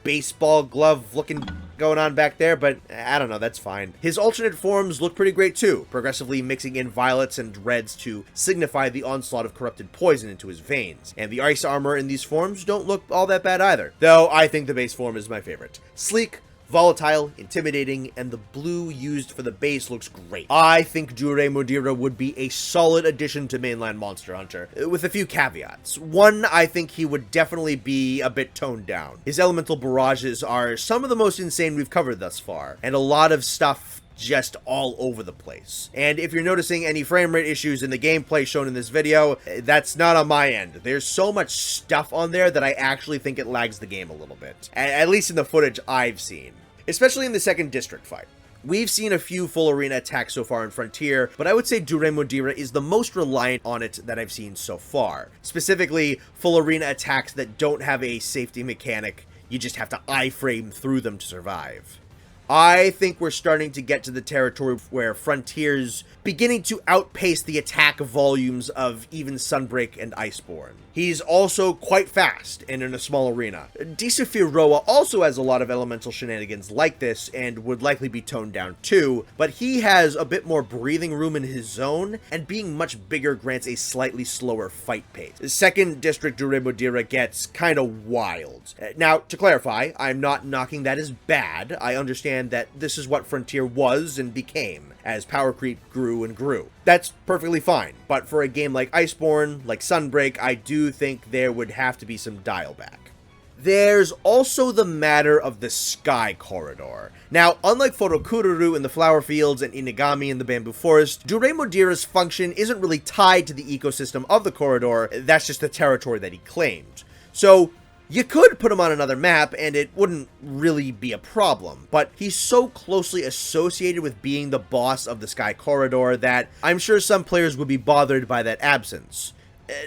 baseball glove looking going on back there, but I don't know, that's fine. His alternate forms look pretty great too, progressively mixing in violets and reds to signify the onslaught of corrupted poison into his veins. And the ice armor in these forms don't look all that bad either, though I think the base form is my favorite. Sleek, volatile, intimidating, and the blue used for the base looks great. I think Duremudira would be a solid addition to mainland Monster Hunter, with a few caveats. One, I think he would definitely be a bit toned down. His elemental barrages are some of the most insane we've covered thus far, and a lot of stuff just all over the place. And if you're noticing any frame rate issues in the gameplay shown in this video, that's not on my end. There's so much stuff on there that I actually think it lags the game a little bit, at least in the footage I've seen. especially in the second district fight. We've seen a few full arena attacks so far in Frontier, but I would say Duremudira is the most reliant on it that I've seen so far. Specifically, full arena attacks that don't have a safety mechanic, you just have to iframe through them to survive. I think we're starting to get to the territory where Frontier's beginning to outpace the attack volumes of even Sunbreak and Iceborne. He's also quite fast and in a small arena. Disufiroa also has a lot of elemental shenanigans like this and would likely be toned down too, but he has a bit more breathing room in his zone, and being much bigger grants a slightly slower fight pace. The second district Duremudira gets kinda wild. Now, to clarify, I'm not knocking that as bad. I understand that this is what Frontier was and became, as power creep grew and grew. That's perfectly fine, but for a game like Iceborne, like Sunbreak, I do think there would have to be some dial back. There's also the matter of the Sky Corridor. Now, unlike Forokururu in the Flower Fields and Inagami in the Bamboo Forest, Duremudira's function isn't really tied to the ecosystem of the corridor, that's just the territory that he claimed. So, you could put him on another map and it wouldn't really be a problem, but he's so closely associated with being the boss of the Sky Corridor that I'm sure some players would be bothered by that absence.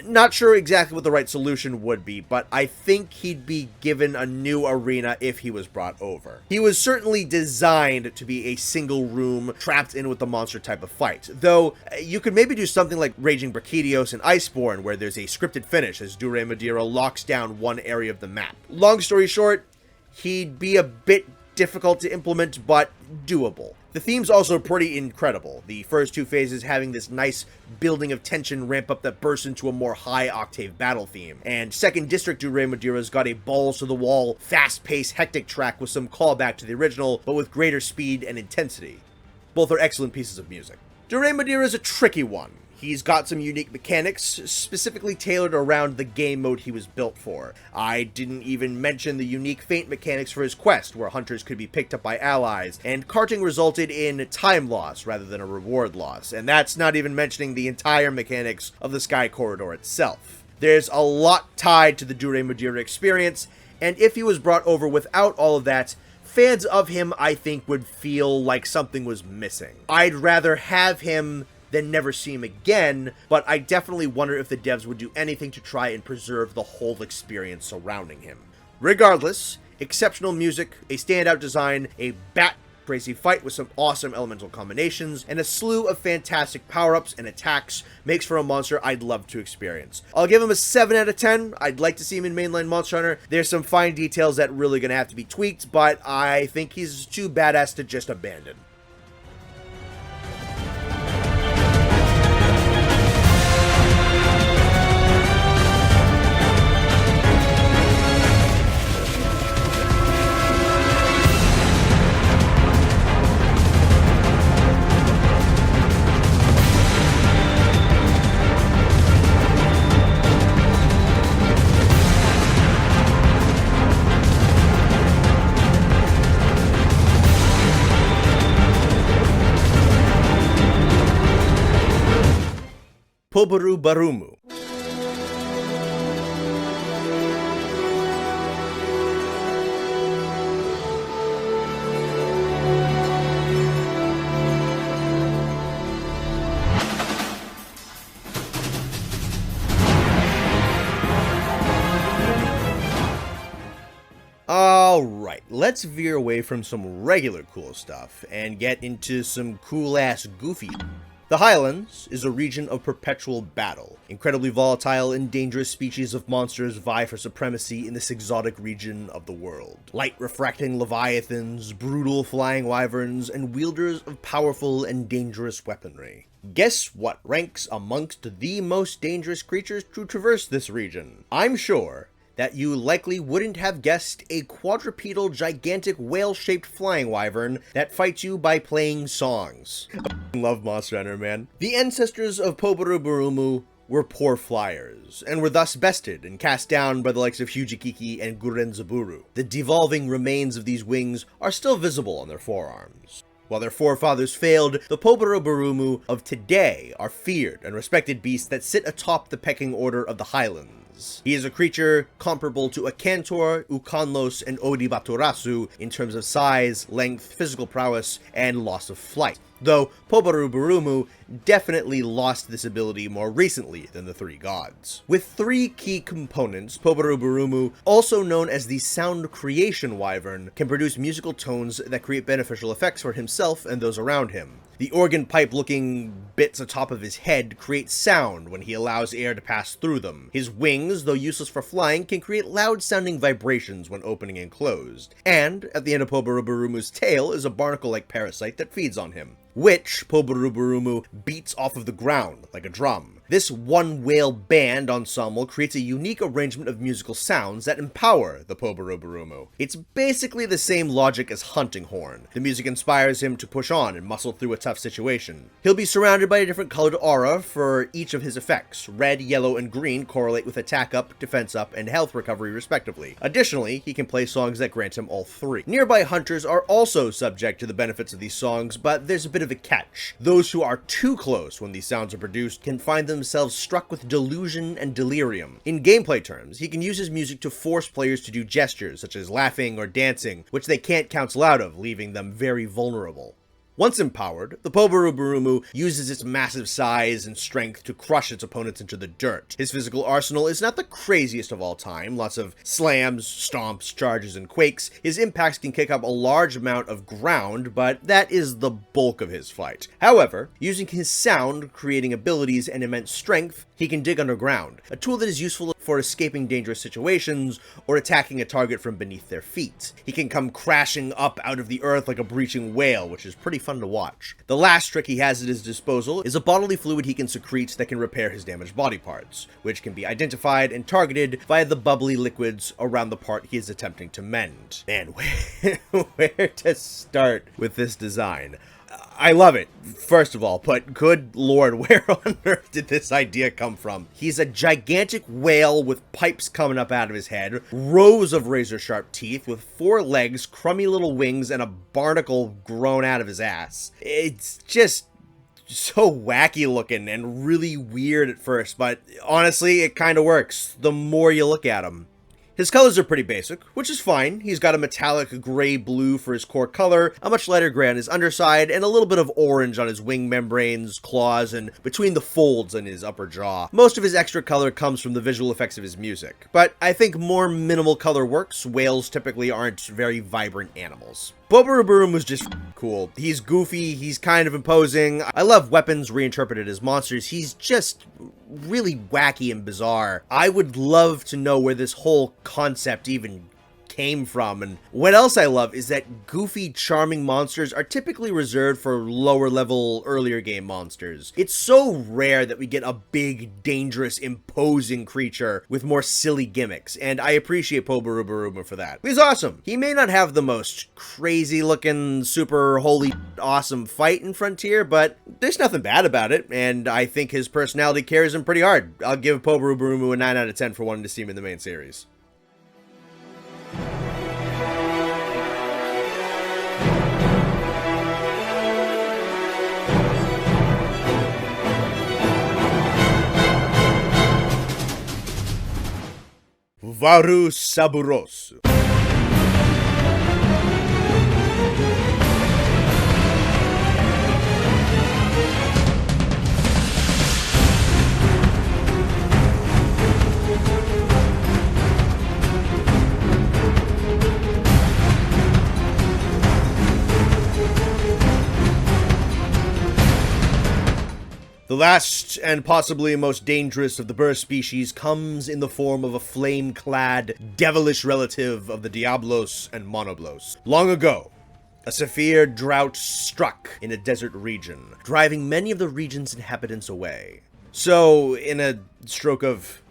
Not sure exactly what the right solution would be, but I think he'd be given a new arena if he was brought over. He was certainly designed to be a single room, trapped in with the monster type of fight, though you could maybe do something like Raging Brachydios in Iceborne, where there's a scripted finish as Duremudira locks down one area of the map. Long story short, he'd be a bit difficult to implement, but doable. The theme's also pretty incredible, the first two phases having this nice building of tension ramp up that bursts into a more high-octave battle theme, and second district Duremudira's got a balls-to-the-wall, fast-paced, hectic track with some callback to the original, but with greater speed and intensity. Both are excellent pieces of music. Duremudira's a tricky one. He's got some unique mechanics, specifically tailored around the game mode he was built for. I didn't even mention the unique feint mechanics for his quest, where hunters could be picked up by allies, and carting resulted in time loss rather than a reward loss, and that's not even mentioning the entire mechanics of the Sky Corridor itself. There's a lot tied to the Duremudira experience, and if he was brought over without all of that, fans of him, I think, would feel like something was missing. I'd rather have him than never see him again, but I definitely wonder if the devs would do anything to try and preserve the whole experience surrounding him. Regardless, exceptional music, a standout design, a bat-crazy fight with some awesome elemental combinations, and a slew of fantastic power-ups and attacks makes for a monster I'd love to experience. I'll give him a 7 out of 10. I'd like to see him in mainline Monster Hunter. There's some fine details that really gonna have to be tweaked, but I think he's too badass to just abandon. Poborumarumu. Alright, let's veer away from some regular cool stuff and get into some cool-ass goofy. The Highlands is a region of perpetual battle. Incredibly volatile and dangerous species of monsters vie for supremacy in this exotic region of the world. Light-refracting leviathans, brutal flying wyverns, and wielders of powerful and dangerous weaponry. Guess what ranks amongst the most dangerous creatures to traverse this region? I'm sure that you likely wouldn't have guessed a quadrupedal gigantic whale-shaped flying wyvern that fights you by playing songs. I love Monster Hunter, man. The ancestors of Poborumarumu were poor flyers, and were thus bested and cast down by the likes of Hyujikiki and Guanzorumu. The devolving remains of these wings are still visible on their forearms. While their forefathers failed, the Poborumarumu of today are feared and respected beasts that sit atop the pecking order of the Highlands. is. He is a creature comparable to a Cantor, Ukanlos, and Odibaturasu in terms of size, length, physical prowess, and loss of flight, though Poborumarumu definitely lost this ability more recently than the three gods. With three key components, Poborumarumu, also known as the Sound Creation Wyvern, can produce musical tones that create beneficial effects for himself and those around him. The organ pipe-looking bits atop of his head create sound when he allows air to pass through them. His wings, though useless for flying, can create loud-sounding vibrations when opening and closed. And, at the end of Poborumarumu's tail is a barnacle-like parasite that feeds on him, which Poborumarumu beats off of the ground like a drum. This one-whale band ensemble creates a unique arrangement of musical sounds that empower the Poborumarumu. It's basically the same logic as Hunting Horn. The music inspires him to push on and muscle through a tough situation. He'll be surrounded by a different colored aura for each of his effects. Red, yellow, and green correlate with attack up, defense up, and health recovery respectively. Additionally, he can play songs that grant him all three. Nearby hunters are also subject to the benefits of these songs, but there's a bit of a catch. Those who are too close when these sounds are produced can find themselves struck with delusion and delirium. In gameplay terms, he can use his music to force players to do gestures such as laughing or dancing, which they can't cancel out of, leaving them very vulnerable. Once empowered, the Poborumarumu uses its massive size and strength to crush its opponents into the dirt. His physical arsenal is not the craziest of all time, lots of slams, stomps, charges, and quakes. His impacts can kick up a large amount of ground, but that is the bulk of his fight. However, using his sound, creating abilities, and immense strength, he can dig underground, a tool that is useful for escaping dangerous situations or attacking a target from beneath their feet. He can come crashing up out of the earth like a breaching whale, which is pretty fun to watch. The last trick he has at his disposal is a bodily fluid he can secrete that can repair his damaged body parts, which can be identified and targeted via the bubbly liquids around the part he is attempting to mend. Man, where to start with this design? I love it, first of all, but good lord, where on earth did this idea come from? He's a gigantic whale with pipes coming up out of his head, rows of razor-sharp teeth, with 4 legs, crummy little wings, and a barnacle grown out of his ass. It's just so wacky looking and really weird at first, but honestly, it kind of works the more you look at him. His colors are pretty basic, which is fine. He's got a metallic gray-blue for his core color, a much lighter gray on his underside, and a little bit of orange on his wing membranes, claws, and between the folds in his upper jaw. Most of his extra color comes from the visual effects of his music, but I think more minimal color works. Whales typically aren't very vibrant animals. Poborumarumu was just cool. He's goofy, he's kind of imposing. I love weapons reinterpreted as monsters. He's just really wacky and bizarre. I would love to know where this whole concept even came from, and what else I love is that goofy, charming monsters are typically reserved for lower level, earlier game monsters. It's so rare that we get a big, dangerous, imposing creature with more silly gimmicks, and I appreciate Poborumarumu for that. He's awesome. He may not have the most crazy looking, super holy awesome fight in Frontier, but there's nothing bad about it, and I think his personality carries him pretty hard. I'll give Poborumarumu a 9 out of 10 for wanting to see him in the main series. Varusaburosu. The last and possibly most dangerous of the Berserk species comes in the form of a flame-clad, devilish relative of the Diablos and Monoblos. Long ago, a severe drought struck in a desert region, driving many of the region's inhabitants away. So, in a stroke of,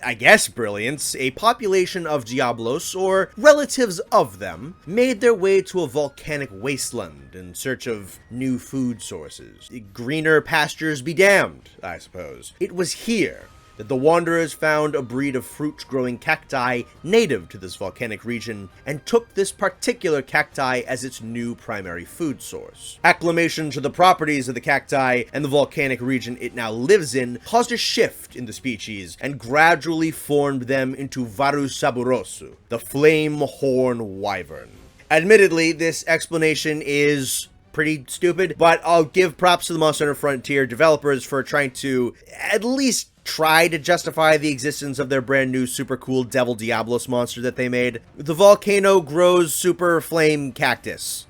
I guess, brilliance, a population of Diablos, or relatives of them, made their way to a volcanic wasteland in search of new food sources. Greener pastures be damned, I suppose. It was here that the wanderers found a breed of fruit-growing cacti native to this volcanic region, and took this particular cacti as its new primary food source. Acclimation to the properties of the cacti and the volcanic region it now lives in caused a shift in the species, and gradually formed them into Varusaburosu, the flame horn wyvern. Admittedly, this explanation is pretty stupid, but I'll give props to the Monster Hunter Frontier developers for trying to at least try to justify the existence of their brand new super cool Devil Diablos monster that they made. The volcano grows super flame cactus.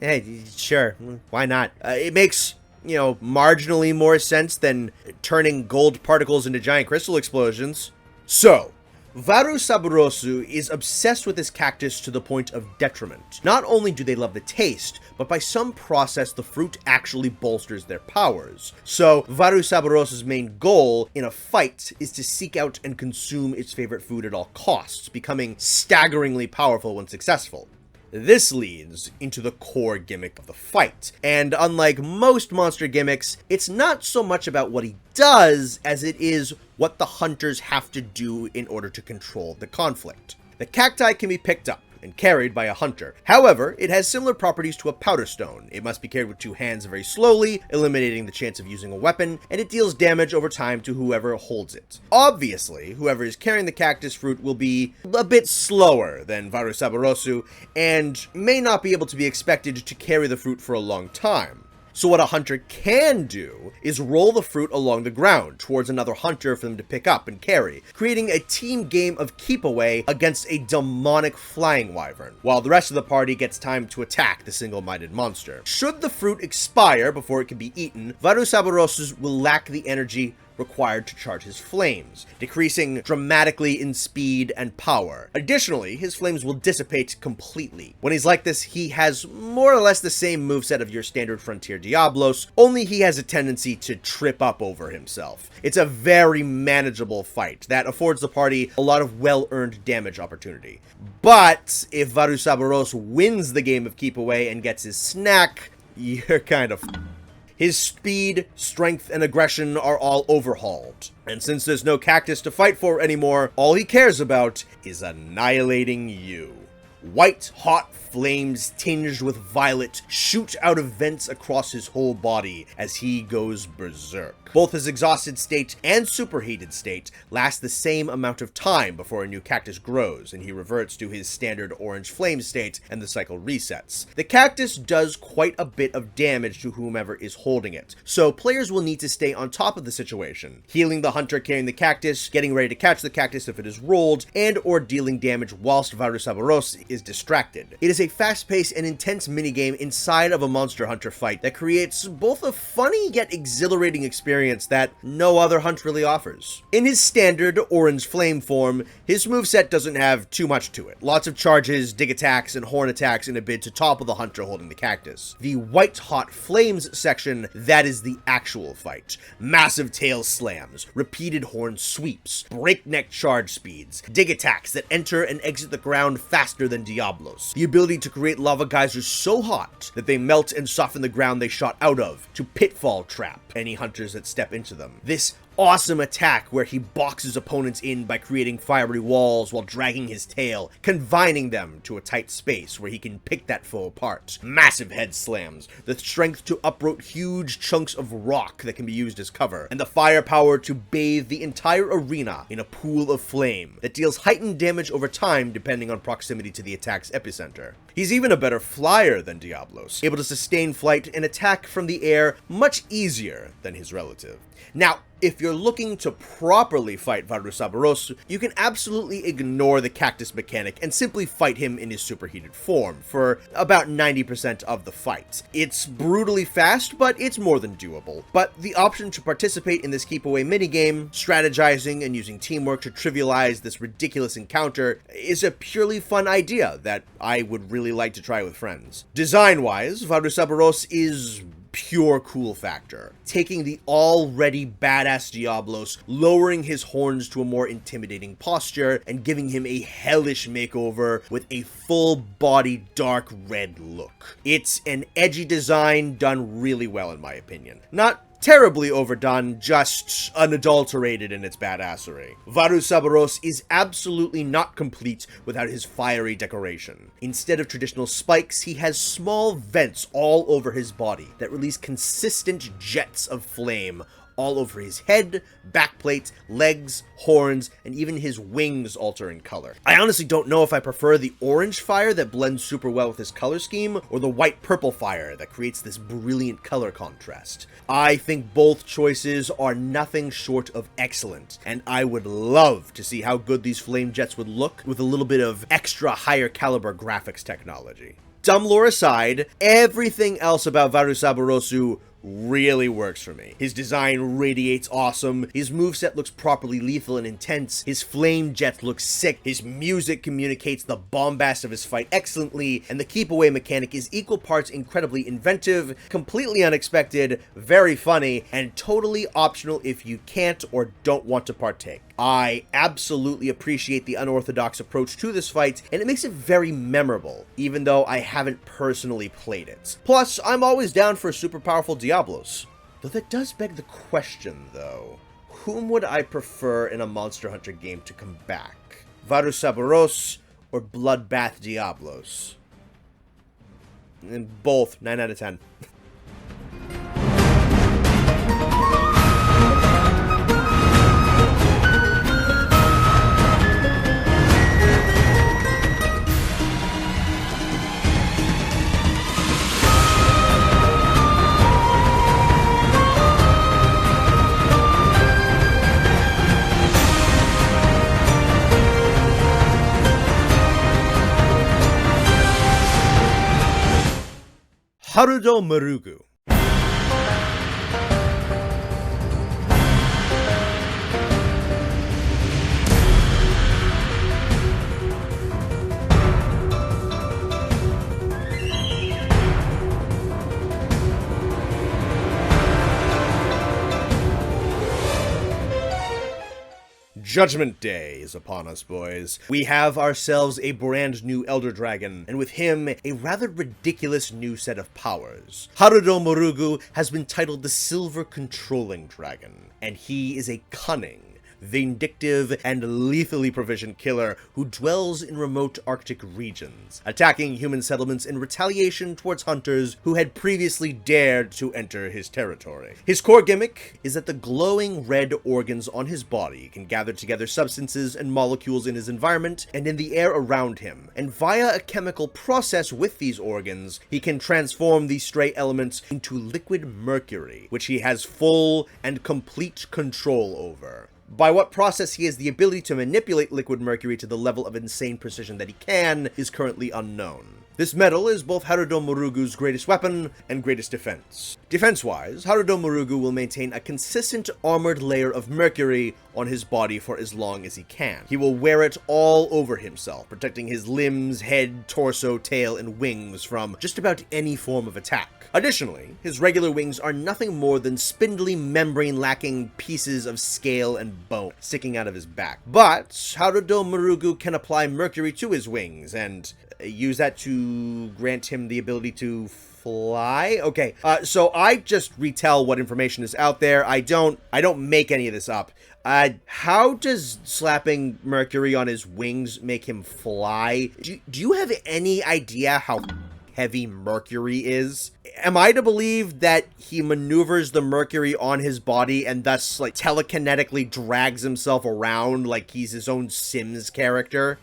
Hey, sure, why not? It makes, marginally more sense than turning gold particles into giant crystal explosions. So, Varusaburosu is obsessed with this cactus to the point of detriment. Not only do they love the taste, but by some process the fruit actually bolsters their powers. So Varusaburosu's main goal in a fight is to seek out and consume its favorite food at all costs, becoming staggeringly powerful when successful. This leads into the core gimmick of the fight, and unlike most monster gimmicks, it's not so much about what he does as it is what the hunters have to do in order to control the conflict. The cacti can be picked up and carried by a hunter. However, it has similar properties to a powder stone. It must be carried with two hands very slowly, eliminating the chance of using a weapon, and it deals damage over time to whoever holds it. Obviously, whoever is carrying the cactus fruit will be a bit slower than Varusaburosu, and may not be able to be expected to carry the fruit for a long time. So what a hunter can do is roll the fruit along the ground towards another hunter for them to pick up and carry, creating a team game of keep away against a demonic flying wyvern, while the rest of the party gets time to attack the single-minded monster. Should the fruit expire before it can be eaten, Varusaburosu will lack the energy required to charge his flames, decreasing dramatically in speed and power. Additionally, his flames will dissipate completely. When he's like this, he has more or less the same moveset of your standard Frontier Diablos, only he has a tendency to trip up over himself. It's a very manageable fight that affords the party a lot of well-earned damage opportunity. But if Varusaburosu wins the game of keep away and gets his snack, you're kind of His speed, strength, and aggression are all overhauled. And since there's no cactus to fight for anymore, all he cares about is annihilating you. White, hot flames tinged with violet shoot out of vents across his whole body as he goes berserk. Both his exhausted state and superheated state last the same amount of time before a new cactus grows, and he reverts to his standard orange flame state and the cycle resets. The cactus does quite a bit of damage to whomever is holding it, so players will need to stay on top of the situation, healing the hunter carrying the cactus, getting ready to catch the cactus if it is rolled, and or dealing damage whilst Varusaburosu is distracted. It is a fast-paced and intense minigame inside of a monster hunter fight that creates both a funny yet exhilarating experience that no other hunt really offers. In his standard orange flame form, his moveset doesn't have too much to it. Lots of charges, dig attacks, and horn attacks in a bid to topple the hunter holding the cactus. The white hot flames section, that is the actual fight. Massive tail slams, repeated horn sweeps, breakneck charge speeds, dig attacks that enter and exit the ground faster than Diablos. The ability to create lava geysers so hot that they melt and soften the ground they shot out of, to pitfall trap any hunters that step into them. This awesome attack where he boxes opponents in by creating fiery walls while dragging his tail, confining them to a tight space where he can pick that foe apart. Massive head slams, the strength to uproot huge chunks of rock that can be used as cover, and the firepower to bathe the entire arena in a pool of flame that deals heightened damage over time depending on proximity to the attack's epicenter. He's even a better flyer than Diablos, able to sustain flight and attack from the air much easier than his relative. Now, if you're looking to properly fight Varusaburosu, you can absolutely ignore the cactus mechanic and simply fight him in his superheated form for about 90% of the fight. It's brutally fast, but it's more than doable. But the option to participate in this keep away minigame, strategizing and using teamwork to trivialize this ridiculous encounter, is a purely fun idea that I would really like to try with friends. Design-wise, Varusaburosu is pure cool factor, taking the already badass Diablos, lowering his horns to a more intimidating posture, and giving him a hellish makeover with a full-body dark red look. It's an edgy design done really well in my opinion. Not terribly overdone, just unadulterated in its badassery. Varusaburosu is absolutely not complete without his fiery decoration. Instead of traditional spikes, he has small vents all over his body that release consistent jets of flame all over his head, backplate, legs, horns, and even his wings alter in color. I honestly don't know if I prefer the orange fire that blends super well with his color scheme, or the white-purple fire that creates this brilliant color contrast. I think both choices are nothing short of excellent, and I would love to see how good these flame jets would look with a little bit of extra higher caliber graphics technology. Dumb lore aside, everything else about Varusaburosu really works for me. His design radiates awesome, his moveset looks properly lethal and intense, his flame jets look sick, his music communicates the bombast of his fight excellently, and the keep away mechanic is equal parts incredibly inventive, completely unexpected, very funny, and totally optional if you can't or don't want to partake. I absolutely appreciate the unorthodox approach to this fight, and it makes it very memorable, even though I haven't personally played it. Plus, I'm always down for super powerful Diablos. Though that does beg the question, though. Whom would I prefer in a Monster Hunter game to come back? Varusaburosu or Bloodbath Diablos? And both, 9 out of 10. Harudomerugu. Judgment Day is upon us, boys. We have ourselves a brand new Elder Dragon, and with him, a rather ridiculous new set of powers. Harudomerugu has been titled the Silver Controlling Dragon, and he is a cunning, vindictive, and lethally proficient killer who dwells in remote Arctic regions, attacking human settlements in retaliation towards hunters who had previously dared to enter his territory. His core gimmick is that the glowing red organs on his body can gather together substances and molecules in his environment and in the air around him, and via a chemical process with these organs, he can transform these stray elements into liquid mercury, which he has full and complete control over. By what process he has the ability to manipulate liquid mercury to the level of insane precision that he can is currently unknown. This metal is both Harudomerugu's greatest weapon and greatest defense. Defense-wise, Harudomerugu will maintain a consistent armored layer of mercury on his body for as long as he can. He will wear it all over himself, protecting his limbs, head, torso, tail, and wings from just about any form of attack. Additionally, his regular wings are nothing more than spindly, membrane-lacking pieces of scale and bone sticking out of his back. But Harudomerugu can apply mercury to his wings and use that to grant him the ability to fly? Okay, so I just retell what information is out there. I don't make any of this up. How does slapping mercury on his wings make him fly? Do you have any idea how heavy mercury is? Am I to believe that he maneuvers the mercury on his body and thus, like, telekinetically drags himself around like he's his own Sims character?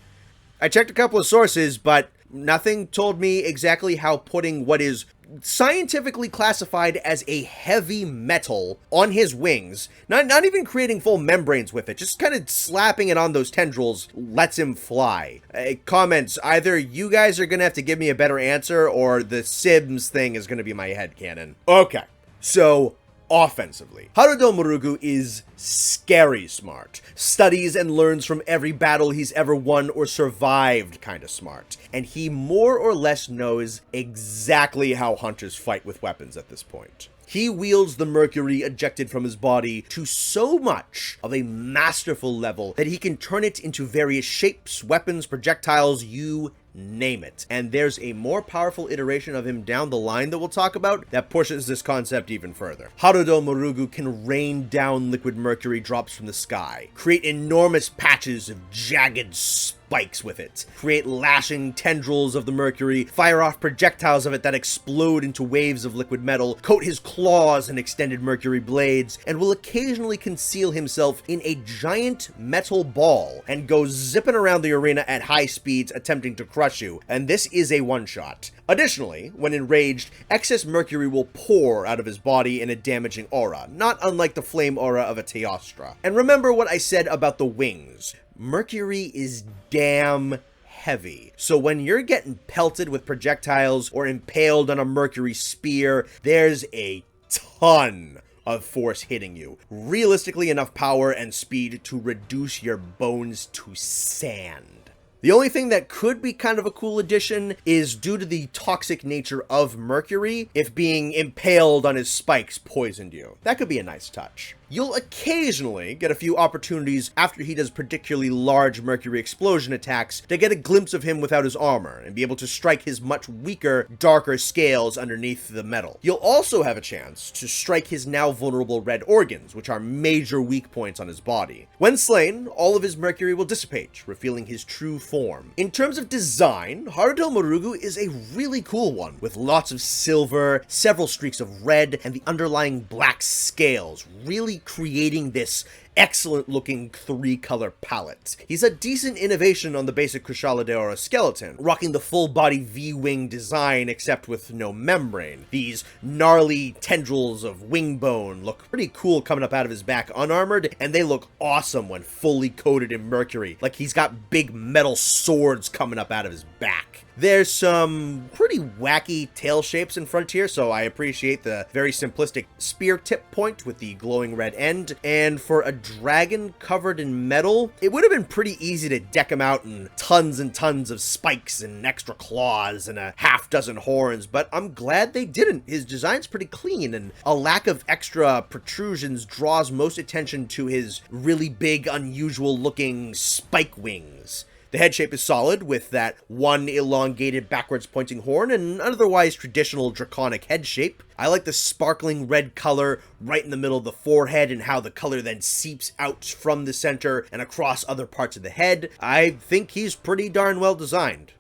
I checked a couple of sources, but nothing told me exactly how putting what is scientifically classified as a heavy metal on his wings, not even creating full membranes with it, just kind of slapping it on those tendrils, lets him fly. Comments, either you guys are gonna have to give me a better answer, or the Sims thing is gonna be my headcanon. Okay, so offensively, Harudomerugu is scary smart, studies and learns from every battle he's ever won or survived kind of smart, and he more or less knows exactly how hunters fight with weapons at this point. He wields the mercury ejected from his body to so much of a masterful level that he can turn it into various shapes, weapons, projectiles, you name it. And there's a more powerful iteration of him down the line that we'll talk about that pushes this concept even further. Harudomerugu can rain down liquid mercury drops from the sky, create enormous patches of jagged spikes with it, create lashing tendrils of the mercury, fire off projectiles of it that explode into waves of liquid metal, coat his claws in extended mercury blades, and will occasionally conceal himself in a giant metal ball and go zipping around the arena at high speeds attempting to crush you, and this is a one-shot. Additionally, when enraged, excess mercury will pour out of his body in a damaging aura, not unlike the flame aura of a Teostra. And remember what I said about the wings. Mercury is damn heavy. So when you're getting pelted with projectiles or impaled on a mercury spear, there's a ton of force hitting you. Realistically enough power and speed to reduce your bones to sand. The only thing that could be kind of a cool addition is due to the toxic nature of mercury, if being impaled on his spikes poisoned you. That could be a nice touch. You'll occasionally get a few opportunities after he does particularly large mercury explosion attacks to get a glimpse of him without his armor and be able to strike his much weaker, darker scales underneath the metal. You'll also have a chance to strike his now vulnerable red organs, which are major weak points on his body. When slain, all of his mercury will dissipate, revealing his true form. In terms of design, Harudomerugu is a really cool one, with lots of silver, several streaks of red, and the underlying black scales, really creating this excellent looking 3-color palette. He's a decent innovation on the basic Kushala Daora skeleton, rocking the full body V-wing design except with no membrane. These gnarly tendrils of wing bone look pretty cool coming up out of his back unarmored, and they look awesome when fully coated in mercury, like he's got big metal swords coming up out of his back. There's some pretty wacky tail shapes in Frontier, so I appreciate the very simplistic spear tip point with the glowing red end. And for a dragon covered in metal, it would have been pretty easy to deck him out in tons and tons of spikes and extra claws and a half dozen horns, but I'm glad they didn't. His design's pretty clean, and a lack of extra protrusions draws most attention to his really big, unusual looking spike wings. The head shape is solid, with that one elongated backwards pointing horn and an otherwise traditional draconic head shape. I like the sparkling red color right in the middle of the forehead and how the color then seeps out from the center and across other parts of the head. I think he's pretty darn well designed.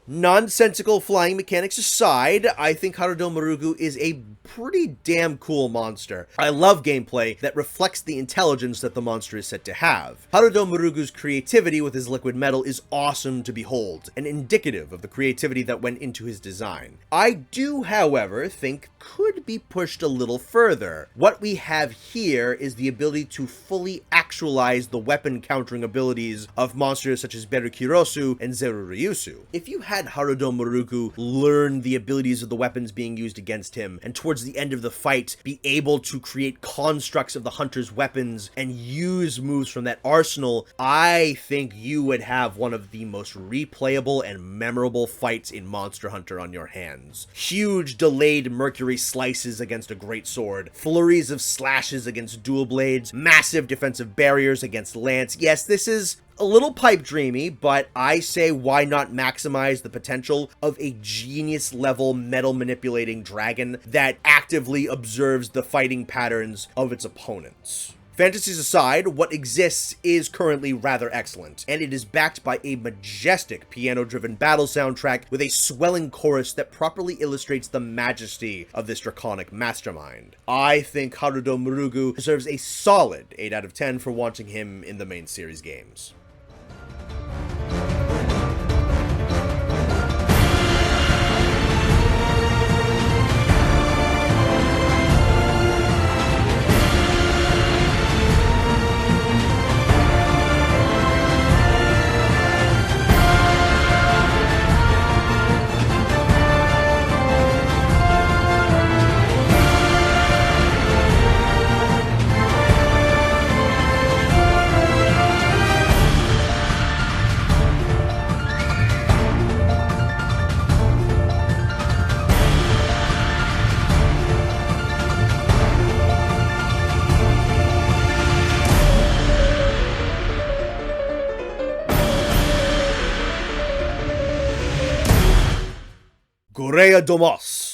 Nonsensical flying mechanics aside, I think Harudomerugu is a pretty damn cool monster. I love gameplay that reflects the intelligence that the monster is said to have. Harudomerugu's creativity with his liquid metal is awesome to behold, and indicative of the creativity that went into his design. I do, however, think could be pushed a little further. What we have here is the ability to fully actualize the weapon countering abilities of monsters such as Berukirosu and Zerureusu. If you had Harudomerugu learn the abilities of the weapons being used against him, and towards the end of the fight be able to create constructs of the hunter's weapons and use moves from that arsenal, I think you would have one of the most replayable and memorable fights in Monster Hunter on your hands. Huge delayed mercury slices against a great sword, flurries of slashes against dual blades, massive defensive barriers against lance. Yes, this is a little pipe dreamy, but I say why not maximize the potential of a genius level metal manipulating dragon that actively observes the fighting patterns of its opponents. Fantasies aside, what exists is currently rather excellent, and it is backed by a majestic piano-driven battle soundtrack with a swelling chorus that properly illustrates the majesty of this draconic mastermind. I think Harudomerugu deserves a solid 8 out of 10 for wanting him in the main series games. Gureadomosu.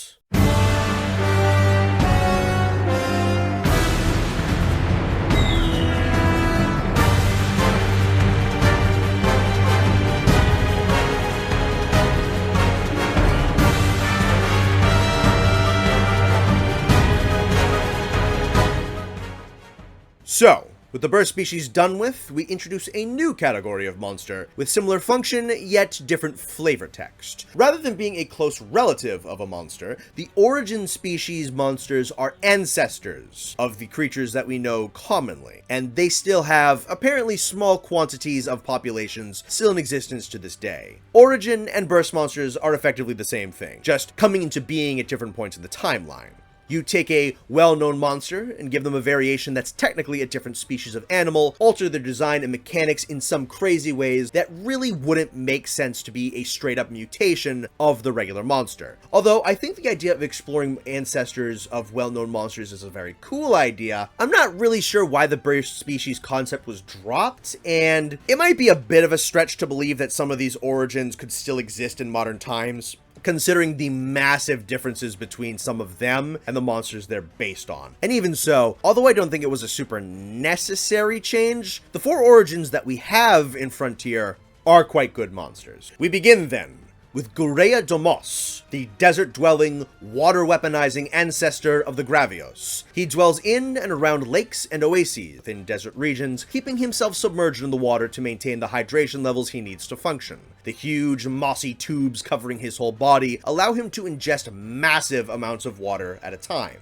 So, with the burst species done with, we introduce a new category of monster, with similar function, yet different flavor text. Rather than being a close relative of a monster, the origin species monsters are ancestors of the creatures that we know commonly, and they still have apparently small quantities of populations still in existence to this day. Origin and burst monsters are effectively the same thing, just coming into being at different points in the timeline. You take a well-known monster and give them a variation that's technically a different species of animal, alter their design and mechanics in some crazy ways that really wouldn't make sense to be a straight-up mutation of the regular monster. Although I think the idea of exploring ancestors of well-known monsters is a very cool idea, I'm not really sure why the burst species concept was dropped, and it might be a bit of a stretch to believe that some of these origins could still exist in modern times, considering the massive differences between some of them and the monsters they're based on. And even so, although I don't think it was a super necessary change, the 4 origins that we have in Frontier are quite good monsters. We begin then with Gureadomosu, the desert-dwelling, water-weaponizing ancestor of the Gravios. He dwells in and around lakes and oases within desert regions, keeping himself submerged in the water to maintain the hydration levels he needs to function. The huge, mossy tubes covering his whole body allow him to ingest massive amounts of water at a time.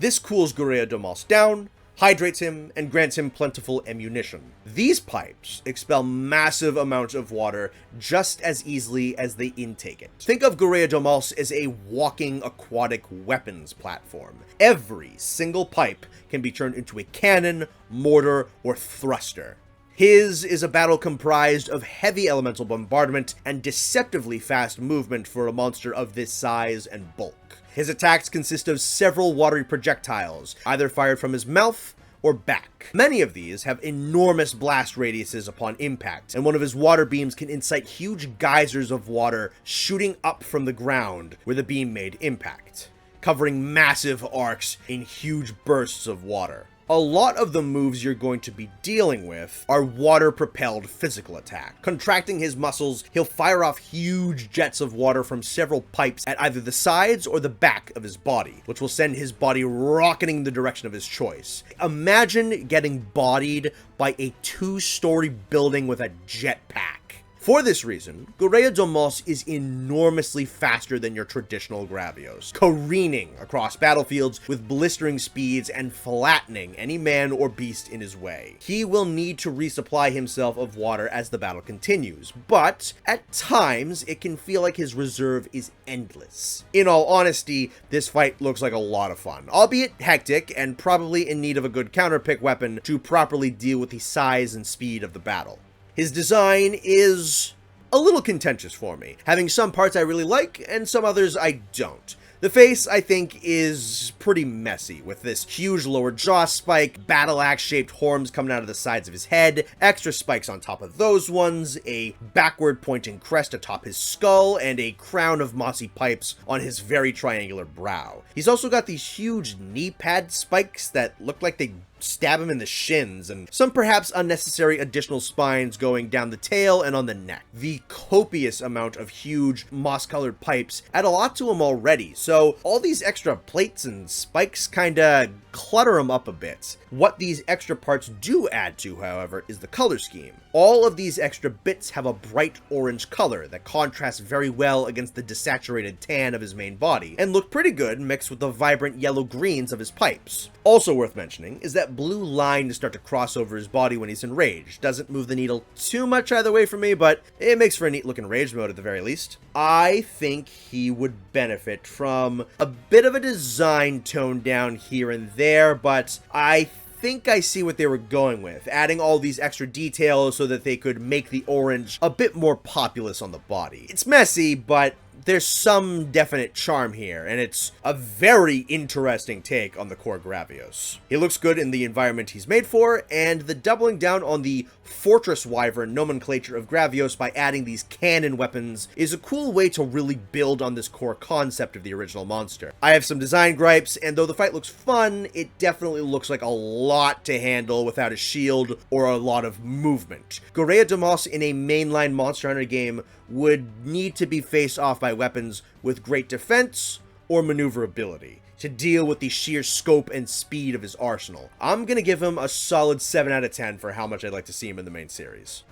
This cools Gureadomosu down, hydrates him, and grants him plentiful ammunition. These pipes expel massive amounts of water just as easily as they intake it. Think of Gureadomosu as a walking aquatic weapons platform. Every single pipe can be turned into a cannon, mortar, or thruster. His is a battle comprised of heavy elemental bombardment and deceptively fast movement for a monster of this size and bulk. His attacks consist of several watery projectiles, either fired from his mouth or back. Many of these have enormous blast radiuses upon impact, and one of his water beams can incite huge geysers of water shooting up from the ground where the beam made impact, covering massive arcs in huge bursts of water. A lot of the moves you're going to be dealing with are water-propelled physical attack. Contracting his muscles, he'll fire off huge jets of water from several pipes at either the sides or the back of his body, which will send his body rocketing in the direction of his choice. Imagine getting bodied by a 2-story building with a jetpack. For this reason, Gureadomosu is enormously faster than your traditional Gravios, careening across battlefields with blistering speeds and flattening any man or beast in his way. He will need to resupply himself of water as the battle continues, but at times it can feel like his reserve is endless. In all honesty, this fight looks like a lot of fun, albeit hectic and probably in need of a good counterpick weapon to properly deal with the size and speed of the battle. His design is a little contentious for me, having some parts I really like and some others I don't. The face, I think, is pretty messy, with this huge lower jaw spike, battle axe-shaped horns coming out of the sides of his head, extra spikes on top of those ones, a backward-pointing crest atop his skull, and a crown of mossy pipes on his very triangular brow. He's also got these huge knee pad spikes that look like they stab him in the shins, and some perhaps unnecessary additional spines going down the tail and on the neck. The copious amount of huge moss-colored pipes add a lot to him already, so all these extra plates and spikes kinda clutter him up a bit. What these extra parts do add to, however, is the color scheme. All of these extra bits have a bright orange color that contrasts very well against the desaturated tan of his main body, and look pretty good mixed with the vibrant yellow-greens of his pipes. Also worth mentioning is that blue line to start to cross over his body when he's enraged. Doesn't move the needle too much either way for me, but it makes for a neat looking rage mode at the very least. I think he would benefit from a bit of a design tone down here and there, but I think I see what they were going with, adding all these extra details so that they could make the orange a bit more populous on the body. It's messy, but there's some definite charm here, and it's a very interesting take on the core Gravios. He looks good in the environment he's made for, and the doubling down on the Fortress Wyvern nomenclature of Gravios by adding these cannon weapons is a cool way to really build on this core concept of the original monster. I have some design gripes, and though the fight looks fun, it definitely looks like a lot to handle without a shield or a lot of movement. Gureadomosu in a mainline Monster Hunter game would need to be faced off by weapons with great defense or maneuverability to deal with the sheer scope and speed of his arsenal. I'm gonna give him a solid 7 out of 10 for how much I'd like to see him in the main series.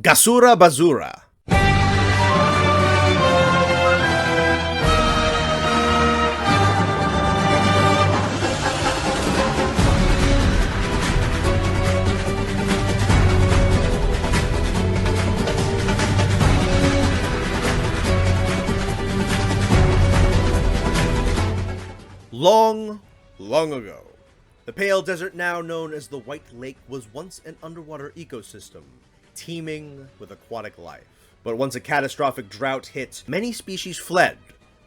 Gasurabazura. Long, long ago, the Pale Desert, now known as the White Lake, was once an underwater ecosystem, teeming with aquatic life. But once a catastrophic drought hit, many species fled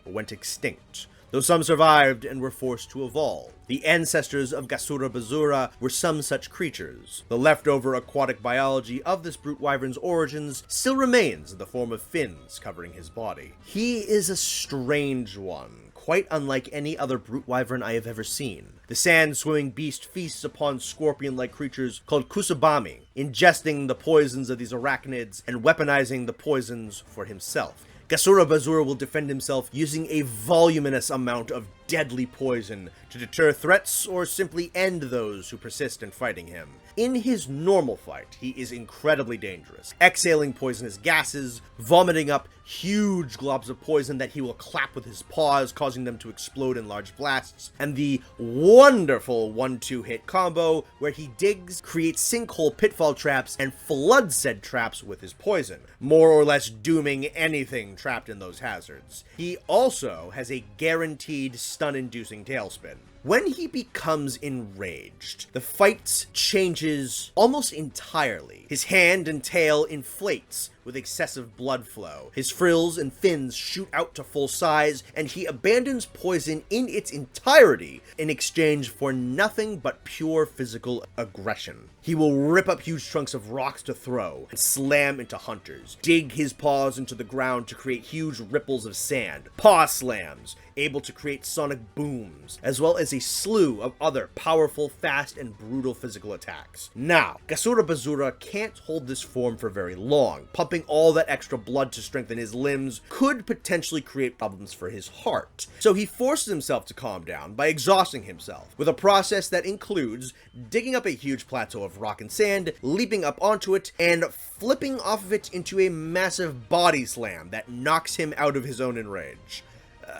or went extinct, though some survived and were forced to evolve. The ancestors of Gasurabazura were some such creatures. The leftover aquatic biology of this brute wyvern's origins still remains in the form of fins covering his body. He is a strange one, quite unlike any other brute wyvern I have ever seen. The sand-swimming beast feasts upon scorpion-like creatures called kusabami, ingesting the poisons of these arachnids and weaponizing the poisons for himself. Gasurabazura will defend himself using a voluminous amount of deadly poison to deter threats or simply end those who persist in fighting him. In his normal fight, he is incredibly dangerous, exhaling poisonous gases, vomiting up huge globs of poison that he will clap with his paws, causing them to explode in large blasts, and the wonderful 1-2 hit combo where he digs, creates sinkhole pitfall traps, and floods said traps with his poison, more or less dooming anything trapped in those hazards. He also has a guaranteed stun-inducing tailspin. When he becomes enraged, the fight changes almost entirely. His hand and tail inflates with excessive blood flow. His frills and fins shoot out to full size, and he abandons poison in its entirety in exchange for nothing but pure physical aggression. He will rip up huge chunks of rocks to throw and slam into hunters, dig his paws into the ground to create huge ripples of sand, paw slams, able to create sonic booms, as well as a slew of other powerful, fast, and brutal physical attacks. Now, Gasurabazura can't hold this form for very long. Pumping all that extra blood to strengthen his limbs could potentially create problems for his heart. So he forces himself to calm down by exhausting himself, with a process that includes digging up a huge plateau of rock and sand, leaping up onto it, and flipping off of it into a massive body slam that knocks him out of his own enrage.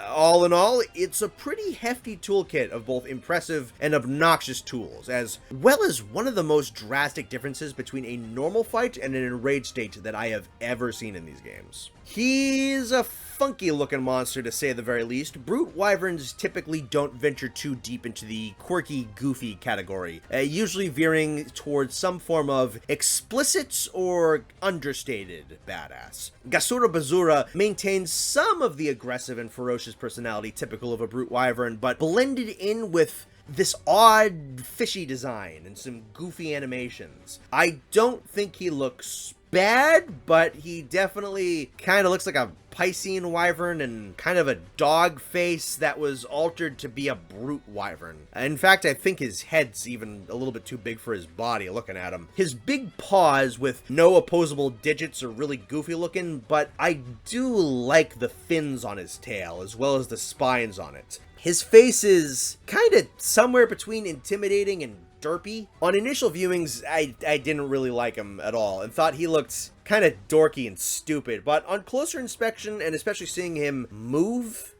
All in all, it's a pretty hefty toolkit of both impressive and obnoxious tools, as well as one of the most drastic differences between a normal fight and an enraged state that I have ever seen in these games. He's a funky looking monster, to say the very least. Brute wyverns typically don't venture too deep into the quirky, goofy category, usually veering towards some form of explicit or understated badass. Gasurabazura maintains some of the aggressive and ferocious personality typical of a brute wyvern, but blended in with this odd, fishy design and some goofy animations. I don't think he looks bad, but he definitely kind of looks like a Piscean wyvern and kind of a dog face that was altered to be a brute wyvern. In fact, I think his head's even a little bit too big for his body looking at him. His big paws with no opposable digits are really goofy looking, but I do like the fins on his tail as well as the spines on it. His face is kind of somewhere between intimidating and derpy. On initial viewings, I didn't really like him at all and thought he looked kind of dorky and stupid, but on closer inspection and especially seeing him move,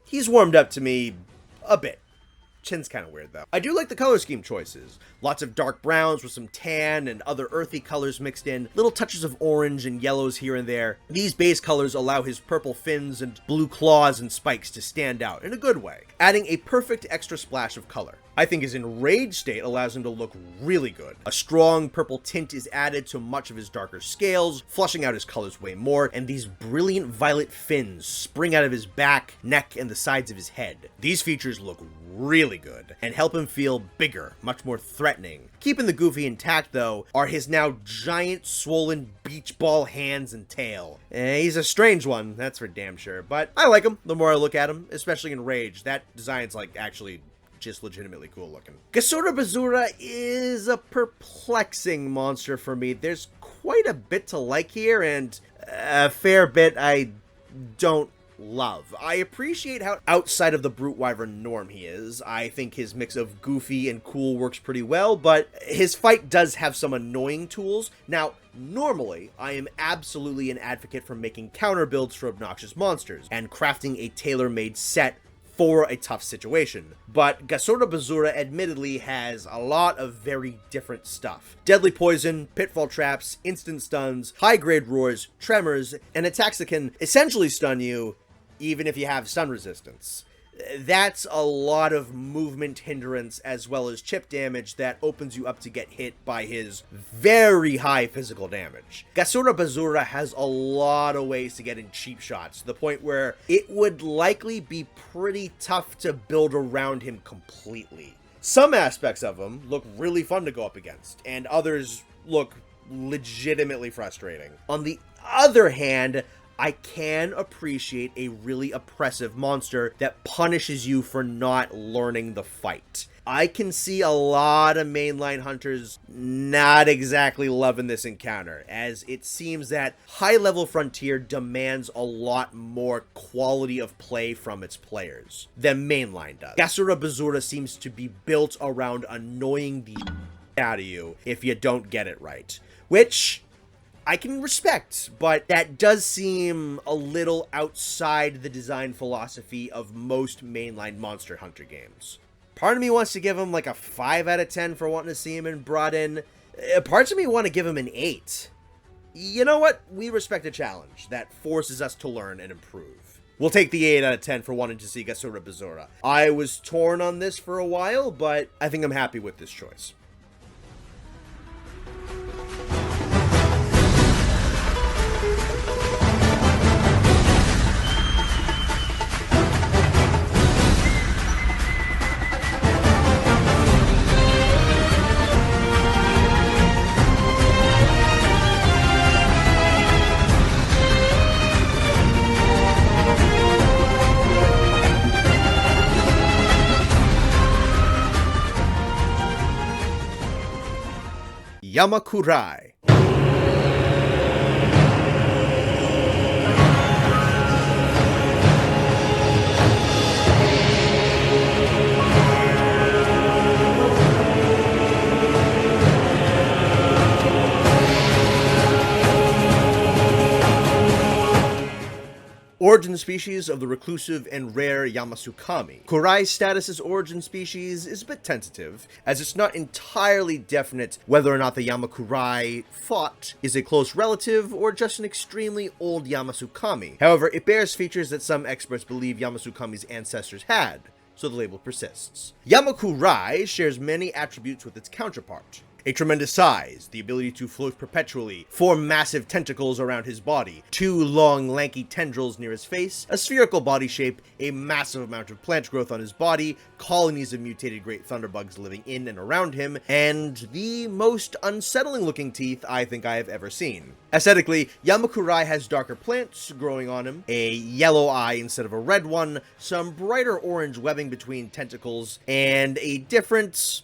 he's warmed up to me a bit. Chin's kind of weird though. I do like the color scheme choices. Lots of dark browns with some tan and other earthy colors mixed in, little touches of orange and yellows here and there. These base colors allow his purple fins and blue claws and spikes to stand out in a good way, adding a perfect extra splash of color. I think his enraged state allows him to look really good. A strong purple tint is added to much of his darker scales, flushing out his colors way more, and these brilliant violet fins spring out of his back, neck, and the sides of his head. These features look really good and help him feel bigger, much more threatening. Keeping the goofy intact though are his now giant swollen beach ball hands and tail. He's a strange one, that's for damn sure, but I like him the more I look at him, especially in Rage. That design's like actually just legitimately cool looking. Gasurabazura is a perplexing monster for me. There's quite a bit to like here and a fair bit I don't love. I appreciate how outside of the Brute Wyvern norm he is. I think his mix of goofy and cool works pretty well, but his fight does have some annoying tools. Now, normally, I am absolutely an advocate for making counter builds for obnoxious monsters and crafting a tailor-made set for a tough situation, but Gasurabazura admittedly has a lot of very different stuff. Deadly poison, pitfall traps, instant stuns, high-grade roars, tremors, and attacks that can essentially stun you even if you have stun resistance. That's a lot of movement hindrance as well as chip damage that opens you up to get hit by his very high physical damage. Gasurabazura has a lot of ways to get in cheap shots, to the point where it would likely be pretty tough to build around him completely. Some aspects of him look really fun to go up against, and others look legitimately frustrating. On the other hand, I can appreciate a really oppressive monster that punishes you for not learning the fight. I can see a lot of mainline hunters not exactly loving this encounter, as it seems that high-level Frontier demands a lot more quality of play from its players than mainline does. Gasurabazura seems to be built around annoying the out of you if you don't get it right, which I can respect, but that does seem a little outside the design philosophy of most mainline Monster Hunter games. Part of me wants to give him like a 5 out of 10 for wanting to see him and brought in. Parts of me want to give him an 8. You know what? We respect a challenge that forces us to learn and improve. We'll take the 8 out of 10 for wanting to see Gasurabazura. I was torn on this for a while, but I think I'm happy with this choice. Yama Kurai. Origin species of the reclusive and rare Yamasukami. Kurai's status as origin species is a bit tentative, as it's not entirely definite whether or not the Yama Kurai fought is a close relative or just an extremely old Yamasukami. However, it bears features that some experts believe Yamasukami's ancestors had, so the label persists. Yama Kurai shares many attributes with its counterpart. A tremendous size, the ability to float perpetually, 4 massive tentacles around his body, 2 long lanky tendrils near his face, a spherical body shape, a massive amount of plant growth on his body, colonies of mutated great thunderbugs living in and around him, and the most unsettling looking teeth I think I have ever seen. Aesthetically, Yama Kurai has darker plants growing on him, a yellow eye instead of a red one, some brighter orange webbing between tentacles, and a different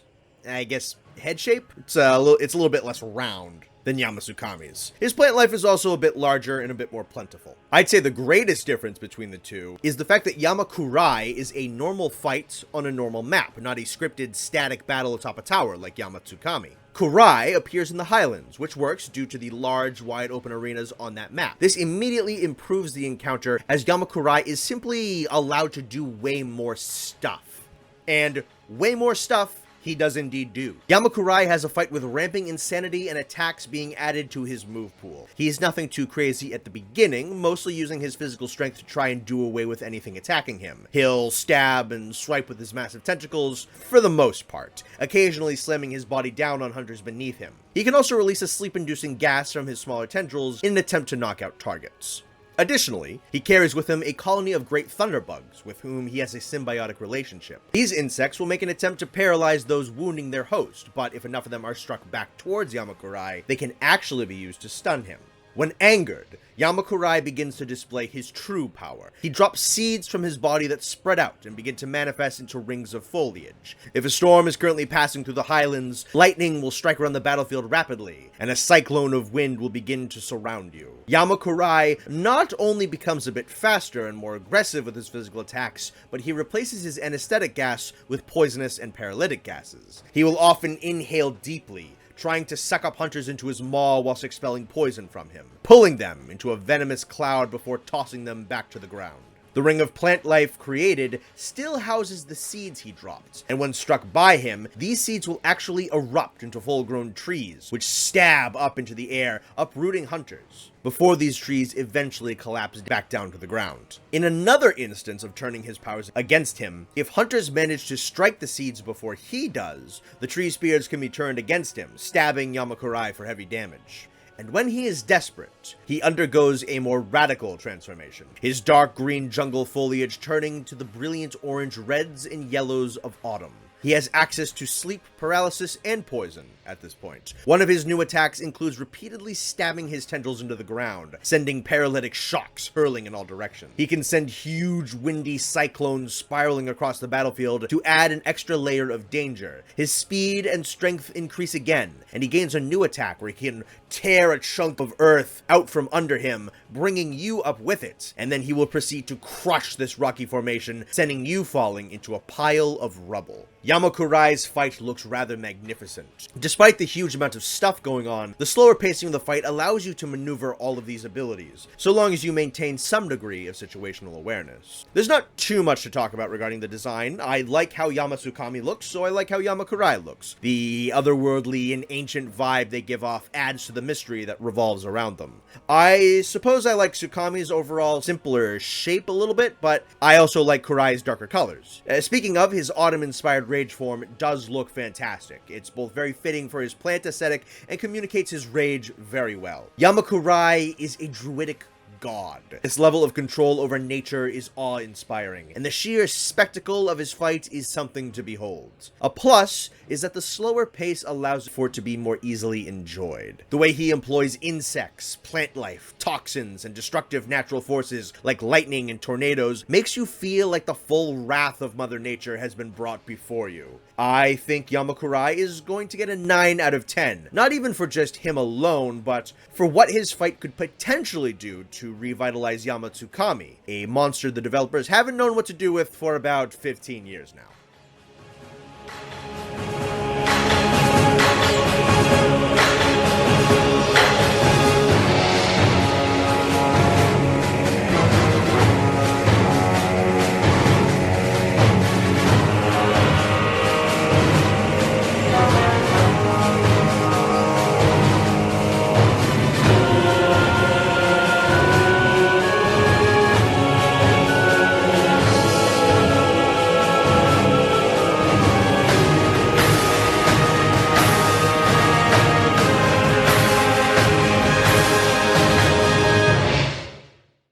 I guess, head shape. It's a little bit less round than Yamasukami's. His plant life is also a bit larger and a bit more plentiful. I'd say the greatest difference between the two is the fact that Yama Kurai is a normal fight on a normal map, not a scripted static battle atop a tower like Yamatsukami. Kurai appears in the Highlands, which works due to the large, wide open arenas on that map. This immediately improves the encounter, as Yama Kurai is simply allowed to do way more stuff. And way more stuff he does indeed do. Yama Kurai has a fight with ramping insanity and attacks being added to his move pool. He is nothing too crazy at the beginning, mostly using his physical strength to try and do away with anything attacking him. He'll stab and swipe with his massive tentacles, for the most part, occasionally slamming his body down on hunters beneath him. He can also release a sleep-inducing gas from his smaller tendrils in an attempt to knock out targets. Additionally, he carries with him a colony of great thunderbugs, with whom he has a symbiotic relationship. These insects will make an attempt to paralyze those wounding their host, but if enough of them are struck back towards Yama Kurai, they can actually be used to stun him. When angered, Yama Kurai begins to display his true power. He drops seeds from his body that spread out and begin to manifest into rings of foliage. If a storm is currently passing through the highlands, lightning will strike around the battlefield rapidly, and a cyclone of wind will begin to surround you. Yama Kurai not only becomes a bit faster and more aggressive with his physical attacks, but he replaces his anesthetic gas with poisonous and paralytic gases. He will often inhale deeply, trying to suck up hunters into his maw whilst expelling poison from him, pulling them into a venomous cloud before tossing them back to the ground. The ring of plant life created still houses the seeds he dropped, and when struck by him, these seeds will actually erupt into full-grown trees, which stab up into the air, uprooting hunters, before these trees eventually collapse back down to the ground. In another instance of turning his powers against him, if hunters manage to strike the seeds before he does, the tree spears can be turned against him, stabbing Yama Kurai for heavy damage. And when he is desperate, he undergoes a more radical transformation, his dark green jungle foliage turning to the brilliant orange reds and yellows of autumn. He has access to sleep, paralysis, and poison at this point. One of his new attacks includes repeatedly stabbing his tendrils into the ground, sending paralytic shocks hurling in all directions. He can send huge windy cyclones spiraling across the battlefield to add an extra layer of danger. His speed and strength increase again, and he gains a new attack where he can tear a chunk of earth out from under him, bringing you up with it, and then he will proceed to crush this rocky formation, sending you falling into a pile of rubble. Yama Kurai's fight looks rather magnificent. Despite the huge amount of stuff going on, the slower pacing of the fight allows you to maneuver all of these abilities, so long as you maintain some degree of situational awareness. There's not too much to talk about regarding the design. I like how Yamasukami looks, so I like how Yama Kurai looks. The otherworldly and ancient vibe they give off adds to the mystery that revolves around them. I suppose I like Tsukami's overall simpler shape a little bit, but I also like Kurai's darker colors. Speaking of, his autumn-inspired rage form does look fantastic. It's both very fitting for his plant aesthetic and communicates his rage very well. Yama Kurai is a druidic god. His level of control over nature is awe-inspiring, and the sheer spectacle of his fight is something to behold. A plus is that the slower pace allows for it to be more easily enjoyed. The way he employs insects, plant life, toxins, and destructive natural forces like lightning and tornadoes makes you feel like the full wrath of Mother Nature has been brought before you. I think Yama Kurai is going to get a 9 out of 10. Not even for just him alone, but for what his fight could potentially do to revitalize Yamatsukami, a monster the developers haven't known what to do with for about 15 years now.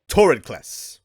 Toridcless.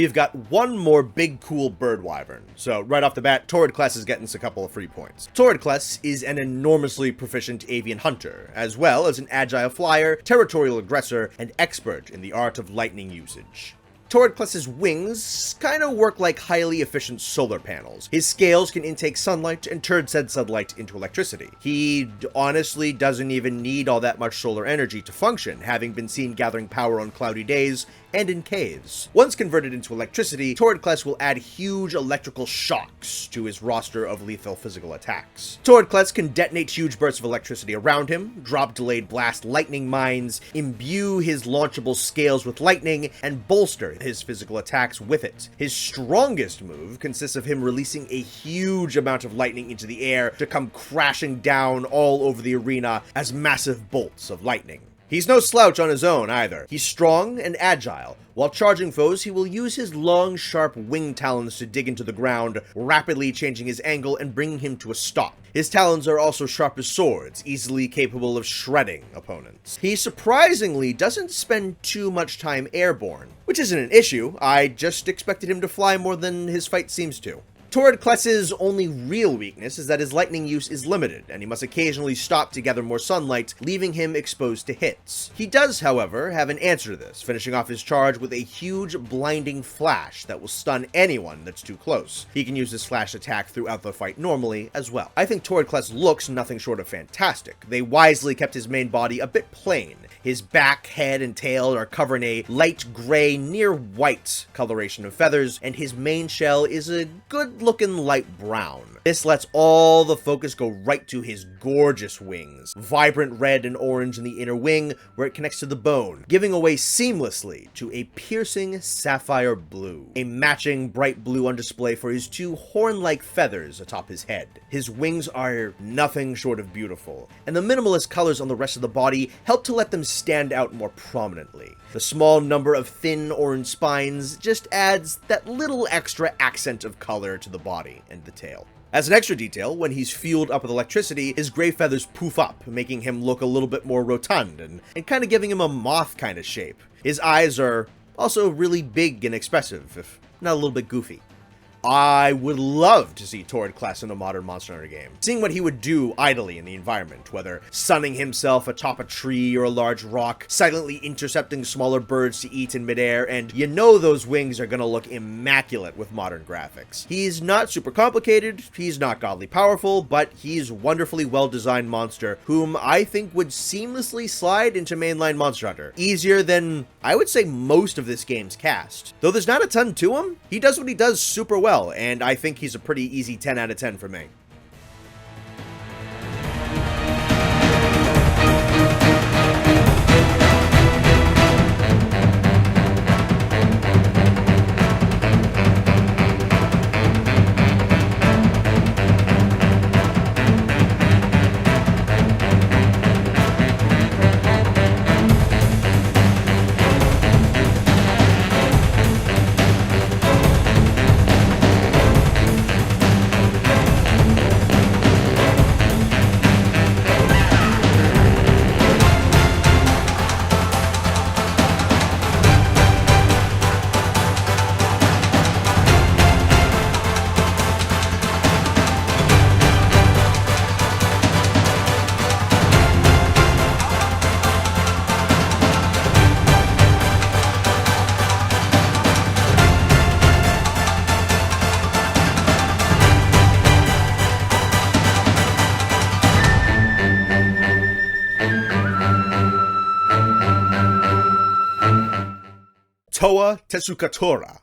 we've got one more big cool bird wyvern. So right off the bat, Toridcless is getting us a couple of free points. Toridcless is an enormously proficient avian hunter, as well as an agile flyer, territorial aggressor, and expert in the art of lightning usage. Toridcless's wings kind of work like highly efficient solar panels. His scales can intake sunlight and turn said sunlight into electricity. He honestly doesn't even need all that much solar energy to function, having been seen gathering power on cloudy days and in caves. Once converted into electricity, Toridcless will add huge electrical shocks to his roster of lethal physical attacks. Toridcless can detonate huge bursts of electricity around him, drop delayed blast lightning mines, imbue his launchable scales with lightning, and bolster his physical attacks with it. His strongest move consists of him releasing a huge amount of lightning into the air to come crashing down all over the arena as massive bolts of lightning. He's no slouch on his own either. He's strong and agile. While charging foes, he will use his long, sharp wing talons to dig into the ground, rapidly changing his angle and bringing him to a stop. His talons are also sharp as swords, easily capable of shredding opponents. He surprisingly doesn't spend too much time airborne, which isn't an issue. I just expected him to fly more than his fight seems to. Toridcless's only real weakness is that his lightning use is limited, and he must occasionally stop to gather more sunlight, leaving him exposed to hits. He does, however, have an answer to this, finishing off his charge with a huge blinding flash that will stun anyone that's too close. He can use this flash attack throughout the fight normally as well. I think Toridcless looks nothing short of fantastic. They wisely kept his main body a bit plain. His back, head, and tail are covered in a light gray, near white coloration of feathers, and his main shell is a good-looking light brown. This lets all the focus go right to his gorgeous wings, vibrant red and orange in the inner wing where it connects to the bone, giving away seamlessly to a piercing sapphire blue, a matching bright blue on display for his two horn-like feathers atop his head. His wings are nothing short of beautiful, and the minimalist colors on the rest of the body help to let them stand out more prominently. The small number of thin orange spines just adds that little extra accent of color to the body and the tail. As an extra detail, when he's fueled up with electricity, his gray feathers poof up, making him look a little bit more rotund and kind of giving him a moth kind of shape. His eyes are also really big and expressive, if not a little bit goofy. I would love to see Toridcless in a modern Monster Hunter game, seeing what he would do idly in the environment, whether sunning himself atop a tree or a large rock, silently intercepting smaller birds to eat in midair, and you know those wings are gonna look immaculate with modern graphics. He's not super complicated, he's not godly powerful, but he's wonderfully well-designed monster, whom I think would seamlessly slide into mainline Monster Hunter, easier than, I would say, most of this game's cast. Though there's not a ton to him, he does what he does super well, and I think he's a pretty easy 10 out of 10 for me. Toa Tesukatora.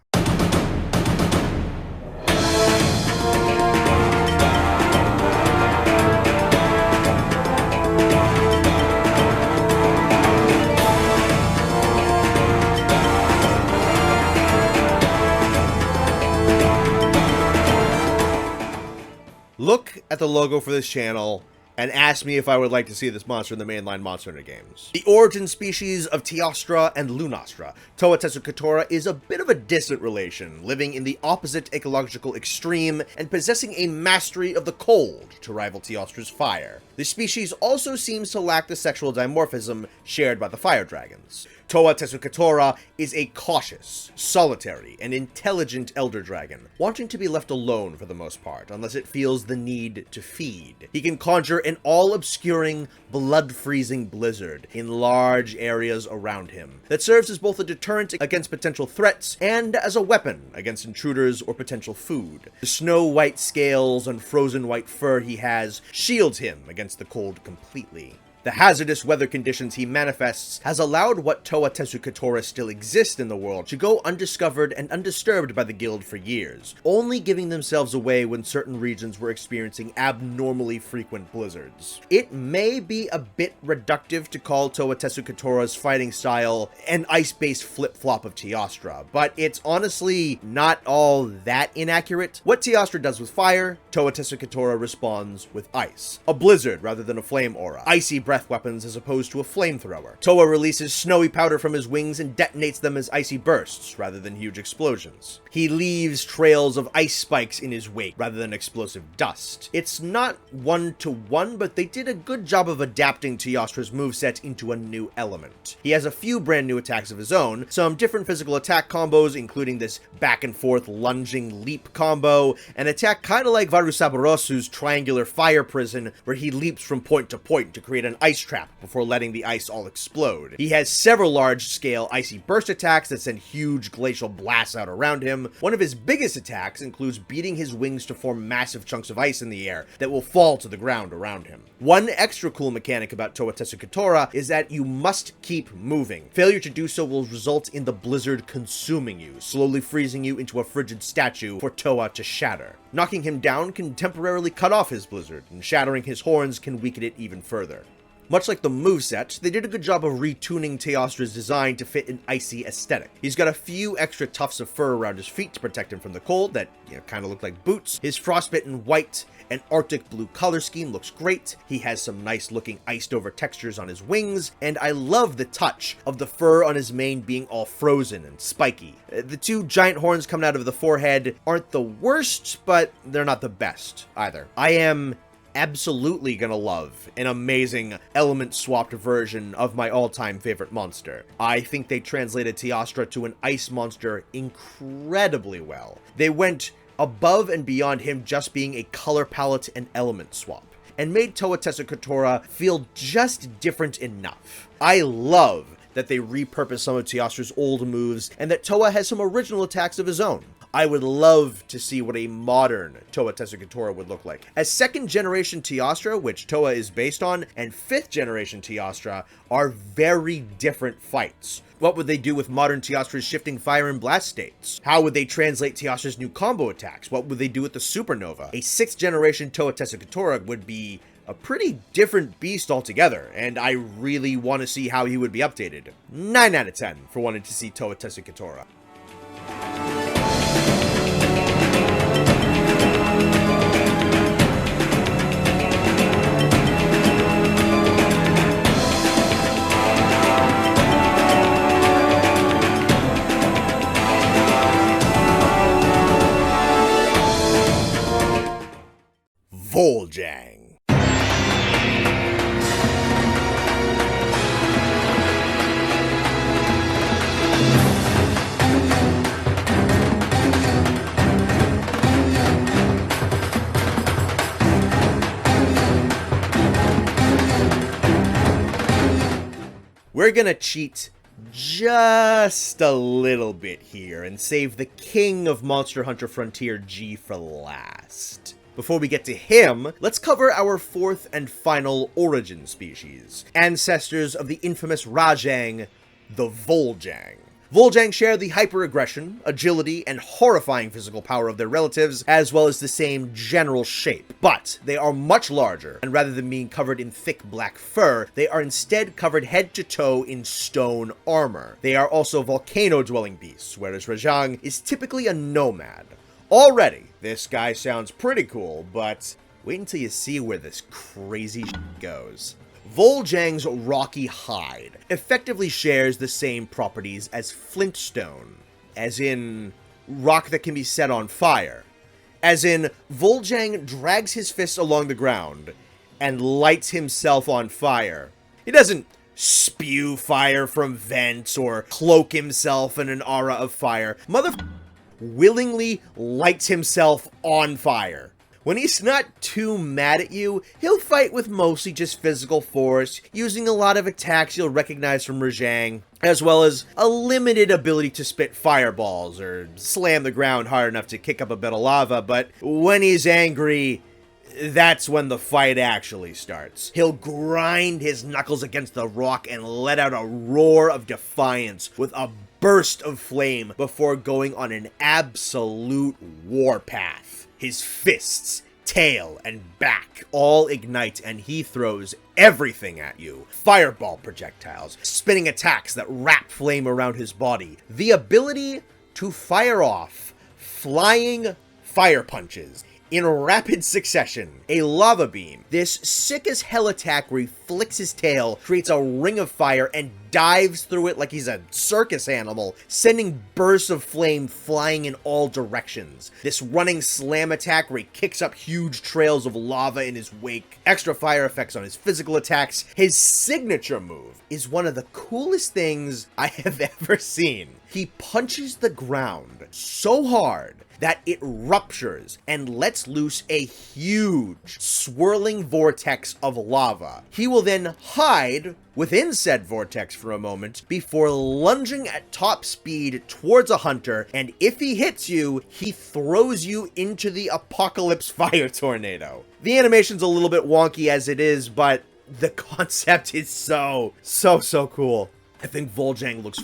Look at the logo for this channel and ask me if I would like to see this monster in the mainline Monster Hunter games. The origin species of Teostra and Lunastra, Toa Tesukatora is a bit of a distant relation, living in the opposite ecological extreme and possessing a mastery of the cold to rival Teostra's fire. The species also seems to lack the sexual dimorphism shared by the fire dragons. Toa Tesukatora is a cautious, solitary, and intelligent elder dragon, wanting to be left alone for the most part, unless it feels the need to feed. He can conjure an all-obscuring, blood-freezing blizzard in large areas around him that serves as both a deterrent against potential threats and as a weapon against intruders or potential food. The snow-white scales and frozen white fur he has shields him against the cold completely. The hazardous weather conditions he manifests has allowed what Toa Tesukatora still exist in the world to go undiscovered and undisturbed by the guild for years, only giving themselves away when certain regions were experiencing abnormally frequent blizzards. It may be a bit reductive to call Toa Tesukatora's fighting style an ice-based flip-flop of Teostra, but it's honestly not all that inaccurate. What Teostra does with fire, Toa Tesukatora responds with ice. A blizzard rather than a flame aura. Icy breath weapons as opposed to a flamethrower. Toa releases snowy powder from his wings and detonates them as icy bursts rather than huge explosions. He leaves trails of ice spikes in his wake rather than explosive dust. It's not one-to-one, but they did a good job of adapting Teostra's moveset into a new element. He has a few brand new attacks of his own, some different physical attack combos, including this back-and-forth lunging leap combo, an attack kinda like Varusaburosu's triangular fire prison, where he leaps from point to point to create an ice trap before letting the ice all explode. He has several large-scale icy burst attacks that send huge glacial blasts out around him. One of his biggest attacks includes beating his wings to form massive chunks of ice in the air that will fall to the ground around him. One extra cool mechanic about Toa Tesukatora is that you must keep moving. Failure to do so will result in the blizzard consuming you, slowly freezing you into a frigid statue for Toa to shatter. Knocking him down can temporarily cut off his blizzard, and shattering his horns can weaken it even further. Much like the moveset, they did a good job of retuning Teostra's design to fit an icy aesthetic. He's got a few extra tufts of fur around his feet to protect him from the cold that, kind of look like boots. His frostbitten white and arctic blue color scheme looks great. He has some nice looking iced over textures on his wings, and I love the touch of the fur on his mane being all frozen and spiky. The two giant horns coming out of the forehead aren't the worst, but they're not the best either. I am absolutely gonna love an amazing element-swapped version of my all-time favorite monster. I think they translated Teostra to an ice monster incredibly well. They went above and beyond him just being a color palette and element swap, and made Toa Tesukatora feel just different enough. I love that they repurposed some of Teostra's old moves, and that Toa has some original attacks of his own. I would love to see what a modern Toa Tesukatora would look like. As 2nd generation Teostra, which Toa is based on, and 5th generation Teostra are very different fights. What would they do with modern Teostra's shifting fire and blast states? How would they translate Teostra's new combo attacks? What would they do with the supernova? A 6th generation Toa Tesukatora would be a pretty different beast altogether, and I really want to see how he would be updated. 9 out of 10 for wanting to see Toa Tesukatora. Voljang. We're gonna cheat just a little bit here and save the king of Monster Hunter Frontier G for last. Before we get to him, let's cover our 4th and final origin species, ancestors of the infamous Rajang, the Voljang. Voljang share the hyper-aggression, agility, and horrifying physical power of their relatives, as well as the same general shape. But they are much larger, and rather than being covered in thick black fur, they are instead covered head to toe in stone armor. They are also volcano-dwelling beasts, whereas Rajang is typically a nomad. Already, this guy sounds pretty cool, but wait until you see where this crazy shit goes. Voljang's rocky hide effectively shares the same properties as flintstone, as in rock that can be set on fire, as in Voljang drags his fists along the ground and lights himself on fire. He doesn't spew fire from vents or cloak himself in an aura of fire. Willingly lights himself on fire. When he's not too mad at you, he'll fight with mostly just physical force, using a lot of attacks you'll recognize from Voljang, as well as a limited ability to spit fireballs or slam the ground hard enough to kick up a bit of lava, but when he's angry, that's when the fight actually starts. He'll grind his knuckles against the rock and let out a roar of defiance with a burst of flame before going on an absolute warpath. His fists, tail, and back all ignite, and he throws everything at you. Fireball projectiles, spinning attacks that wrap flame around his body. The ability to fire off flying fire punches in rapid succession. A lava beam. This sick as hell attack where he flicks his tail, creates a ring of fire, and dives through it like he's a circus animal, sending bursts of flame flying in all directions. This running slam attack where he kicks up huge trails of lava in his wake. Extra fire effects on his physical attacks. His signature move is one of the coolest things I have ever seen. He punches the ground so hard that it ruptures and lets loose a huge swirling vortex of lava. He will then hide within said vortex for a moment before lunging at top speed towards a hunter, and if he hits you, he throws you into the apocalypse fire tornado. The animation's a little bit wonky as it is, but the concept is so cool. I think Voljang looks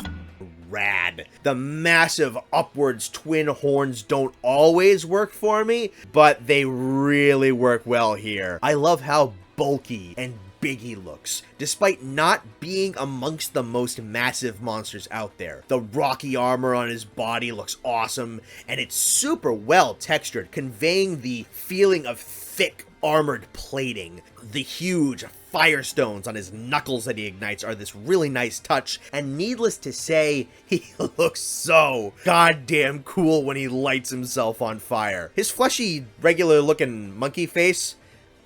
rad. The massive upwards twin horns don't always work for me, but they really work well here. I love how bulky and big he looks, despite not being amongst the most massive monsters out there. The rocky armor on his body looks awesome, and it's super well textured, conveying the feeling of thick armored plating. The huge firestones on his knuckles that he ignites are this really nice touch, and needless to say, he looks so goddamn cool when he lights himself on fire. His fleshy, regular looking monkey face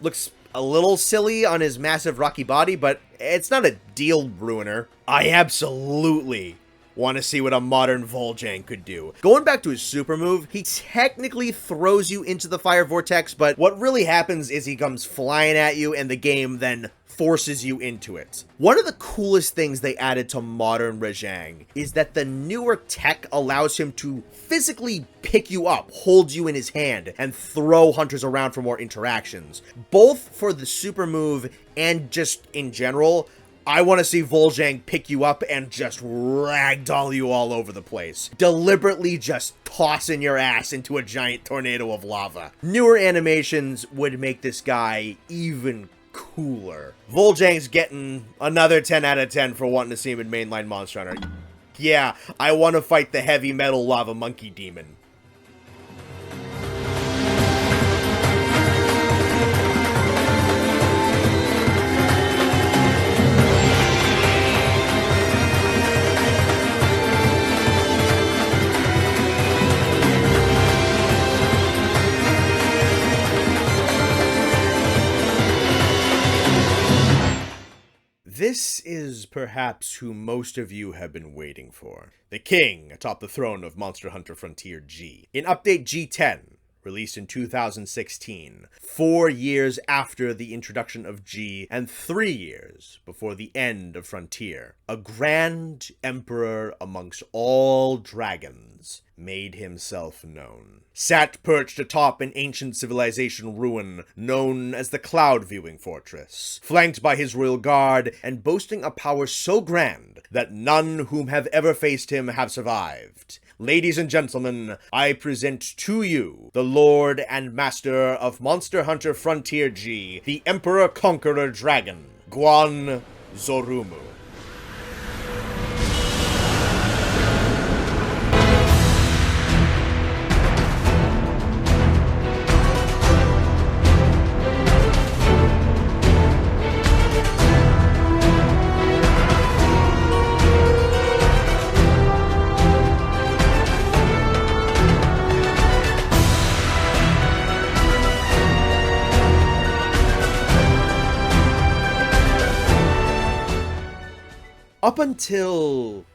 looks a little silly on his massive rocky body, but it's not a deal ruiner. I absolutely want to see what a modern Voljang could do. Going back to his super move, he technically throws you into the fire vortex, but what really happens is he comes flying at you and the game then forces you into it. One of the coolest things they added to modern Voljang is that the newer tech allows him to physically pick you up, hold you in his hand, and throw hunters around for more interactions. Both for the super move and just in general, I want to see Voljang pick you up and just ragdoll you all over the place. Deliberately just tossing your ass into a giant tornado of lava. Newer animations would make this guy even cooler. Voljang's getting another 10 out of 10 for wanting to see him in mainline Monster Hunter. Yeah, I want to fight the heavy metal lava monkey demon. This is perhaps who most of you have been waiting for. The king atop the throne of Monster Hunter Frontier G. In Update G10, released in 2016, 4 years after the introduction of G, and 3 years before the end of Frontier, a grand emperor amongst all dragons made himself known. Sat perched atop an ancient civilization ruin known as the Cloud Viewing Fortress, flanked by his royal guard and boasting a power so grand that none whom have ever faced him have survived. Ladies and gentlemen, I present to you the Lord and Master of Monster Hunter Frontier G, the Emperor Conqueror Dragon, Guanzorumu. Up until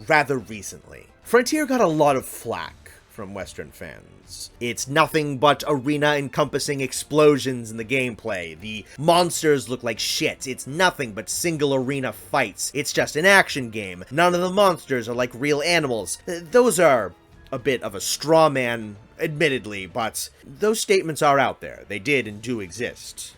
rather recently, Frontier got a lot of flack from Western fans. It's nothing but arena-encompassing explosions in the gameplay. The monsters look like shit. It's nothing but single arena fights. It's just an action game. None of the monsters are like real animals. Those are a bit of a straw man, admittedly, but those statements are out there. They did and do exist.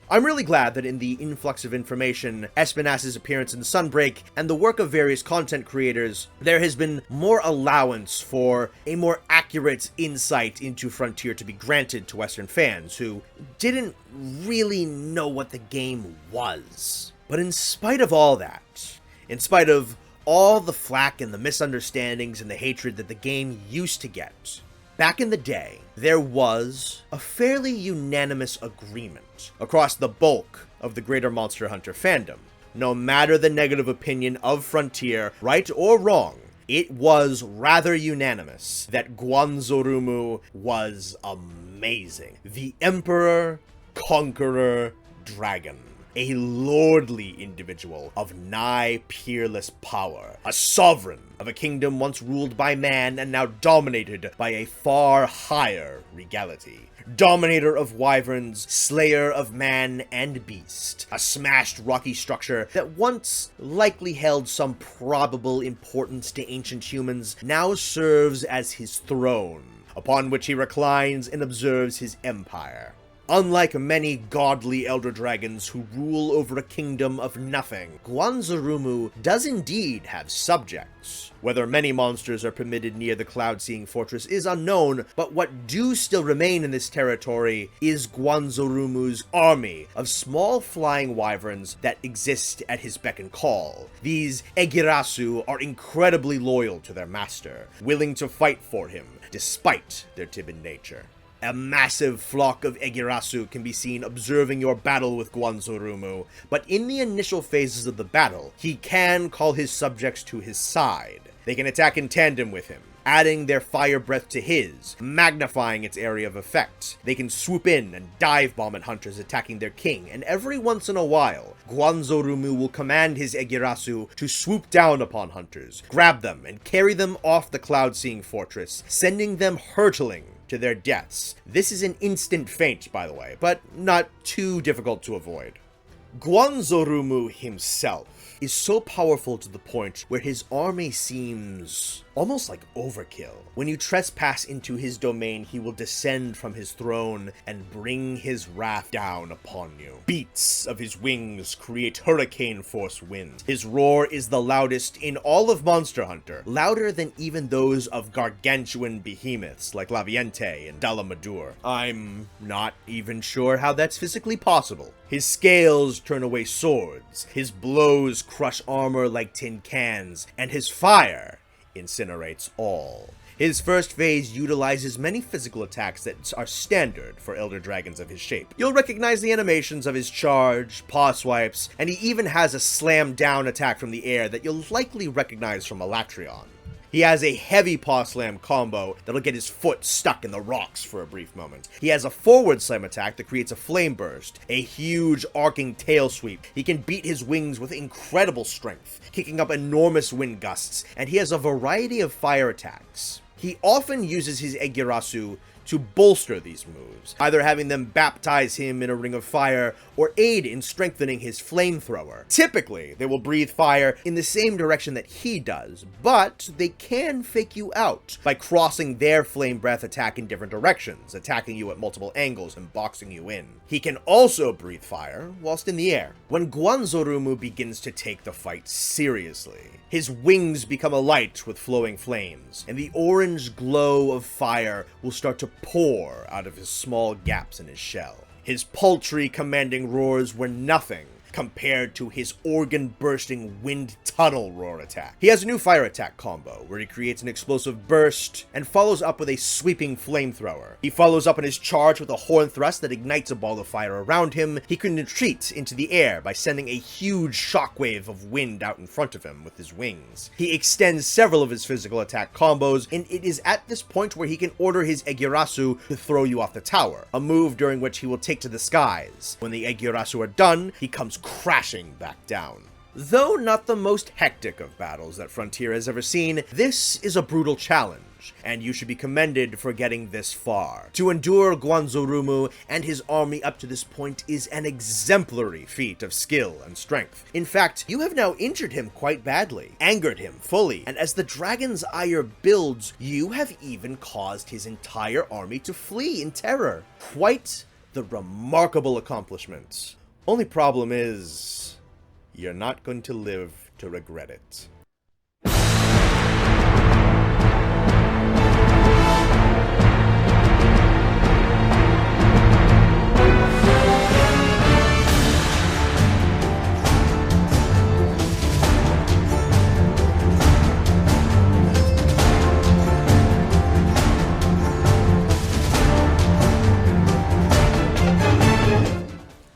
I'm really glad that in the influx of information, Espinas's appearance in Sunbreak, and the work of various content creators, there has been more allowance for a more accurate insight into Frontier to be granted to Western fans who didn't really know what the game was. But in spite of all that, in spite of all the flack and the misunderstandings and the hatred that the game used to get, back in the day, there was a fairly unanimous agreement across the bulk of the greater Monster Hunter fandom. No matter the negative opinion of Frontier, right or wrong, it was rather unanimous that Guanzorumu was amazing. The Emperor, Conqueror, Dragon. A lordly individual of nigh peerless power, a sovereign of a kingdom once ruled by man and now dominated by a far higher regality. Dominator of wyverns, slayer of man and beast, a smashed rocky structure that once likely held some probable importance to ancient humans now serves as his throne, upon which he reclines and observes his empire. Unlike many godly elder dragons who rule over a kingdom of nothing, Guanzorumu does indeed have subjects. Whether many monsters are permitted near the Cloud-Seeing Fortress is unknown, but what do still remain in this territory is Guanzorumu's army of small flying wyverns that exist at his beck and call. These Egirasu are incredibly loyal to their master, willing to fight for him, despite their timid nature. A massive flock of Egirasu can be seen observing your battle with Guanzorumu, but in the initial phases of the battle, he can call his subjects to his side. They can attack in tandem with him, adding their fire breath to his, magnifying its area of effect. They can swoop in and dive bomb at hunters attacking their king, and every once in a while, Guanzorumu will command his Egirasu to swoop down upon hunters, grab them, and carry them off the Cloud-Seeing Fortress, sending them hurtling to their deaths. This is an instant feint, by the way, but not too difficult to avoid. Guanzorumu himself is so powerful to the point where his army seems almost like overkill. When you trespass into his domain, he will descend from his throne and bring his wrath down upon you. Beats of his wings create hurricane force winds. His roar is the loudest in all of Monster Hunter, louder than even those of gargantuan behemoths like Laviente and Dalamadur. I'm not even sure how that's physically possible. His scales turn away swords, his blows crush armor like tin cans, and his fire incinerates all. His first phase utilizes many physical attacks that are standard for elder dragons of his shape. You'll recognize the animations of his charge, paw swipes, and he even has a slam down attack from the air that you'll likely recognize from Elatrion. He has a heavy paw slam combo that'll get his foot stuck in the rocks for a brief moment. He has a forward slam attack that creates a flame burst, a huge arcing tail sweep. He can beat his wings with incredible strength, kicking up enormous wind gusts, and he has a variety of fire attacks. He often uses his Egirasu to bolster these moves, either having them baptize him in a ring of fire or aid in strengthening his flamethrower. Typically, they will breathe fire in the same direction that he does, but they can fake you out by crossing their flame breath attack in different directions, attacking you at multiple angles and boxing you in. He can also breathe fire whilst in the air. When Guanzorumu begins to take the fight seriously, his wings become alight with flowing flames, and the orange glow of fire will start to pour out of his small gaps in his shell. His paltry commanding roars were nothing compared to his organ-bursting wind tunnel roar attack. He has a new fire attack combo, where he creates an explosive burst and follows up with a sweeping flamethrower. He follows up on his charge with a horn thrust that ignites a ball of fire around him. He can retreat into the air by sending a huge shockwave of wind out in front of him with his wings. He extends several of his physical attack combos, and it is at this point where he can order his Egirasu to throw you off the tower, a move during which he will take to the skies. When the Egirasu are done, he comes crashing back down. Though not the most hectic of battles that Frontier has ever seen, this is a brutal challenge, and you should be commended for getting this far. To endure Guanzorumu and his army up to this point is an exemplary feat of skill and strength. In fact, you have now injured him quite badly, angered him fully, and as the dragon's ire builds, you have even caused his entire army to flee in terror. Quite the remarkable accomplishment. Only problem is, you're not going to live to regret it.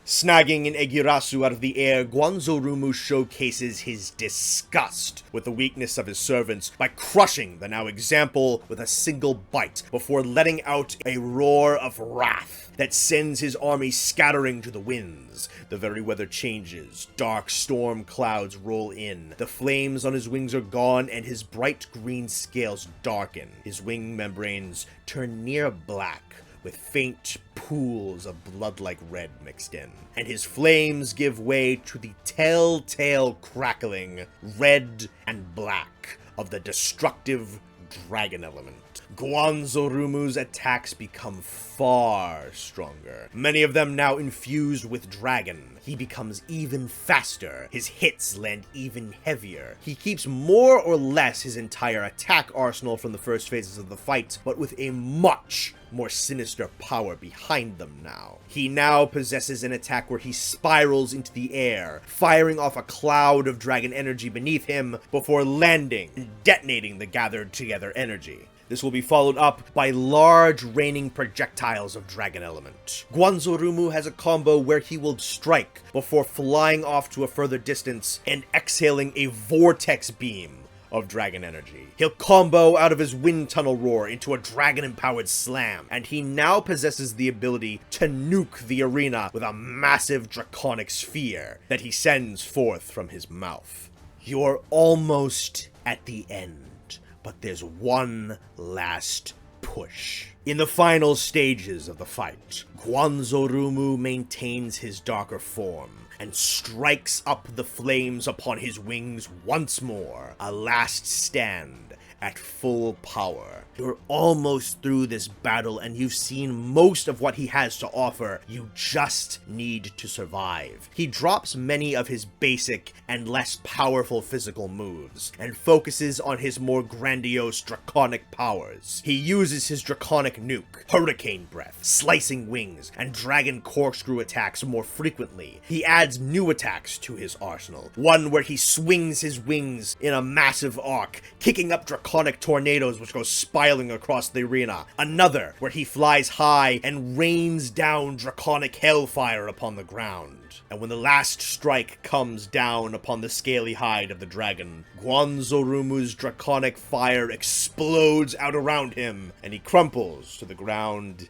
Snagging an Egirasu out of the air, Guanzorumu showcases his disgust with the weakness of his servants by crushing the now example with a single bite before letting out a roar of wrath that sends his army scattering to the winds. The very weather changes, dark storm clouds roll in, the flames on his wings are gone, and his bright green scales darken. His wing membranes turn near black, with faint pools of blood-like red mixed in, and his flames give way to the telltale crackling red and black of the destructive dragon element. Guanzorumu's attacks become far stronger, many of them now infused with dragon. He becomes even faster, his hits land even heavier. He keeps more or less his entire attack arsenal from the first phases of the fight, but with a much more sinister power behind them now. He now possesses an attack where he spirals into the air, firing off a cloud of dragon energy beneath him before landing and detonating the gathered together energy. This will be followed up by large raining projectiles of dragon element. Guanzorumu has a combo where he will strike before flying off to a further distance and exhaling a vortex beam of dragon energy. He'll combo out of his wind tunnel roar into a dragon-empowered slam, and he now possesses the ability to nuke the arena with a massive draconic sphere that he sends forth from his mouth. You're almost at the end, but there's one last push. In the final stages of the fight, Guanzorumu maintains his darker form and strikes up the flames upon his wings once more. A last stand at full power. You're almost through this battle and you've seen most of what he has to offer. You just need to survive. He drops many of his basic and less powerful physical moves and focuses on his more grandiose draconic powers. He uses his draconic nuke, hurricane breath, slicing wings, and dragon corkscrew attacks more frequently. He adds new attacks to his arsenal, one where he swings his wings in a massive arc, kicking up draconic tornadoes which go spiraling across the arena. Another where he flies high and rains down draconic hellfire upon the ground. And when the last strike comes down upon the scaly hide of the dragon, Guanzorumu's draconic fire explodes out around him, and he crumples to the ground,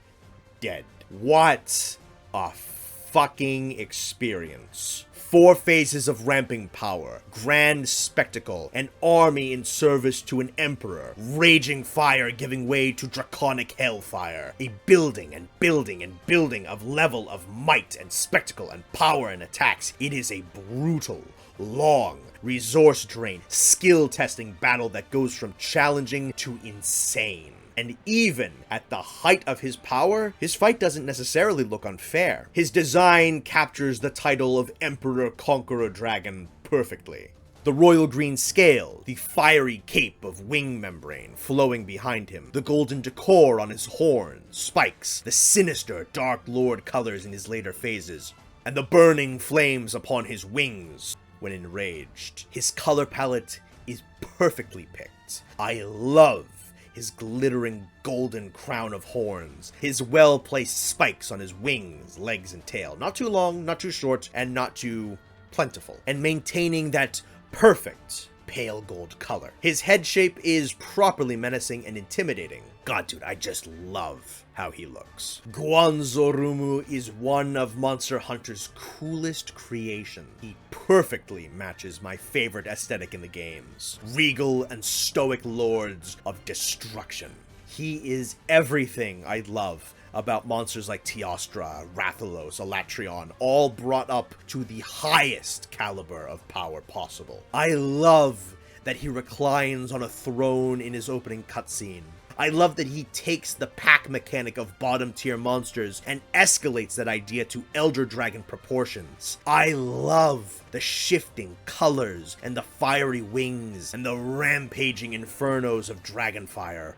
dead. What a fucking experience. 4 phases of ramping power, grand spectacle, an army in service to an emperor, raging fire giving way to draconic hellfire, a building and building and building of level of might and spectacle and power and attacks. It is a brutal, long, resource drain, skill testing battle that goes from challenging to insane. And even at the height of his power, his fight doesn't necessarily look unfair. His design captures the title of Emperor Conqueror Dragon perfectly. The royal green scale, the fiery cape of wing membrane flowing behind him, the golden decor on his horns, spikes, the sinister Dark Lord colors in his later phases, and the burning flames upon his wings when enraged. His color palette is perfectly picked. I love his glittering golden crown of horns, his well-placed spikes on his wings, legs, and tail. Not too long, not too short, and not too plentiful. And maintaining that perfect pale gold color. His head shape is properly menacing and intimidating. God, dude, I just love how he looks. Guanzorumu is one of Monster Hunter's coolest creations. He perfectly matches my favorite aesthetic in the games. Regal and stoic lords of destruction. He is everything I love about monsters like Teostra, Rathalos, Elatrion, all brought up to the highest caliber of power possible. I love that he reclines on a throne in his opening cutscene. I love that he takes the pack mechanic of bottom tier monsters and escalates that idea to Elder Dragon proportions. I love the shifting colors and the fiery wings and the rampaging infernos of Dragonfire.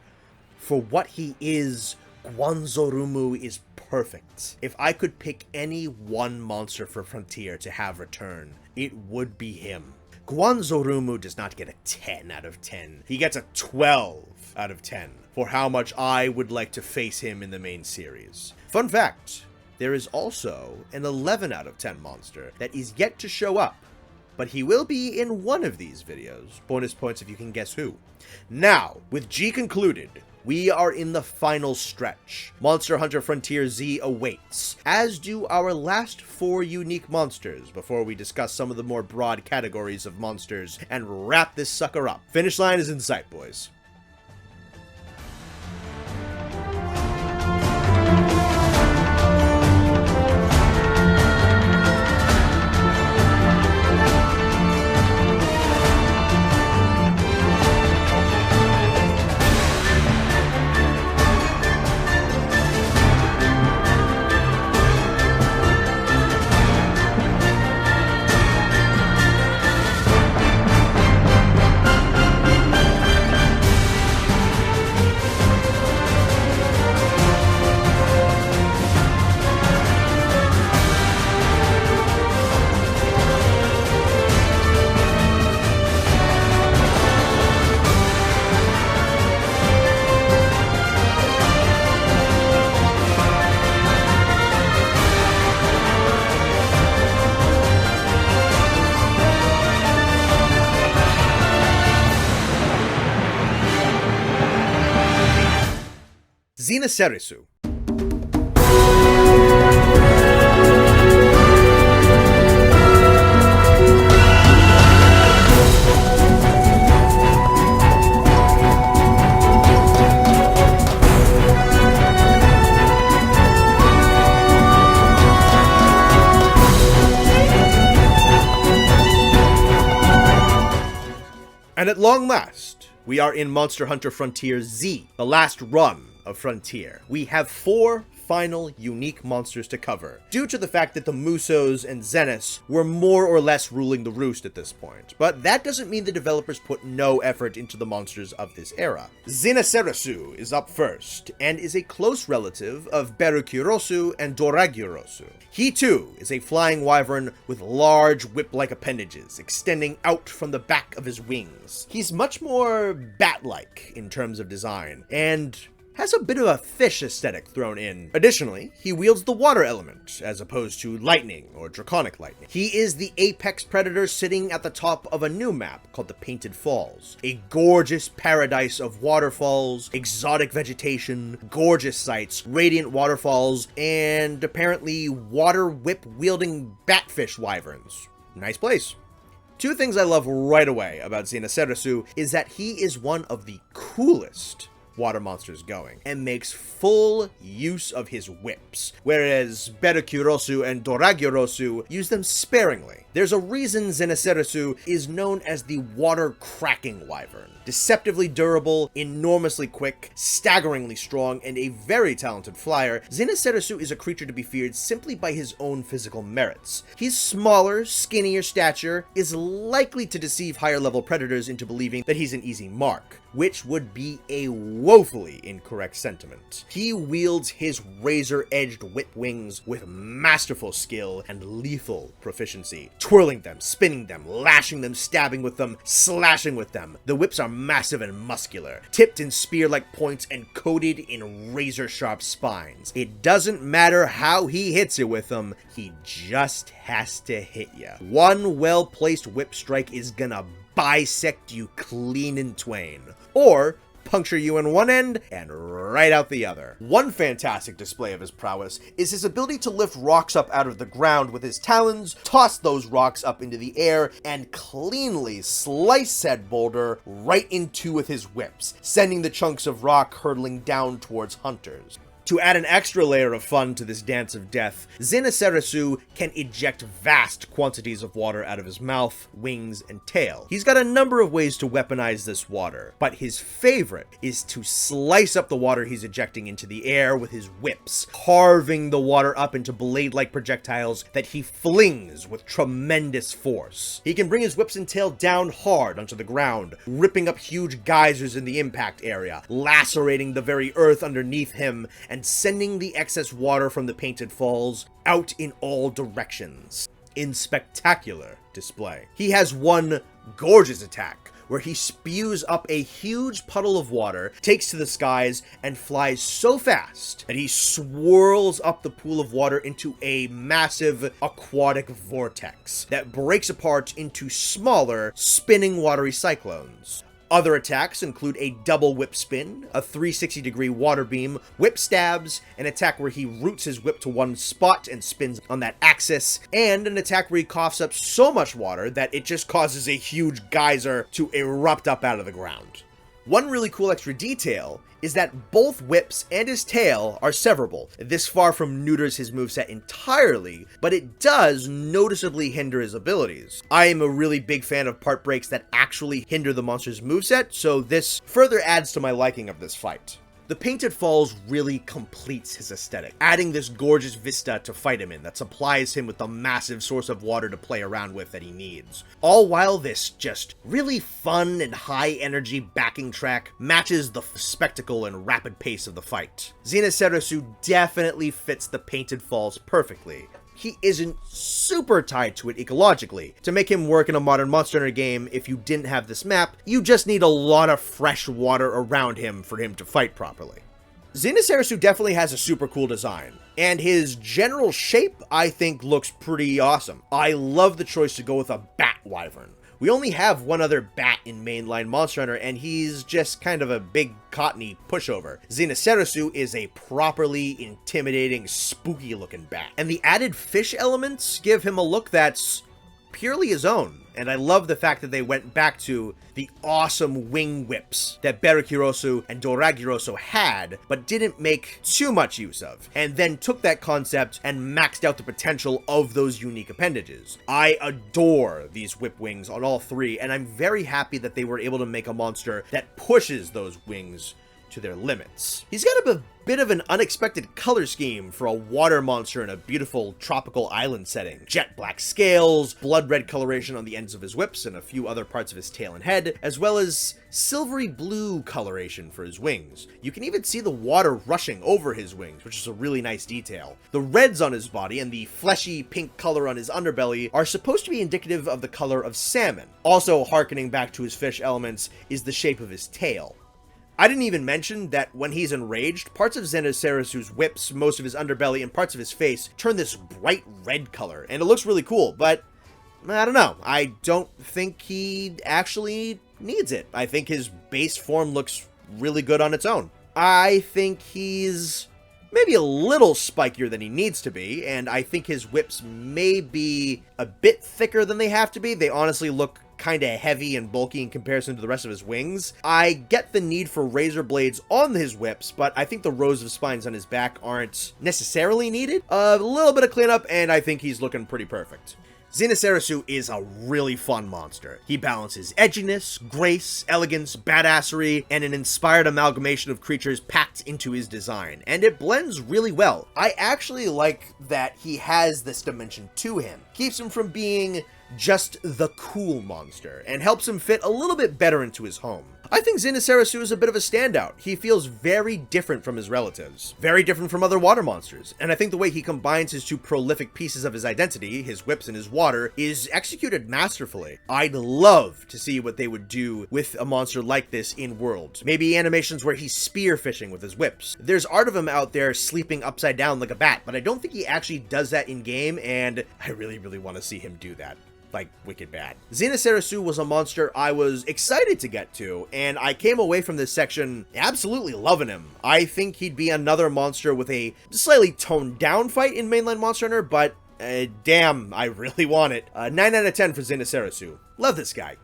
For what he is, Guanzorumu is perfect. If I could pick any one monster for Frontier to have return, it would be him. Guanzorumu does not get a 10 out of 10. He gets a 12 out of 10 for how much I would like to face him in the main series. Fun fact, there is also an 11 out of 10 monster that is yet to show up, but he will be in one of these videos. Bonus points if you can guess who. Now, with G concluded, we are in the final stretch. Monster Hunter Frontier Z awaits, as do our last 4 unique monsters, before we discuss some of the more broad categories of monsters and wrap this sucker up. Finish line is in sight, boys. Zenaserisu. And at long last, we are in Monster Hunter Frontier Z, the last run of Frontier. We have 4 final unique monsters to cover, due to the fact that the Musos and Zenith were more or less ruling the roost at this point. But that doesn't mean the developers put no effort into the monsters of this era. Zenaserisu is up first, and is a close relative of Berukurosu and Doragurosu. He too is a flying wyvern with large whip-like appendages extending out from the back of his wings. He's much more bat-like in terms of design, and has a bit of a fish aesthetic thrown in. Additionally, he wields the water element, as opposed to lightning or draconic lightning. He is the apex predator sitting at the top of a new map called the Painted Falls, a gorgeous paradise of waterfalls, exotic vegetation, gorgeous sights, radiant waterfalls, and apparently water whip-wielding batfish wyverns. Nice place. 2 things I love right away about Zenaserisu is that he is one of the coolest water monsters going, and makes full use of his whips, whereas Berukurosu and Doragurosu use them sparingly. There's a reason Zenaserisu is known as the water-cracking wyvern. Deceptively durable, enormously quick, staggeringly strong, and a very talented flyer, Zenaserisu is a creature to be feared simply by his own physical merits. His smaller, skinnier stature is likely to deceive higher-level predators into believing that he's an easy mark, which would be a woefully incorrect sentiment. He wields his razor-edged whip wings with masterful skill and lethal proficiency, twirling them, spinning them, lashing them, stabbing with them, slashing with them. The whips are massive and muscular, tipped in spear-like points and coated in razor-sharp spines. It doesn't matter how he hits it with them, he just has to hit ya. One well-placed whip strike is gonna bisect you clean in twain, or puncture you in one end and right out the other. One fantastic display of his prowess is his ability to lift rocks up out of the ground with his talons, toss those rocks up into the air, and cleanly slice said boulder right in two with his whips, sending the chunks of rock hurtling down towards hunters. To add an extra layer of fun to this dance of death, Zenaserisu can eject vast quantities of water out of his mouth, wings, and tail. He's got a number of ways to weaponize this water, but his favorite is to slice up the water he's ejecting into the air with his whips, carving the water up into blade-like projectiles that he flings with tremendous force. He can bring his whips and tail down hard onto the ground, ripping up huge geysers in the impact area, lacerating the very earth underneath him, and sending the excess water from the painted falls out in all directions in spectacular display. He has one gorgeous attack where he spews up a huge puddle of water, takes to the skies, and flies so fast that he swirls up the pool of water into a massive aquatic vortex that breaks apart into smaller, spinning watery cyclones. Other attacks include a double whip spin, a 360-degree water beam, whip stabs, an attack where he roots his whip to one spot and spins on that axis, and an attack where he coughs up so much water that it just causes a huge geyser to erupt up out of the ground. One really cool extra detail is that both whips and his tail are severable. This far from neuters his moveset entirely, but it does noticeably hinder his abilities. I am a really big fan of part breaks that actually hinder the monster's moveset, so this further adds to my liking of this fight. The Painted Falls really completes his aesthetic, adding this gorgeous vista to fight him in that supplies him with the massive source of water to play around with that he needs. All while this just really fun and high energy backing track matches the spectacle and rapid pace of the fight. Zenaserisu definitely fits the Painted Falls perfectly. He isn't super tied to it ecologically. To make him work in a modern Monster Hunter game, if you didn't have this map, you just need a lot of fresh water around him for him to fight properly. Zenaserisu definitely has a super cool design, and his general shape, I think, looks pretty awesome. I love the choice to go with a bat wyvern. We only have one other bat in mainline Monster Hunter, and he's just kind of a big cottony pushover. Zenaserisu is a properly intimidating, spooky looking bat. And the added fish elements give him a look that's purely his own. And I love the fact that they went back to the awesome wing whips that Barakirosu and Doragirosu had, but didn't make too much use of, and then took that concept and maxed out the potential of those unique appendages. I adore these whip wings on all three, and I'm very happy that they were able to make a monster that pushes those wings to their limits. He's got a bit of an unexpected color scheme for a water monster in a beautiful tropical island setting. Jet black scales, blood red coloration on the ends of his whips and a few other parts of his tail and head, as well as silvery blue coloration for his wings. You can even see the water rushing over his wings, which is a really nice detail. The reds on his body and the fleshy pink color on his underbelly are supposed to be indicative of the color of salmon. Also harkening back to his fish elements is the shape of his tail. I didn't even mention that when he's enraged, parts of Zenaserisu's whips, most of his underbelly, and parts of his face turn this bright red color, and it looks really cool, but I don't know. I don't think he actually needs it. I think his base form looks really good on its own. I think he's maybe a little spikier than he needs to be, and I think his whips may be a bit thicker than they have to be. They honestly look kind of heavy and bulky in comparison to the rest of his wings. I get the need for razor blades on his whips, but I think the rows of spines on his back aren't necessarily needed. A little bit of cleanup, and I think he's looking pretty perfect. Zenaserisu is a really fun monster. He balances edginess, grace, elegance, badassery, and an inspired amalgamation of creatures packed into his design, and it blends really well. I actually like that he has this dimension to him. Keeps him from being just the cool monster, and helps him fit a little bit better into his home. I think Zenaserisu is a bit of a standout. He feels very different from his relatives, very different from other water monsters, and I think the way he combines his two prolific pieces of his identity, his whips and his water, is executed masterfully. I'd love to see what they would do with a monster like this in Worlds. Maybe animations where he's spear fishing with his whips. There's art of him out there sleeping upside down like a bat, but I don't think he actually does that in game, and I really want to see him do that. like, wicked bad. Zenaserisu was a monster I was excited to get to, and I came away from this section absolutely loving him. I think he'd be another monster with a slightly toned down fight in mainline Monster Hunter, but damn, I really want it. 9 out of 10 for Zenaserisu. Love this guy.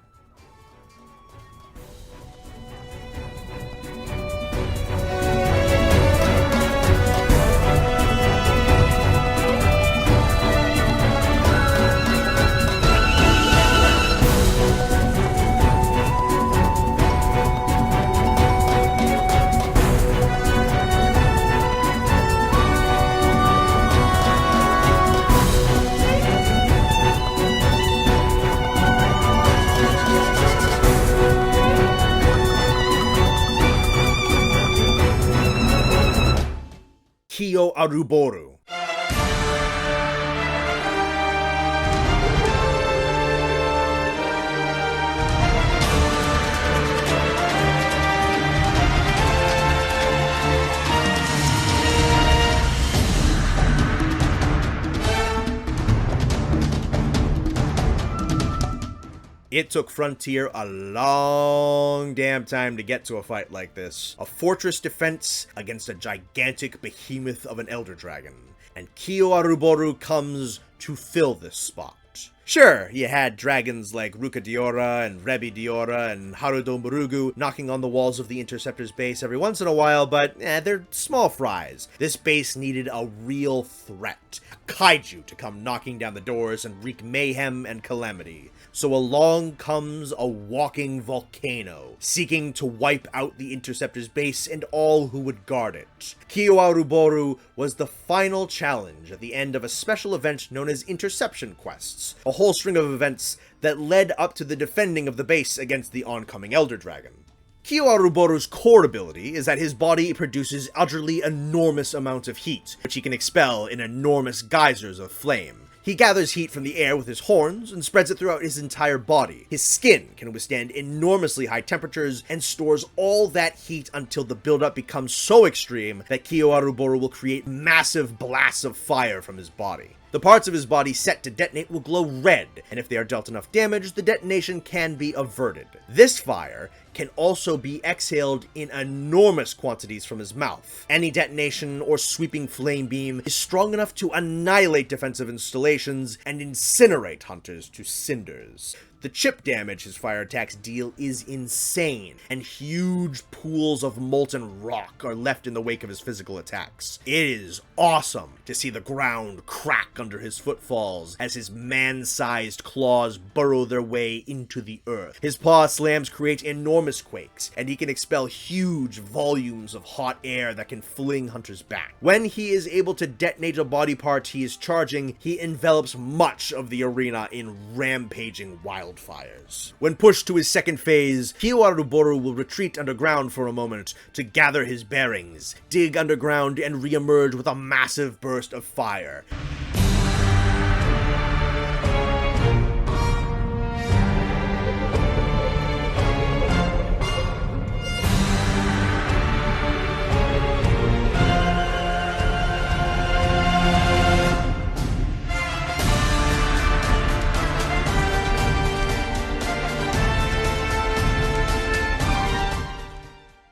Keoaruboru. It took Frontier a long damn time to get to a fight like this. A fortress defense against a gigantic behemoth of an Elder Dragon. And Keoaruboru comes to fill this spot. Sure, you had dragons like Rebidiora and Rebidiora and Harudomerugu knocking on the walls of the Interceptor's base every once in a while, but they're small fries. This base needed a real threat, a kaiju to come knocking down the doors and wreak mayhem and calamity. So along comes a walking volcano, seeking to wipe out the Interceptor's base and all who would guard it. Keoaruboru was the final challenge at the end of a special event known as Interception Quests, a whole string of events that led up to the defending of the base against the oncoming Elder Dragon. Keoaruboru's core ability is that his body produces utterly enormous amounts of heat, which he can expel in enormous geysers of flame. He gathers heat from the air with his horns and spreads it throughout his entire body. His skin can withstand enormously high temperatures and stores all that heat until the buildup becomes so extreme that Keoaruboru will create massive blasts of fire from his body. The parts of his body set to detonate will glow red, and if they are dealt enough damage, the detonation can be averted. This fire can also be exhaled in enormous quantities from his mouth. Any detonation or sweeping flame beam is strong enough to annihilate defensive installations and incinerate hunters to cinders. The chip damage his fire attacks deal is insane, and huge pools of molten rock are left in the wake of his physical attacks. It is awesome to see the ground crack under his footfalls as his man-sized claws burrow their way into the earth. His paw slams create enormous quakes, and he can expel huge volumes of hot air that can fling hunters back. When he is able to detonate a body part he is charging, he envelops much of the arena in rampaging wildfires. When pushed to his second phase, Keoaruboru will retreat underground for a moment to gather his bearings, dig underground, and re-emerge with a massive burst of fire.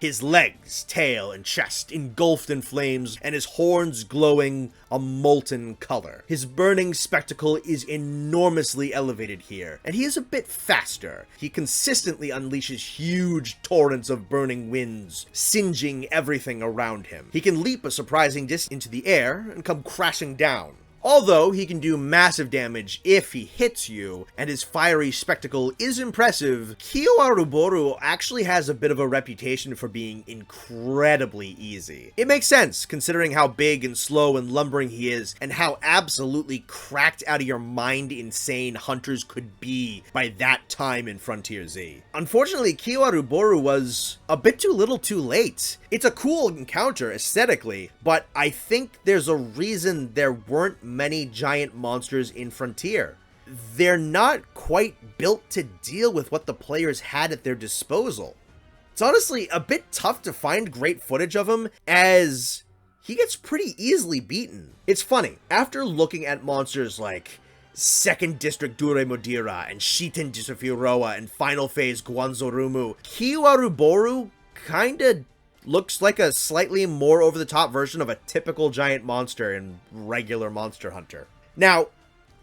His legs, tail, and chest engulfed in flames, and his horns glowing a molten color. His burning spectacle is enormously elevated here, and he is a bit faster. He consistently unleashes huge torrents of burning winds, singeing everything around him. He can leap a surprising distance into the air and come crashing down. Although he can do massive damage if he hits you, and his fiery spectacle is impressive, Keoaruboru actually has a bit of a reputation for being incredibly easy. It makes sense, considering how big and slow and lumbering he is, and how absolutely cracked out of your mind insane hunters could be by that time in Frontier Z. Unfortunately, Keoaruboru was a bit too little too late. It's a cool encounter aesthetically, but I think there's a reason there weren't many giant monsters in Frontier. They're not quite built to deal with what the players had at their disposal. It's honestly a bit tough to find great footage of him, as he gets pretty easily beaten. It's funny, after looking at monsters like Second District Duremudira, and Shiten Disufiroa, and Final Phase Guanzorumu. Keoaruboru kinda looks like a slightly more over-the-top version of a typical giant monster in regular Monster Hunter. Now,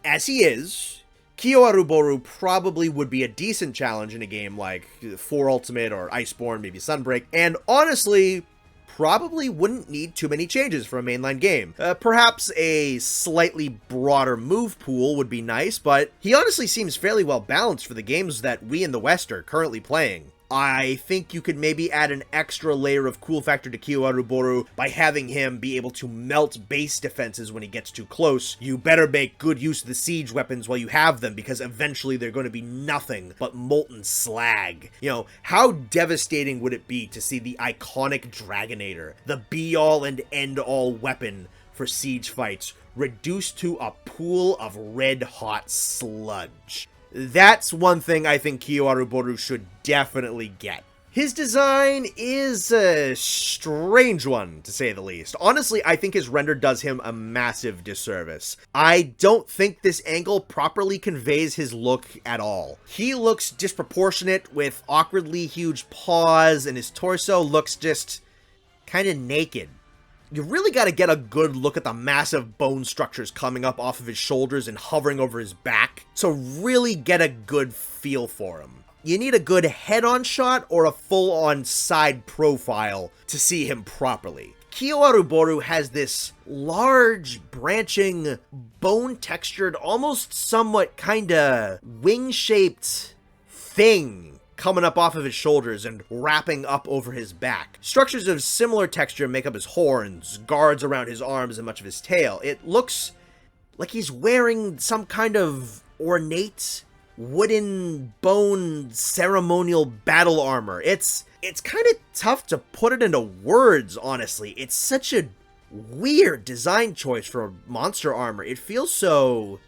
as he is, Keoaruboru probably would be a decent challenge in a game like 4 Ultimate or Iceborne, maybe Sunbreak, and honestly, probably wouldn't need too many changes for a mainline game. Perhaps a slightly broader move pool would be nice, but he honestly seems fairly well balanced for the games that we in the West are currently playing. I think you could maybe add an extra layer of cool factor to Keoaruboru by having him be able to melt base defenses when he gets too close. You better make good use of the siege weapons while you have them, because eventually they're going to be nothing but molten slag. You know, how devastating would it be to see the iconic Dragonator, the be-all and end-all weapon for siege fights, reduced to a pool of red-hot sludge? That's one thing I think Keoaruboru should definitely get. His design is a strange one, to say the least. Honestly, I think his render does him a massive disservice. I don't think this angle properly conveys his look at all. He looks disproportionate with awkwardly huge paws, and his torso looks just kind of naked. You really got to get a good look at the massive bone structures coming up off of his shoulders and hovering over his back to really get a good feel for him. You need a good head-on shot or a full-on side profile to see him properly. Keoaruboru has this large, branching, bone-textured, almost somewhat kinda wing-shaped thing coming up off of his shoulders and wrapping up over his back. Structures of similar texture make up his horns, guards around his arms, and much of his tail. It looks like he's wearing some kind of ornate, wooden, bone, ceremonial battle armor. It's kind of tough to put it into words, honestly. It's such a weird design choice for monster armor. It feels so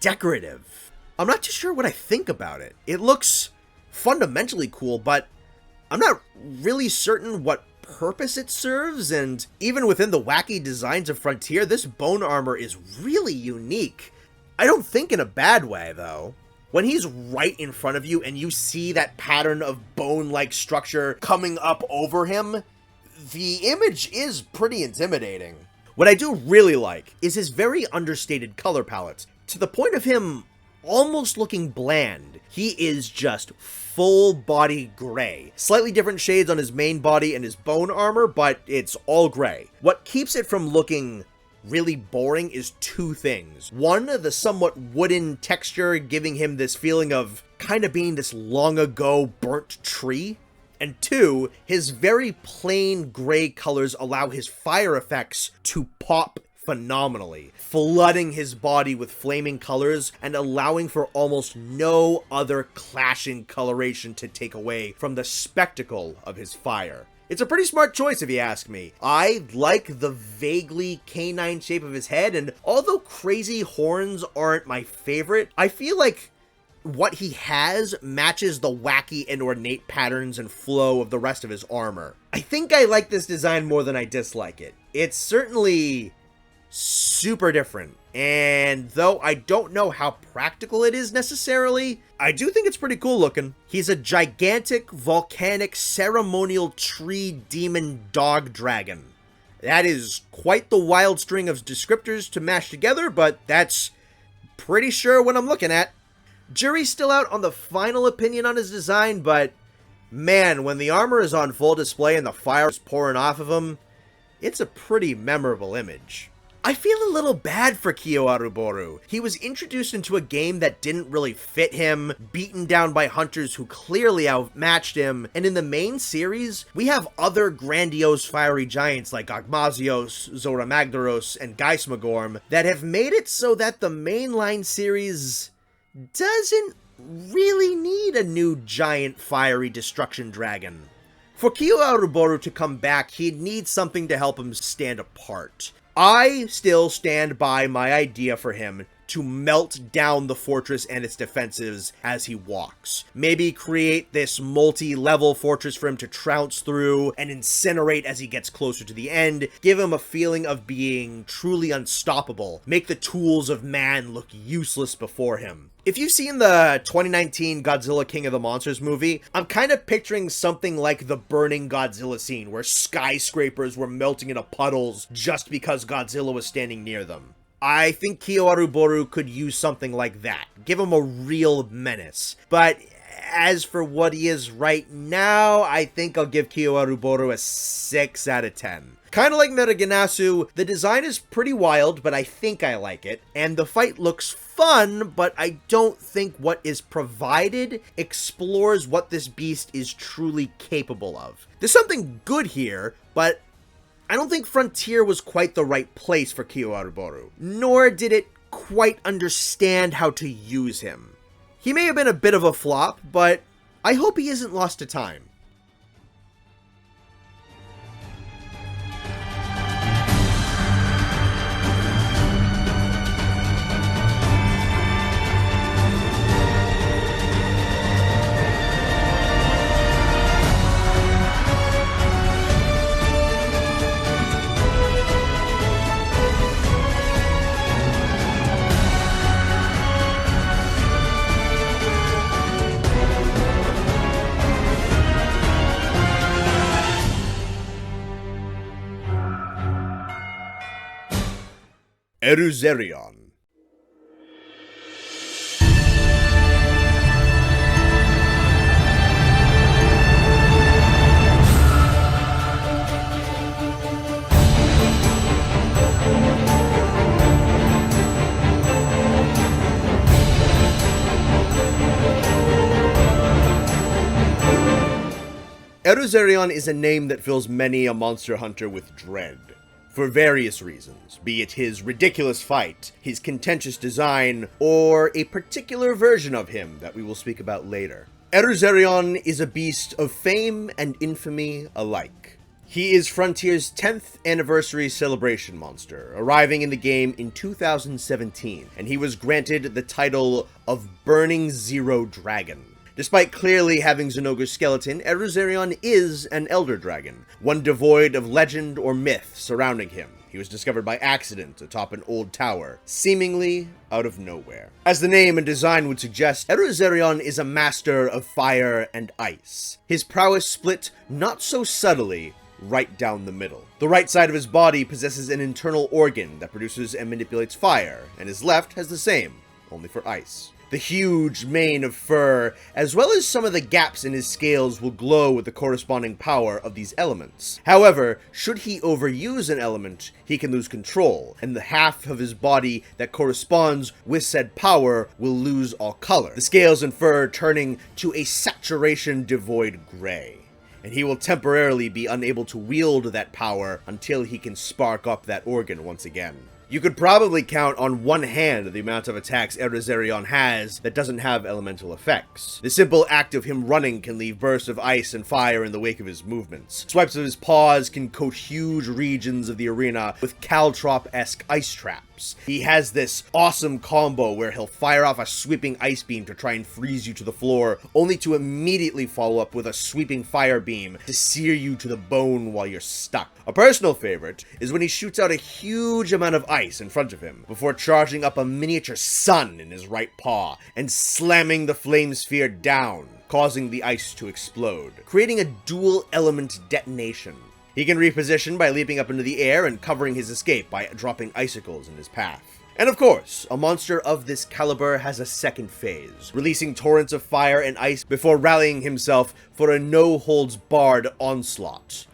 decorative. I'm not too sure what I think about it. It looks fundamentally cool, but I'm not really certain what purpose it serves, and even within the wacky designs of Frontier, this bone armor is really unique. I don't think in a bad way, though. When he's right in front of you and you see that pattern of bone-like structure coming up over him, the image is pretty intimidating. What I do really like is his very understated color palette, to the point of him almost looking bland. He is just full body gray. Slightly different shades on his main body and his bone armor, but it's all gray. What keeps it from looking really boring is two things. One, the somewhat wooden texture giving him this feeling of kind of being this long ago burnt tree. And two, his very plain gray colors allow his fire effects to pop phenomenally, flooding his body with flaming colors and allowing for almost no other clashing coloration to take away from the spectacle of his fire. It's a pretty smart choice if you ask me. I like the vaguely canine shape of his head, and although crazy horns aren't my favorite, I feel like what he has matches the wacky and ornate patterns and flow of the rest of his armor. I think I like this design more than I dislike it. It's certainly super different, and though I don't know how practical it is necessarily, I do think it's pretty cool looking. He's a gigantic, volcanic, ceremonial tree demon dog dragon. That is quite the wild string of descriptors to mash together, but that's pretty sure what I'm looking at. Jury's still out on the final opinion on his design, but man, when the armor is on full display and the fire is pouring off of him, it's a pretty memorable image. I feel a little bad for Keoaruboru. He was introduced into a game that didn't really fit him, beaten down by hunters who clearly outmatched him, and in the main series, we have other grandiose fiery giants like Ogmazios, Zoramagdaros, and Geismagorm that have made it so that the mainline series doesn't really need a new giant fiery destruction dragon. For Keoaruboru to come back, he'd need something to help him stand apart. I still stand by my idea for him to melt down the fortress and its defenses as he walks. Maybe create this multi-level fortress for him to trounce through and incinerate as he gets closer to the end. Give him a feeling of being truly unstoppable. Make the tools of man look useless before him. If you've seen the 2019 Godzilla King of the Monsters movie, I'm kind of picturing something like the burning Godzilla scene where skyscrapers were melting into puddles just because Godzilla was standing near them. I think Keoaruboru could use something like that. Give him a real menace. But as for what he is right now, I think I'll give Keoaruboru a 6 out of 10. Kind of like Meraginasu, the design is pretty wild, but I think I like it. And the fight looks fun, but I don't think what is provided explores what this beast is truly capable of. There's something good here, but I don't think Frontier was quite the right place for Keoaruboru, nor did it quite understand how to use him. He may have been a bit of a flop, but I hope he isn't lost to time. Eruzerion. Eruzerion is a name that fills many a monster hunter with dread. For various reasons, be it his ridiculous fight, his contentious design, or a particular version of him that we will speak about later. Eruzerion is a beast of fame and infamy alike. He is Frontier's 10th anniversary celebration monster, arriving in the game in 2017, and he was granted the title of Burning Zero Dragon. Despite clearly having Zenogre's skeleton, Eruzerion is an elder dragon, one devoid of legend or myth surrounding him. He was discovered by accident atop an old tower, seemingly out of nowhere. As the name and design would suggest, Eruzerion is a master of fire and ice. His prowess split not so subtly right down the middle. The right side of his body possesses an internal organ that produces and manipulates fire, and his left has the same, only for ice. The huge mane of fur, as well as some of the gaps in his scales, will glow with the corresponding power of these elements. However, should he overuse an element, he can lose control, and the half of his body that corresponds with said power will lose all color, the scales and fur turning to a saturation-devoid gray. And he will temporarily be unable to wield that power until he can spark up that organ once again. You could probably count on one hand the amount of attacks Eruzerion has that doesn't have elemental effects. The simple act of him running can leave bursts of ice and fire in the wake of his movements. Swipes of his paws can coat huge regions of the arena with Caltrop-esque ice traps. He has this awesome combo where he'll fire off a sweeping ice beam to try and freeze you to the floor, only to immediately follow up with a sweeping fire beam to sear you to the bone while you're stuck. A personal favorite is when he shoots out a huge amount of ice in front of him, before charging up a miniature sun in his right paw and slamming the flame sphere down, causing the ice to explode, creating a dual element detonation. He can reposition by leaping up into the air and covering his escape by dropping icicles in his path. And of course, a monster of this caliber has a second phase, releasing torrents of fire and ice before rallying himself for a no-holds-barred onslaught.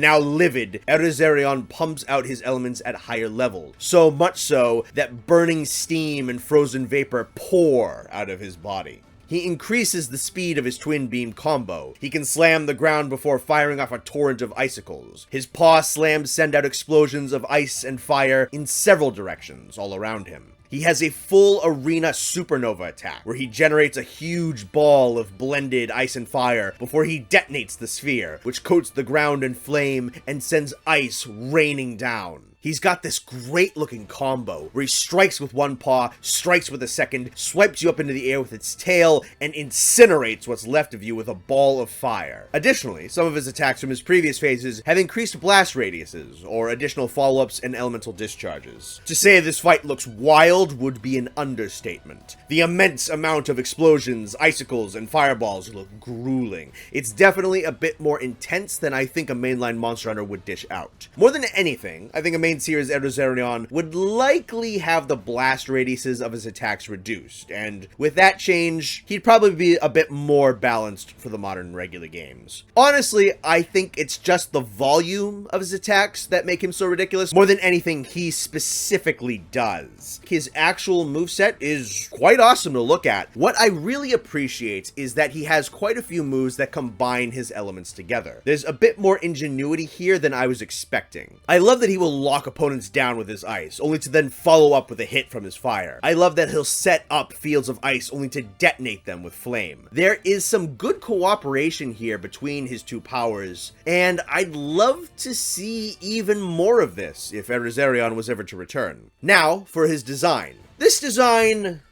now livid, Eruzerion pumps out his elements at higher levels, so much so that burning steam and frozen vapor pour out of his body. He increases the speed of his twin beam combo. He can slam the ground before firing off a torrent of icicles. His paw slams send out explosions of ice and fire in several directions all around him. He has a full arena supernova attack, where he generates a huge ball of blended ice and fire before he detonates the sphere, which coats the ground in flame and sends ice raining down. He's got this great looking combo where he strikes with one paw, strikes with a second, swipes you up into the air with its tail, and incinerates what's left of you with a ball of fire. Additionally, some of his attacks from his previous phases have increased blast radiuses, or additional follow-ups and elemental discharges. To say this fight looks wild would be an understatement. The immense amount of explosions, icicles, and fireballs look grueling. It's definitely a bit more intense than I think a mainline Monster Hunter would dish out. More than anything, I think a main series Eruzerion would likely have the blast radiuses of his attacks reduced, and with that change, he'd probably be a bit more balanced for the modern regular games. Honestly, I think it's just the volume of his attacks that make him so ridiculous, more than anything he specifically does. His actual moveset is quite awesome to look at. What I really appreciate is that he has quite a few moves that combine his elements together. There's a bit more ingenuity here than I was expecting. I love that he will lock opponents down with his ice, only to then follow up with a hit from his fire. I love that he'll set up fields of ice only to detonate them with flame. There is some good cooperation here between his two powers, and I'd love to see even more of this if Eruzerion was ever to return. Now, for his design. This design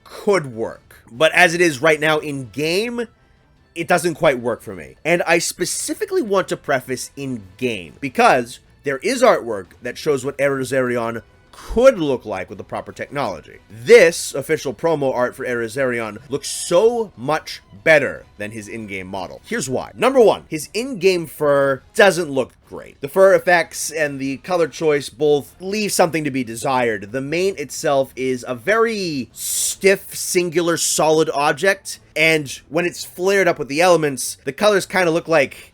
could work, but as it is right now in game, it doesn't quite work for me. And I specifically want to preface in game, because there is artwork that shows what Eruzerion could look like with the proper technology. This official promo art for Eruzerion looks so much better than his in-game model. Here's why. Number one, his in-game fur doesn't look great. The fur effects and the color choice both leave something to be desired. The mane itself is a very stiff, singular, solid object, and when it's flared up with the elements, the colors kind of look like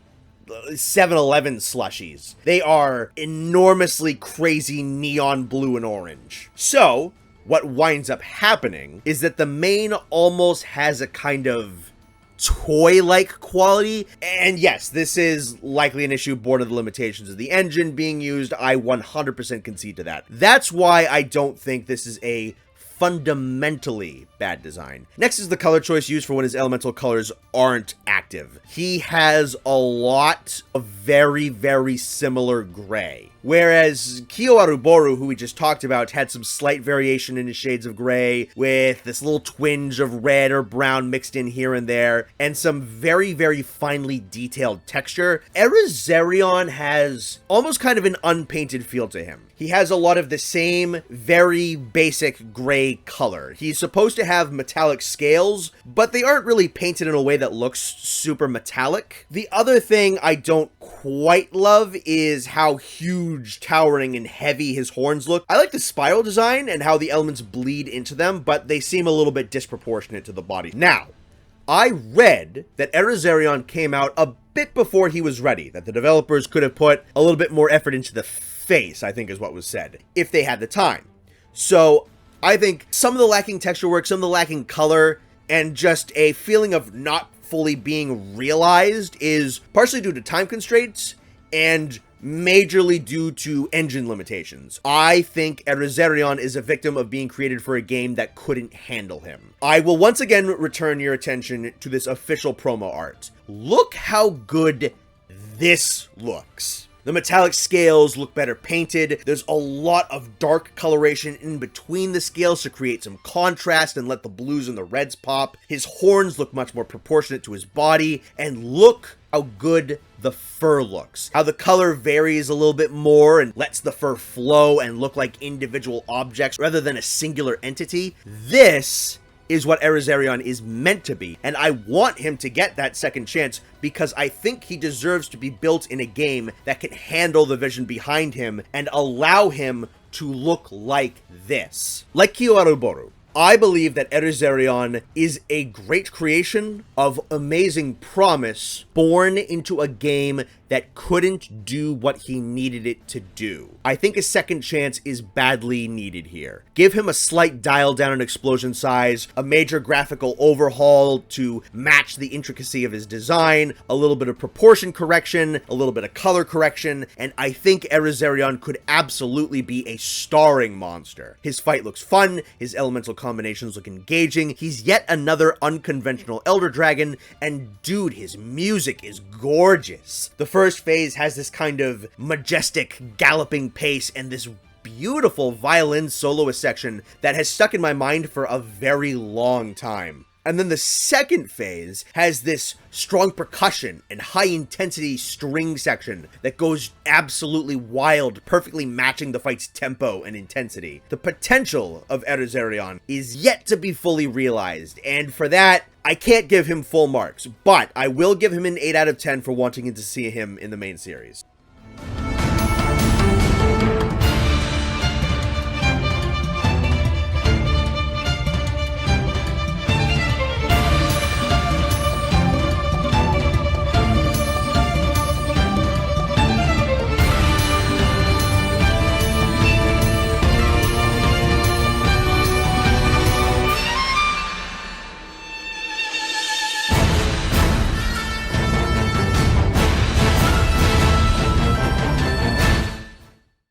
7-Eleven slushies. They are enormously crazy neon blue and orange. So, what winds up happening is that the mane almost has a kind of toy-like quality, and yes, this is likely an issue born of the limitations of the engine being used. I 100% concede to that. That's why I don't think this is a fundamentally bad design. Next is the color choice used for when his elemental colors aren't active. He has a lot of very, very similar gray. Whereas Keoaruboru, who we just talked about, had some slight variation in his shades of gray, with this little twinge of red or brown mixed in here and there, and some very, very finely detailed texture. Eruzerion has almost kind of an unpainted feel to him. He has a lot of the same very basic gray color. He's supposed to have metallic scales, but they aren't really painted in a way that looks super metallic. The other thing I don't quite love is how huge, towering, and heavy his horns look. I like the spiral design and how the elements bleed into them, but they seem a little bit disproportionate to the body. Now, I read that Eruzerion came out a bit before he was ready, that the developers could have put a little bit more effort into the face, I think is what was said, if they had the time. So, I think some of the lacking texture work, some of the lacking color, and just a feeling of not fully being realized is partially due to time constraints and majorly due to engine limitations. I think Eruzerion is a victim of being created for a game that couldn't handle him. I will once again return your attention to this official promo art. Look how good this looks. The metallic scales look better painted. There's a lot of dark coloration in between the scales to create some contrast and let the blues and the reds pop. His horns look much more proportionate to his body, and look how good the fur looks. How the color varies a little bit more and lets the fur flow and look like individual objects rather than a singular entity. This is what Eruzerion is meant to be, and I want him to get that second chance because I think he deserves to be built in a game that can handle the vision behind him and allow him to look like this. Like Keoaruboru, I believe that Eruzerion is a great creation of amazing promise born into a game that couldn't do what he needed it to do. I think a second chance is badly needed here. Give him a slight dial down in explosion size, a major graphical overhaul to match the intricacy of his design, a little bit of proportion correction, a little bit of color correction, and I think Erizerion could absolutely be a starring monster. His fight looks fun, his elemental combinations look engaging, he's yet another unconventional Elder Dragon, and dude, his music is gorgeous. The first phase has this kind of majestic, galloping pace and this beautiful violin soloist section that has stuck in my mind for a very long time. And then the second phase has this strong percussion and high-intensity string section that goes absolutely wild, perfectly matching the fight's tempo and intensity. The potential of Erizerion is yet to be fully realized, and for that, I can't give him full marks, but I will give him an 8 out of 10 for wanting to see him in the main series.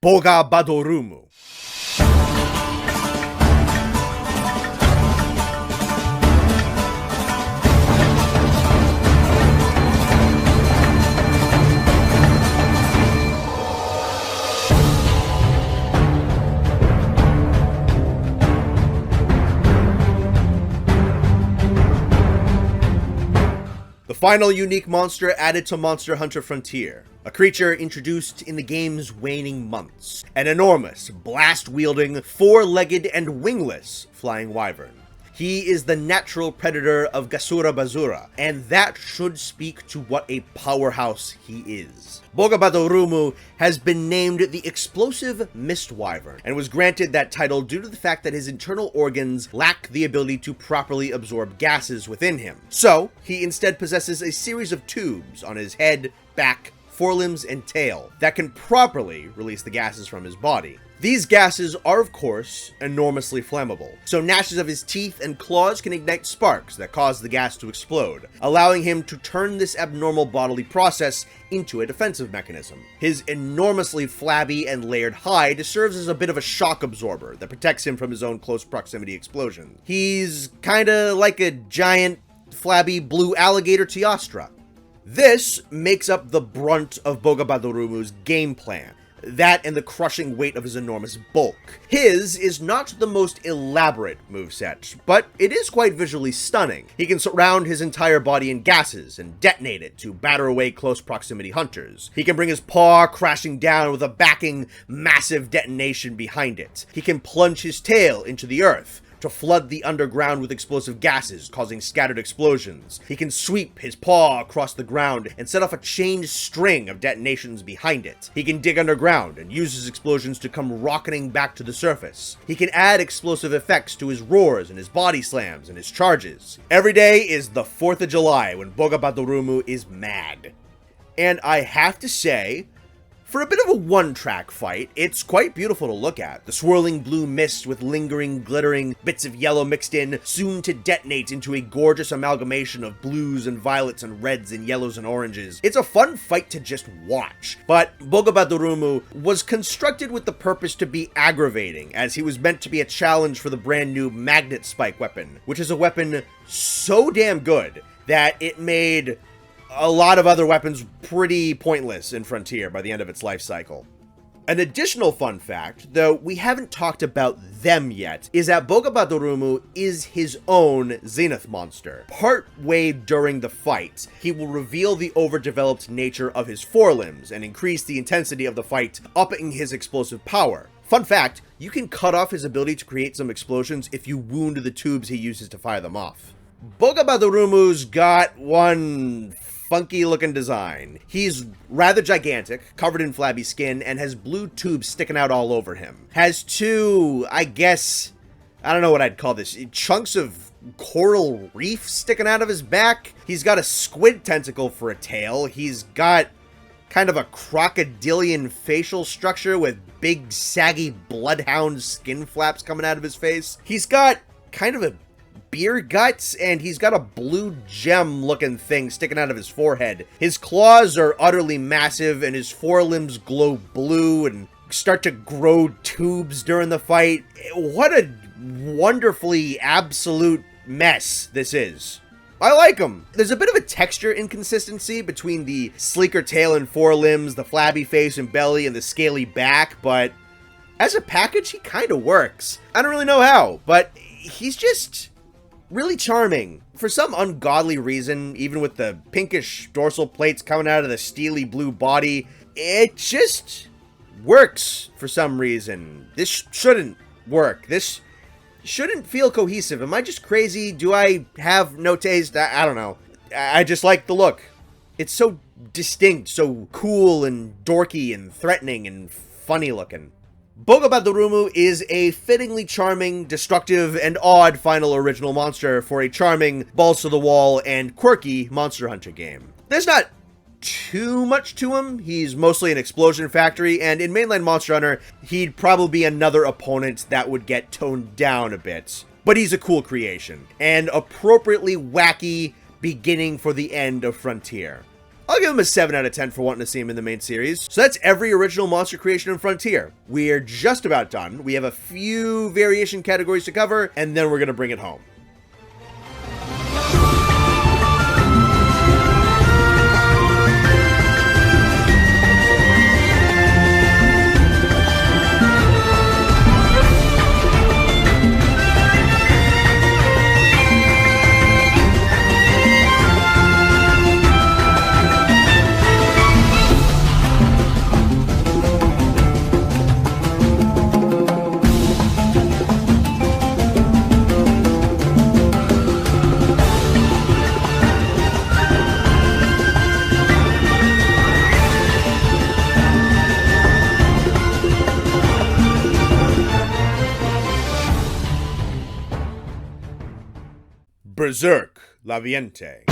Poborumarumu. The final unique monster added to Monster Hunter Frontier. A creature introduced in the game's waning months. An enormous, blast-wielding, four-legged and wingless flying wyvern. He is the natural predator of Gasurabazura, and that should speak to what a powerhouse he is. Poborumarumu has been named the Explosive Mist Wyvern, and was granted that title due to the fact that his internal organs lack the ability to properly absorb gases within him. So, he instead possesses a series of tubes on his head, back, forelimbs, and tail that can properly release the gases from his body. These gases are, of course, enormously flammable, so gnashes of his teeth and claws can ignite sparks that cause the gas to explode, allowing him to turn this abnormal bodily process into a defensive mechanism. His enormously flabby and layered hide serves as a bit of a shock absorber that protects him from his own close proximity explosions. He's kinda like a giant, flabby blue alligator Teostra. This makes up the brunt of Poborumarumu's game plan. That and the crushing weight of his enormous bulk. His is not the most elaborate moveset, but it is quite visually stunning. He can surround his entire body in gases and detonate it to batter away close proximity hunters. He can bring his paw crashing down with a backing massive detonation behind it. He can plunge his tail into the earth to flood the underground with explosive gases, causing scattered explosions. He can sweep his paw across the ground and set off a chain string of detonations behind it. He can dig underground and use his explosions to come rocketing back to the surface. He can add explosive effects to his roars and his body slams and his charges. Every day is the 4th of July when Poborumarumu is mad. And I have to say, for a bit of a one-track fight, it's quite beautiful to look at. The swirling blue mist with lingering, glittering bits of yellow mixed in, soon to detonate into a gorgeous amalgamation of blues and violets and reds and yellows and oranges. It's a fun fight to just watch, but Poborumarumu was constructed with the purpose to be aggravating, as he was meant to be a challenge for the brand new Magnet Spike weapon, which is a weapon so damn good that it made a lot of other weapons pretty pointless in Frontier by the end of its life cycle. An additional fun fact, though we haven't talked about them yet, is that Poborumarumu is his own Zenith monster. Partway during the fight, he will reveal the overdeveloped nature of his forelimbs and increase the intensity of the fight, upping his explosive power. Fun fact, you can cut off his ability to create some explosions if you wound the tubes he uses to fire them off. Poborumaru's got one funky looking design. He's rather gigantic, covered in flabby skin, and has blue tubes sticking out all over him. Has two, I don't know what I'd call this, chunks of coral reef sticking out of his back. He's got a squid tentacle for a tail. He's got kind of a crocodilian facial structure with big saggy bloodhound skin flaps coming out of his face. He's got kind of a beer guts, and he's got a blue gem looking thing sticking out of his forehead. His claws are utterly massive, and his forelimbs glow blue and start to grow tubes during the fight. What a wonderfully absolute mess this is. I like him. There's a bit of a texture inconsistency between the sleeker tail and forelimbs, the flabby face and belly, and the scaly back, but as a package, he kind of works. I don't really know how, but he's just really charming. For some ungodly reason, even with the pinkish dorsal plates coming out of the steely blue body, it just works for some reason. This shouldn't work. This shouldn't feel cohesive. Am I just crazy? Do I have no taste? I don't know. I just like the look. It's so distinct, so cool and dorky and threatening and funny looking. Poborumarumu is a fittingly charming, destructive, and odd final original monster for a charming, balls-to-the-wall, and quirky Monster Hunter game. There's not too much to him. He's mostly an explosion factory, and in mainline Monster Hunter, he'd probably be another opponent that would get toned down a bit. But he's a cool creation, and appropriately wacky beginning for the end of Frontier. I'll give him a 7 out of 10 for wanting to see him in the main series. So that's every original monster creation in Frontier. We're just about done. We have a few variation categories to cover, and then we're going to bring it home. Berserk Laviente.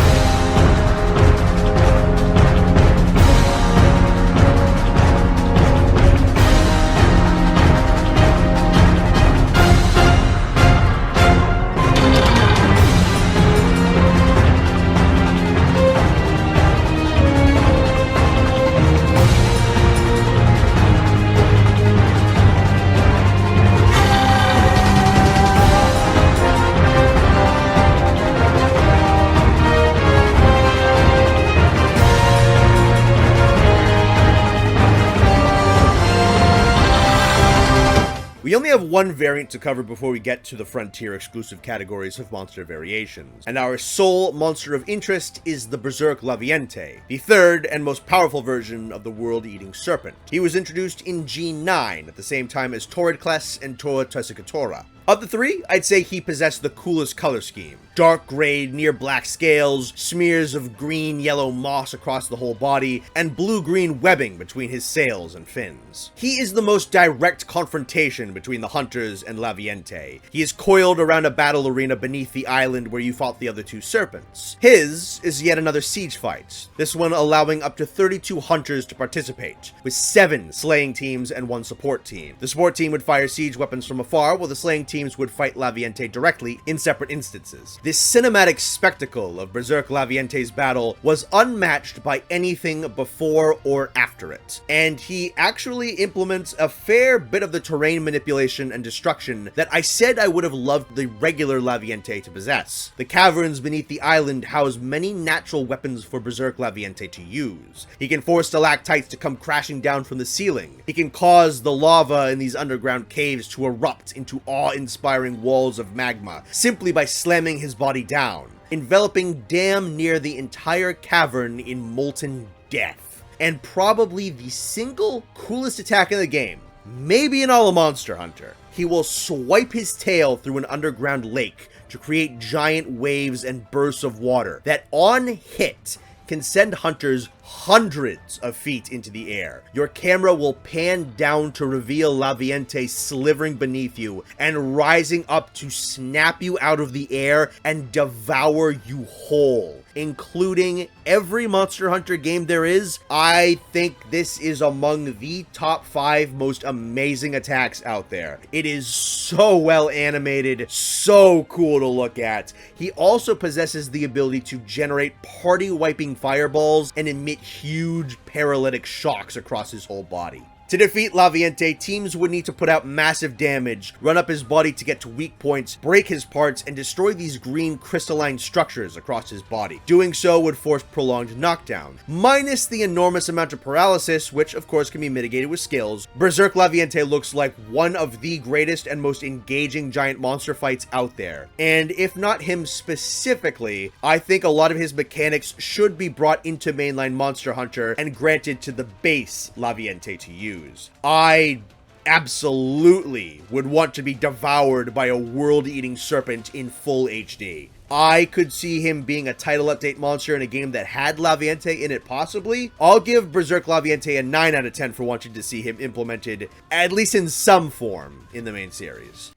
We only have one variant to cover before we get to the Frontier exclusive categories of monster variations, and our sole monster of interest is the Berserk Laviente, the third and most powerful version of the world-eating serpent. He was introduced in G9 at the same time as Toridcless and Toa Tesukatora. Of the three, I'd say he possessed the coolest color scheme. Dark gray, near black scales, smears of green-yellow moss across the whole body, and blue-green webbing between his sails and fins. He is the most direct confrontation between the hunters and Laviente. He is coiled around a battle arena beneath the island where you fought the other two serpents. His is yet another siege fight, this one allowing up to 32 hunters to participate, with 7 slaying teams and 1 support team. The support team would fire siege weapons from afar, while the slaying teams would fight Laviente directly in separate instances. This cinematic spectacle of Berserk Laviente's battle was unmatched by anything before or after it, and he actually implements a fair bit of the terrain manipulation and destruction that I said I would have loved the regular Laviente to possess. The caverns beneath the island house many natural weapons for Berserk Laviente to use. He can force stalactites to come crashing down from the ceiling. He can cause the lava in these underground caves to erupt into awe-inspiring walls of magma simply by slamming his body down, enveloping damn near the entire cavern in molten death. And probably the single coolest attack in the game, maybe in all of Monster Hunter, he will swipe his tail through an underground lake to create giant waves and bursts of water that on hit can send hunters hundreds of feet into the air. Your camera will pan down to reveal Laviente slithering beneath you and rising up to snap you out of the air and devour you whole, including every Monster Hunter game there is. I think this is among the top 5 most amazing attacks out there. It is so well animated, so cool to look at. He also possesses the ability to generate party-wiping fireballs and emit huge paralytic shocks across his whole body. To defeat Laviente, teams would need to put out massive damage, run up his body to get to weak points, break his parts, and destroy these green crystalline structures across his body. Doing so would force prolonged knockdown, minus the enormous amount of paralysis, which of course can be mitigated with skills. Berserk Laviente looks like one of the greatest and most engaging giant monster fights out there. And if not him specifically, I think a lot of his mechanics should be brought into mainline Monster Hunter and granted to the base Laviente to use. I absolutely would want to be devoured by a world-eating serpent in full HD. I could see him being a title update monster in a game that had Laviente in it possibly. I'll give Berserk Laviente a 9 out of 10 for wanting to see him implemented, at least in some form, in the main series.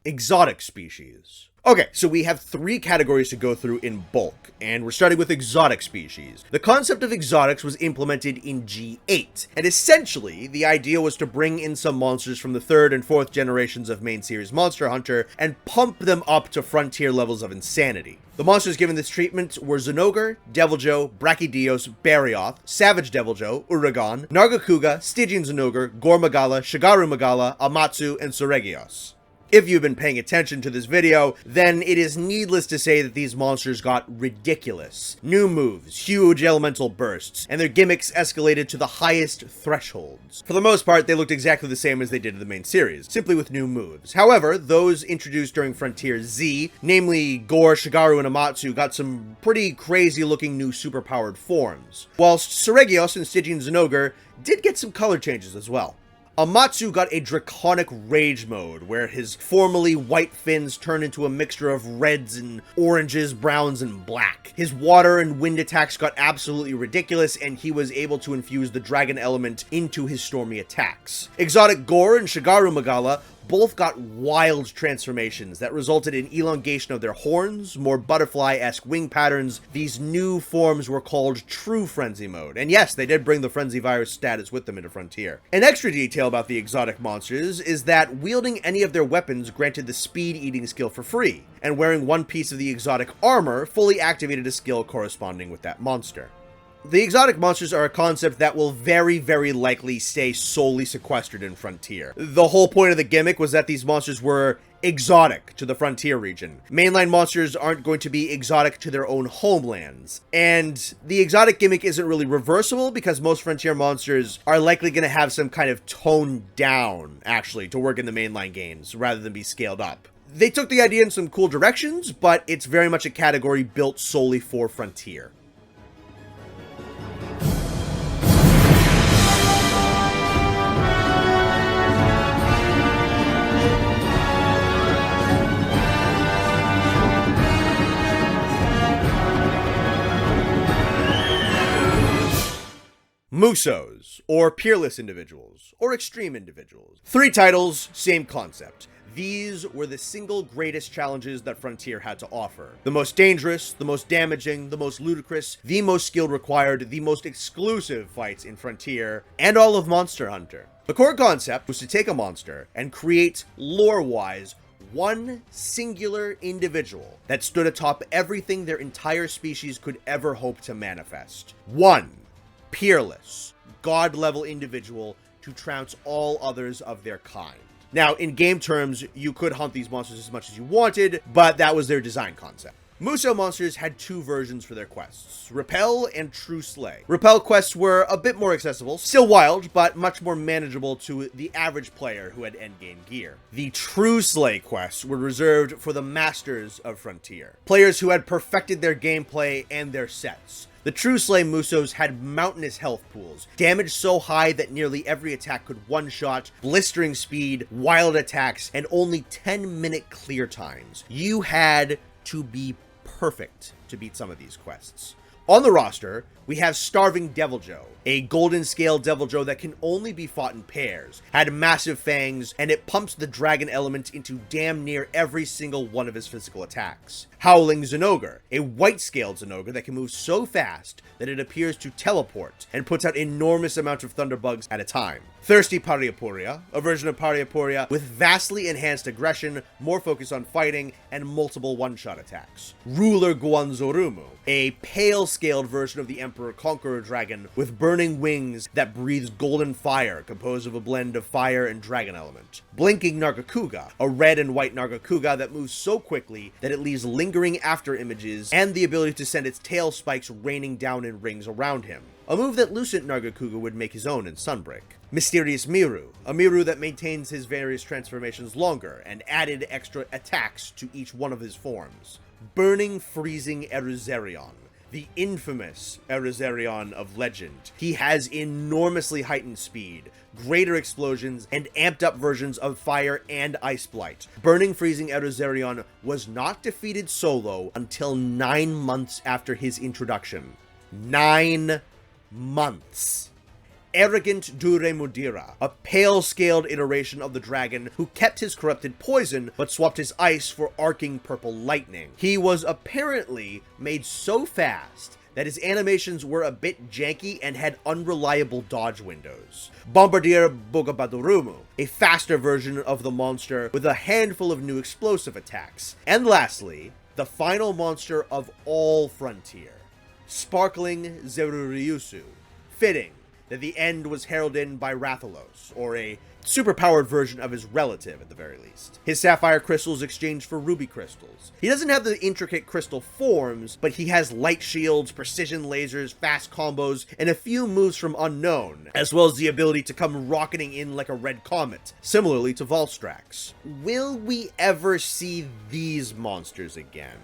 Exotic species. Okay, so we have 3 categories to go through in bulk, and we're starting with exotic species. The concept of exotics was implemented in G8, and essentially, the idea was to bring in some monsters from the 3rd and 4th generations of main series Monster Hunter and pump them up to frontier levels of insanity. The monsters given this treatment were Zinogre, Deviljho, Brachydios, Barioth, Savage Deviljho, Uragan, Nargacuga, Stygian Zinogre, Gormagala, Shigaru Magala, Amatsu, and Soregios. If you've been paying attention to this video, then it is needless to say that these monsters got ridiculous. New moves, huge elemental bursts, and their gimmicks escalated to the highest thresholds. For the most part, they looked exactly the same as they did in the main series, simply with new moves. However, those introduced during Frontier Z, namely Gore, Shigaru, and Amatsu, got some pretty crazy looking new superpowered forms, whilst Soregios and Stygian Zinogre did get some color changes as well. Amatsu got a draconic rage mode, where his formerly white fins turned into a mixture of reds and oranges, browns, and black. His water and wind attacks got absolutely ridiculous, and he was able to infuse the dragon element into his stormy attacks. Exotic Gore and Shigaru Magala both got wild transformations that resulted in elongation of their horns, more butterfly-esque wing patterns. These new forms were called True Frenzy Mode, and yes, they did bring the Frenzy Virus status with them into Frontier. An extra detail about the exotic monsters is that wielding any of their weapons granted the speed-eating skill for free, and wearing one piece of the exotic armor fully activated a skill corresponding with that monster. The exotic monsters are a concept that will very, very likely stay solely sequestered in Frontier. The whole point of the gimmick was that these monsters were exotic to the Frontier region. Mainline monsters aren't going to be exotic to their own homelands. And the exotic gimmick isn't really reversible because most Frontier monsters are likely going to have some kind of toned down, actually, to work in the mainline games rather than be scaled up. They took the idea in some cool directions, but it's very much a category built solely for Frontier. Musos, or peerless individuals, or extreme individuals. 3 titles, same concept. These were the single greatest challenges that Frontier had to offer. The most dangerous, the most damaging, the most ludicrous, the most skill required, the most exclusive fights in Frontier, and all of Monster Hunter. The core concept was to take a monster and create, lore-wise, one singular individual that stood atop everything their entire species could ever hope to manifest. One peerless, god-level individual to trounce all others of their kind. Now, in game terms, you could hunt these monsters as much as you wanted, but that was their design concept. Muso monsters had 2 versions for their quests, Repel and True Slay. Repel quests were a bit more accessible, still wild, but much more manageable to the average player who had endgame gear. The True Slay quests were reserved for the masters of Frontier, players who had perfected their gameplay and their sets. The True Slay Musos had mountainous health pools, damage so high that nearly every attack could one-shot, blistering speed, wild attacks, and only 10-minute clear times. You had to be perfect to beat some of these quests. On the roster, we have Starving Deviljho, a golden scale Deviljho that can only be fought in pairs, had massive fangs, and it pumps the dragon element into damn near every single one of his physical attacks. Howling Zenogre, a white-scaled Zenogre that can move so fast that it appears to teleport and puts out enormous amounts of thunderbugs at a time. Thirsty Pariapuria, a version of Pariapuria with vastly enhanced aggression, more focus on fighting, and multiple one-shot attacks. Ruler Guanzorumu, a pale-scaled version of the Emperor Conqueror Dragon with burning wings that breathes golden fire composed of a blend of fire and dragon element. Blinking Nargacuga, a red and white Nargacuga that moves so quickly that it leaves lingering after images and the ability to send its tail spikes raining down in rings around him. A move that Lucent Nargacuga would make his own in Sunbreak. Mysterious Miru, a Miru that maintains his various transformations longer and added extra attacks to each one of his forms. Burning Freezing Eruzerion, the infamous Eruzerion of legend. He has enormously heightened speed, greater explosions, and amped up versions of Fire and Ice Blight. Burning Freezing Eruzerion was not defeated solo until 9 months after his introduction. 9 months. Arrogant Duremudira, a pale-scaled iteration of the dragon who kept his corrupted poison but swapped his ice for arcing purple lightning. He was apparently made so fast that his animations were a bit janky and had unreliable dodge windows. Bombardier Bogabadorumu, a faster version of the monster with a handful of new explosive attacks. And lastly, the final monster of all Frontier, Sparkling Zerureusu. Fitting that the end was heralded in by Rathalos, or a superpowered version of his relative at the very least. His sapphire crystals exchanged for ruby crystals. He doesn't have the intricate crystal forms, but he has light shields, precision lasers, fast combos, and a few moves from Unknown, as well as the ability to come rocketing in like a red comet, similarly to Volstrax. Will we ever see these monsters again?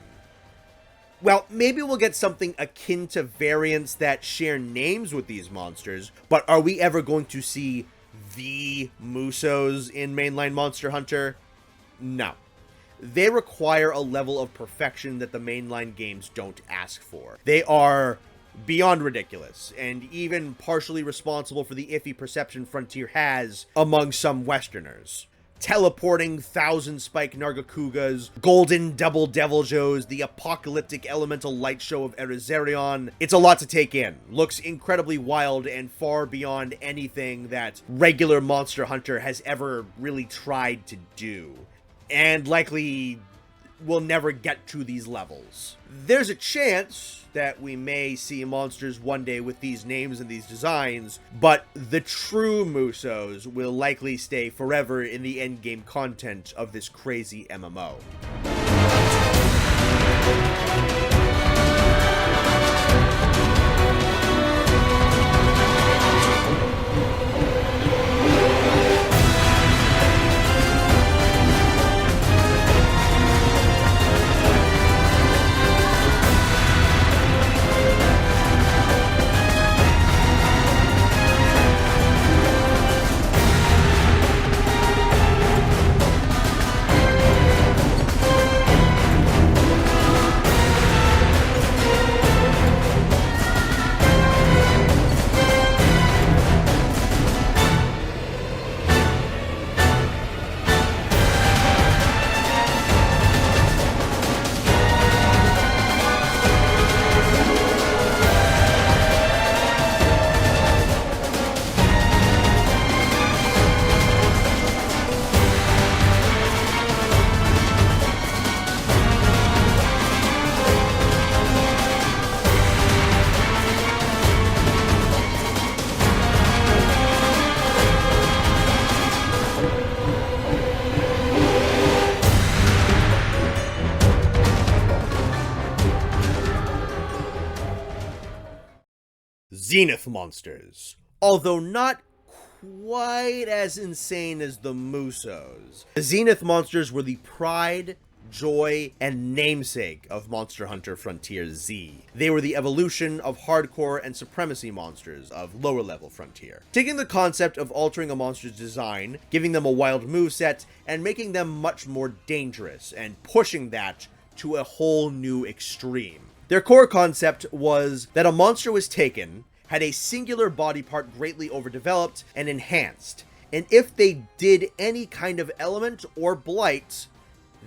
Well, maybe we'll get something akin to variants that share names with these monsters, but are we ever going to see the Musos in mainline Monster Hunter? No. They require a level of perfection that the mainline games don't ask for. They are beyond ridiculous, and even partially responsible for the iffy perception Frontier has among some Westerners. Teleporting 1,000-spike Nargacugas, golden double Deviljhos, the apocalyptic elemental light show of Eruzerion. It's a lot to take in. Looks incredibly wild and far beyond anything that regular Monster Hunter has ever really tried to do. And likely will never get to these levels. There's a chance that we may see monsters one day with these names and these designs, but the true Musos will likely stay forever in the endgame content of this crazy MMO. Zenith monsters. Although not quite as insane as the Musos. The Zenith monsters were the pride, joy, and namesake of Monster Hunter Frontier Z. They were the evolution of hardcore and supremacy monsters of lower level Frontier. Taking the concept of altering a monster's design, giving them a wild moveset, and making them much more dangerous, and pushing that to a whole new extreme. Their core concept was that a monster was taken, had a singular body part greatly overdeveloped and enhanced, and if they did any kind of element or blight,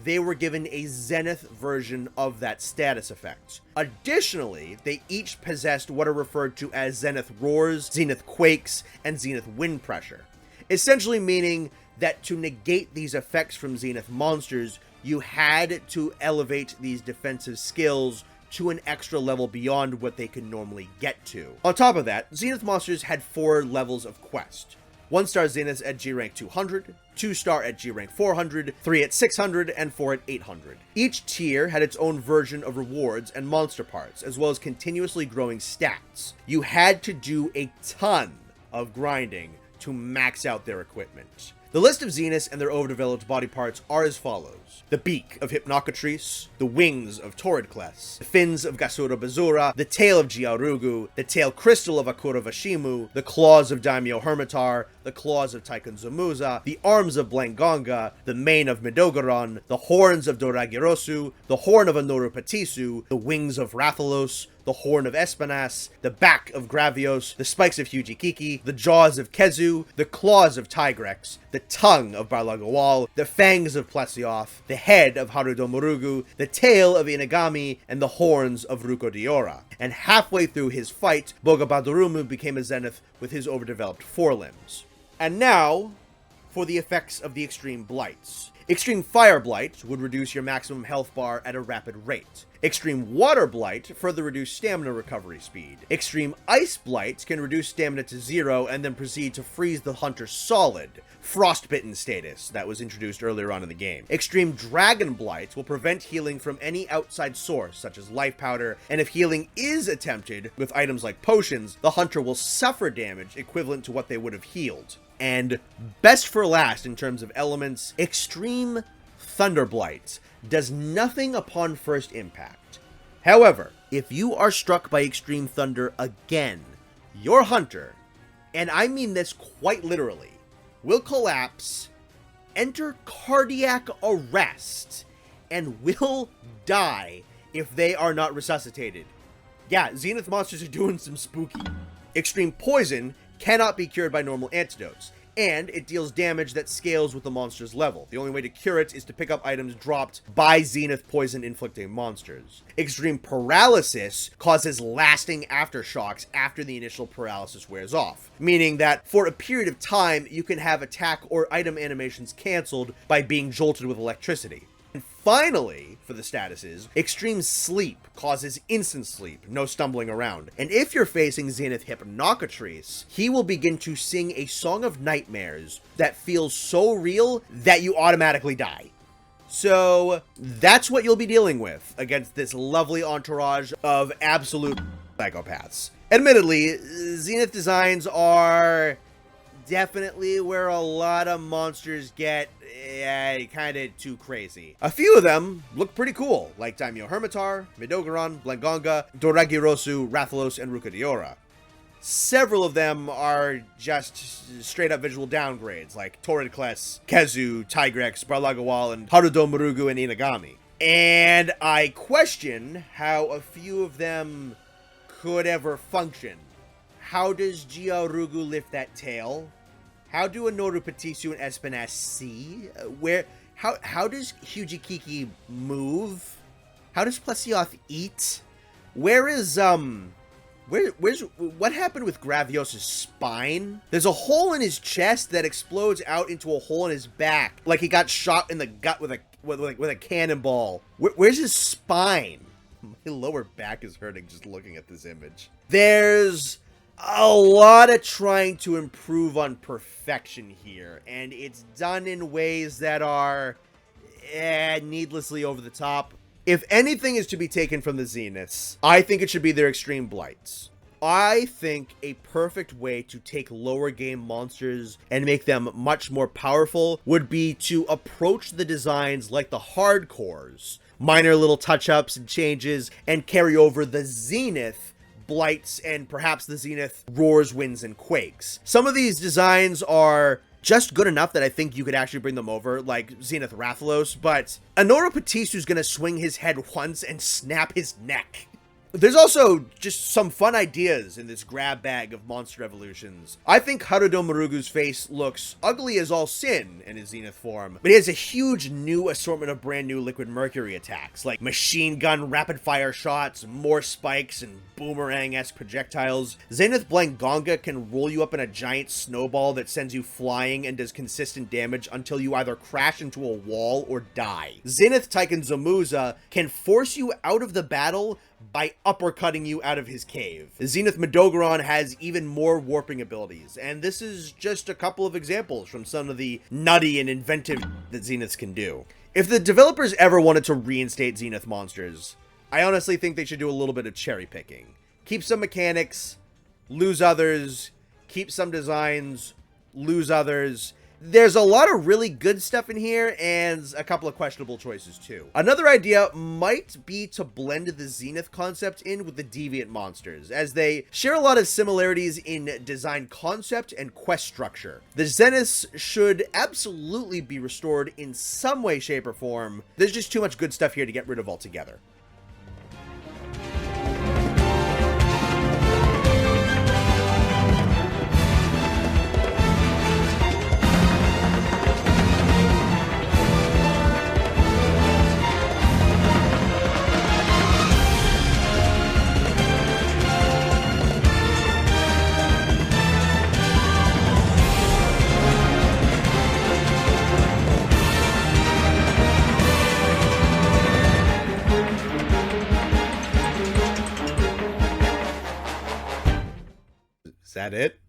they were given a Zenith version of that status effect. Additionally, they each possessed what are referred to as Zenith Roars, Zenith Quakes, and Zenith Wind Pressure, essentially meaning that to negate these effects from Zenith monsters, you had to elevate these defensive skills to an extra level beyond what they could normally get to. On top of that, Zenith monsters had 4 levels of quest. 1-star Zeniths at G rank 200, 2-star at G rank 400, 3 at 600, and 4 at 800. Each tier had its own version of rewards and monster parts, as well as continuously growing stats. You had to do a ton of grinding to max out their equipment. The list of Zeniths and their overdeveloped body parts are as follows: the beak of Hypnocatrice, the wings of Toridcless, the fins of Gasurabazura, the tail of Giaorugu, the tail crystal of Akura Vashimu, the claws of Daimyo Hermitar, the claws of Tycoon Zamuza, the arms of Blangonga, the mane of Midogaron, the horns of Doragirosu, the horn of Anorupatisu, the wings of Rathalos, the horn of Espinas, the back of Gravios, the spikes of Hyujikiki, the jaws of Kezu, the claws of Tigrex, the tongue of Barlagual, the fangs of Plesioth, the head of Harudomerugu, the tail of Inagami, and the horns of Rebidiora. And halfway through his fight, Poborumarumu became a Zenith with his overdeveloped forelimbs. And now, for the effects of the Extreme Blights. Extreme Fire Blight would reduce your maximum health bar at a rapid rate. Extreme Water Blight further reduce stamina recovery speed. Extreme Ice Blight can reduce stamina to 0 and then proceed to freeze the hunter solid. Frostbitten status that was introduced earlier on in the game. Extreme Dragon Blight will prevent healing from any outside source, such as life powder, and if healing is attempted with items like potions, the hunter will suffer damage equivalent to what they would have healed. And best for last in terms of elements, Extreme Thunder Blight does nothing upon first impact. However, if you are struck by Extreme Thunder again, your hunter, and I mean this quite literally, will collapse, enter cardiac arrest, and will die if they are not resuscitated. Yeah, Zenith monsters are doing some spooky. Extreme Poison cannot be cured by normal antidotes, and it deals damage that scales with the monster's level. The only way to cure it is to pick up items dropped by Zenith poison inflicting monsters. Extreme Paralysis causes lasting aftershocks after the initial paralysis wears off, meaning that for a period of time you can have attack or item animations cancelled by being jolted with electricity. And finally, for the statuses, Extreme Sleep causes instant sleep, no stumbling around. And if you're facing Zenith Hypnocatrice, he will begin to sing a song of nightmares that feels so real that you automatically die. So that's what you'll be dealing with against this lovely entourage of absolute psychopaths. Admittedly, Zenith designs are definitely where a lot of monsters get kind of too crazy. A few of them look pretty cool, like Daimyo Hermitar, Midogaron, Blangonga, Doragirosu, Rathalos, and Rebidiora. Several of them are just straight up visual downgrades, like Toridcless, Kezu, Tigrex, Barlagual, and Harudomerugu and Inagami. And I question how a few of them could ever function. How does Giaorugu lift that tail? How do Anorupatisu and Espinas see? How does Hyujikiki move? How does Plesioth eat? Where's what happened with Gravios' spine? There's a hole in his chest that explodes out into a hole in his back, like he got shot in the gut with a cannonball. Where's his spine? My lower back is hurting just looking at this image. There's a lot of trying to improve on perfection here, and it's done in ways that are needlessly over the top. If anything is to be taken from the Zeniths, I think it should be their Extreme Blights. I think a perfect way to take lower game monsters and make them much more powerful would be to approach the designs like the hardcores, minor little touch-ups and changes, and carry over the Zenith blights and perhaps the Zenith roars, winds, and quakes. Some of these designs are just good enough that I think you could actually bring them over, like Zenith Rathalos, but Anorupatisu's gonna swing his head once and snap his neck. There's also just some fun ideas in this grab bag of monster evolutions. I think Harudomerugu's face looks ugly as all sin in his Zenith form, but he has a huge new assortment of brand new Liquid Mercury attacks, like machine gun rapid fire shots, more spikes, and boomerang-esque projectiles. Zenith Blangonga can roll you up in a giant snowball that sends you flying and does consistent damage until you either crash into a wall or die. Zenith Taiken Zamuza can force you out of the battle by uppercutting you out of his cave. Zenith Midogaron has even more warping abilities, and this is just a couple of examples from some of the nutty and inventive that Zeniths can do. If the developers ever wanted to reinstate Zenith monsters, I honestly think they should do a little bit of cherry picking. Keep some mechanics, lose others, keep some designs, lose others. There's a lot of really good stuff in here, and a couple of questionable choices too. Another idea might be to blend the Zenith concept in with the Deviant monsters, as they share a lot of similarities in design concept and quest structure. The Zeniths should absolutely be restored in some way, shape, or form. There's just too much good stuff here to get rid of altogether. Is that it?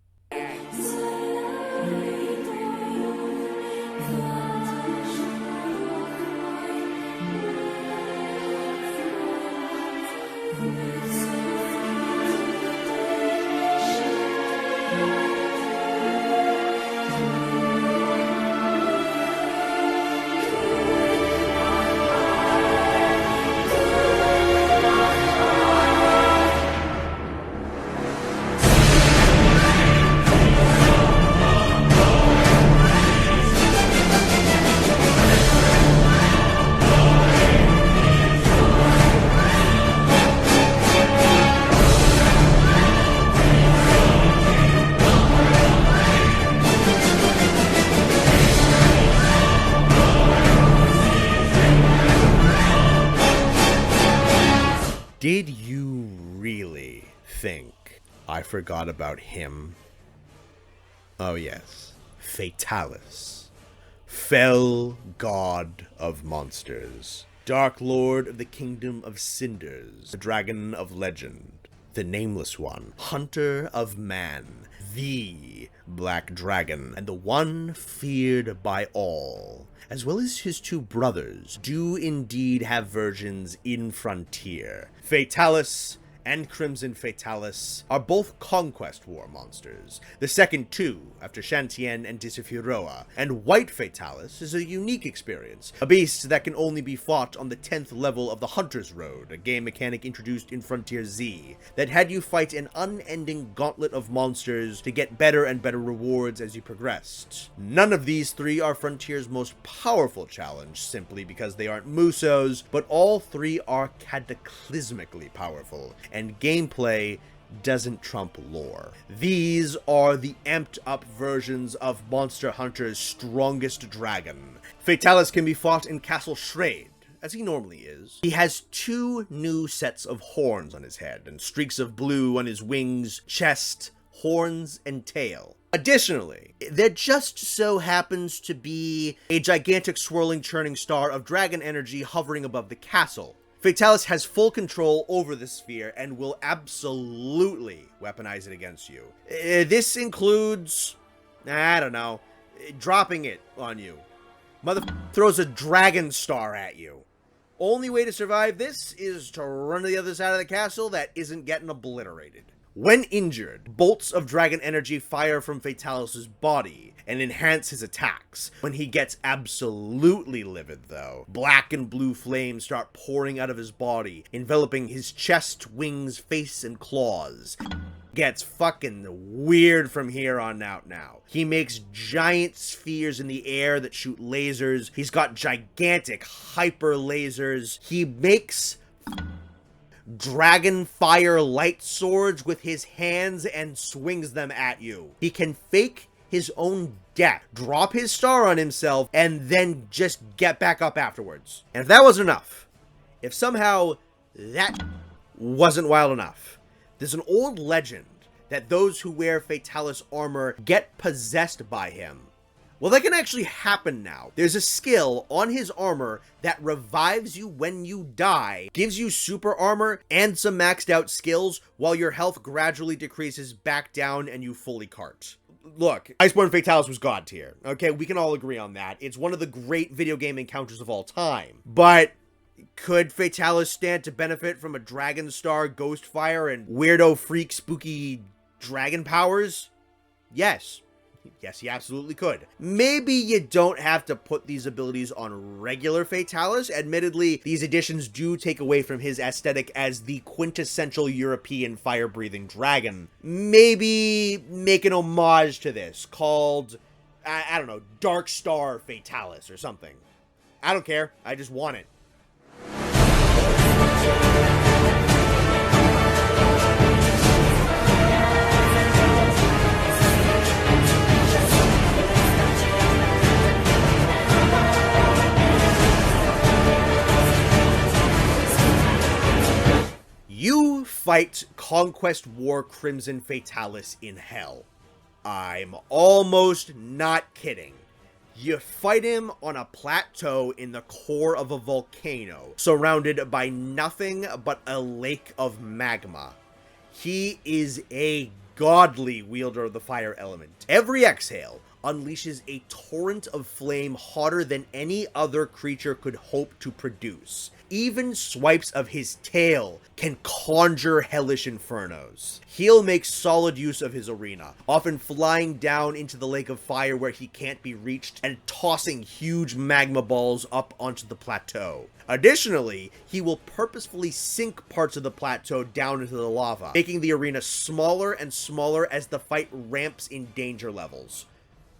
Did you really think I forgot about him? Oh yes, Fatalis, fell god of monsters, dark lord of the kingdom of cinders, the dragon of legend, the nameless one, hunter of man, the black dragon, and the one feared by all, as well as his two brothers, do indeed have versions in Frontier. Fatalis and Crimson Fatalis are both Conquest War monsters, the second two after Shantien and Disufiroa, and White Fatalis is a unique experience, a beast that can only be fought on the 10th level of the Hunter's Road, a game mechanic introduced in Frontier Z, that had you fight an unending gauntlet of monsters to get better and better rewards as you progressed. None of these three are Frontier's most powerful challenge, simply because they aren't Musos, but all three are cataclysmically powerful, and gameplay doesn't trump lore. These are the amped up versions of Monster Hunter's strongest dragon. Fatalis can be fought in Castle Shrade, as he normally is. He has two new sets of horns on his head, and streaks of blue on his wings, chest, horns, and tail. Additionally, there just so happens to be a gigantic swirling churning star of dragon energy hovering above the castle. Fatalis has full control over the sphere and will absolutely weaponize it against you. This includes, I don't know, dropping it on you. Mother throws a dragon star at you. Only way to survive this is to run to the other side of the castle that isn't getting obliterated. When injured, bolts of dragon energy fire from Fatalis' body and enhance his attacks. When he gets absolutely livid though, black and blue flames start pouring out of his body, enveloping his chest, wings, face, and claws. Gets fucking weird from here on out now. He makes giant spheres in the air that shoot lasers. He's got gigantic hyper lasers. He makes dragon fire light swords with his hands and swings them at you. He can fake his own death, drop his star on himself, and then just get back up afterwards. And if that wasn't enough, if somehow that wasn't wild enough, there's an old legend that those who wear Fatalis armor get possessed by him. Well, that can actually happen now. There's a skill on his armor that revives you when you die, gives you super armor and some maxed out skills, while your health gradually decreases back down and you fully cart. Look, Iceborne Fatalis was god tier, okay? We can all agree on that. It's one of the great video game encounters of all time. But could Fatalis stand to benefit from a Dragon Star, Ghost Fire, and weirdo freak spooky dragon powers? Yes. Yes, he absolutely could. Maybe you don't have to put these abilities on regular Fatalis. Admittedly, these additions do take away from his aesthetic as the quintessential European fire-breathing dragon. Maybe make an homage to this, called, I don't know, Dark Star Fatalis or something. I don't care. I just want it. You fight Conquest War Crimson Fatalis in hell. I'm almost not kidding. You fight him on a plateau in the core of a volcano, surrounded by nothing but a lake of magma. He is a godly wielder of the fire element. Every exhale unleashes a torrent of flame hotter than any other creature could hope to produce. Even swipes of his tail can conjure hellish infernos. He'll make solid use of his arena, often flying down into the lake of fire where he can't be reached and tossing huge magma balls up onto the plateau. Additionally, he will purposefully sink parts of the plateau down into the lava, making the arena smaller and smaller as the fight ramps in danger levels.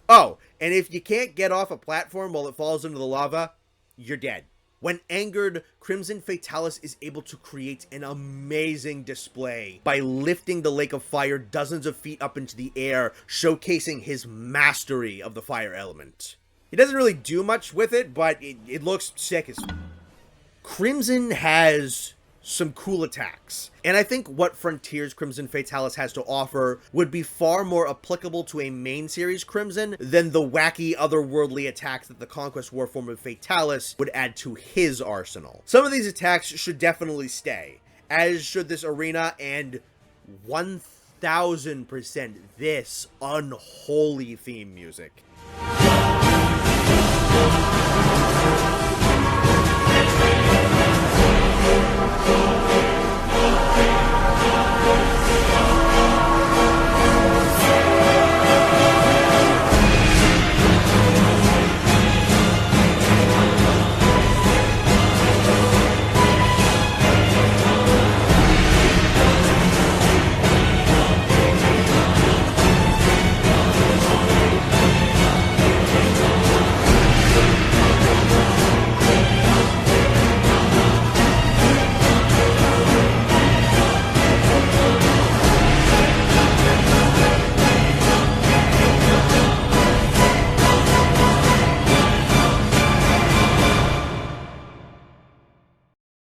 Oh, and if you can't get off a platform while it falls into the lava, you're dead. When angered, Crimson Fatalis is able to create an amazing display by lifting the Lake of Fire dozens of feet up into the air, showcasing his mastery of the fire element. He doesn't really do much with it, but it looks sick as f***. Crimson has some cool attacks, and I think what Frontiers Crimson Fatalis has to offer would be far more applicable to a main series Crimson than the wacky otherworldly attacks that the Conquest War form of Fatalis would add to his arsenal. Some of these attacks should definitely stay, as should this arena and 1000% this unholy theme music.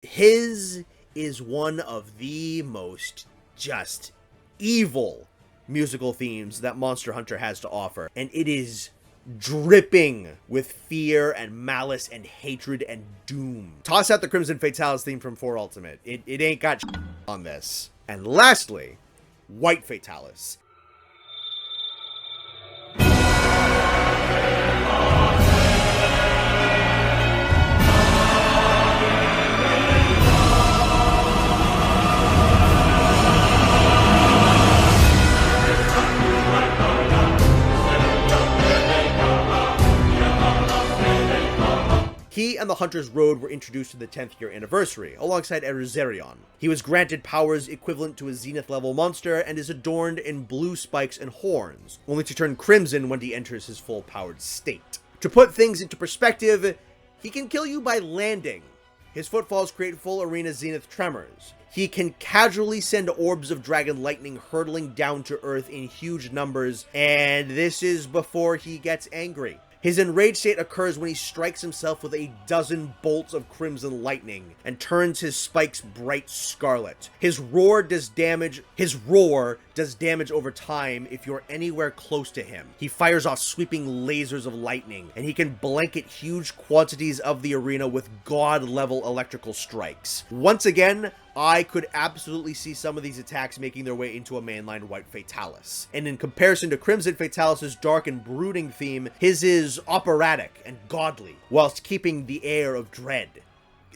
His is one of the most just evil musical themes that Monster Hunter has to offer, and it is dripping with fear and malice and hatred and doom. Toss out the Crimson Fatalis theme from 4 Ultimate. It ain't got on this. And lastly, White Fatalis. He and the Hunter's Road were introduced to the 10th year anniversary, alongside Erizerion. He was granted powers equivalent to a Zenith level monster and is adorned in blue spikes and horns, only to turn crimson when he enters his full powered state. To put things into perspective, he can kill you by landing. His footfalls create full arena Zenith tremors. He can casually send orbs of dragon lightning hurtling down to earth in huge numbers, and this is before he gets angry. His enraged state occurs when he strikes himself with a dozen bolts of crimson lightning and turns his spikes bright scarlet. His roar does damage over time if you're anywhere close to him. He fires off sweeping lasers of lightning, and he can blanket huge quantities of the arena with god-level electrical strikes. Once again, I could absolutely see some of these attacks making their way into a mainline White Fatalis. And in comparison to Crimson Fatalis' dark and brooding theme, his is operatic and godly, whilst keeping the air of dread.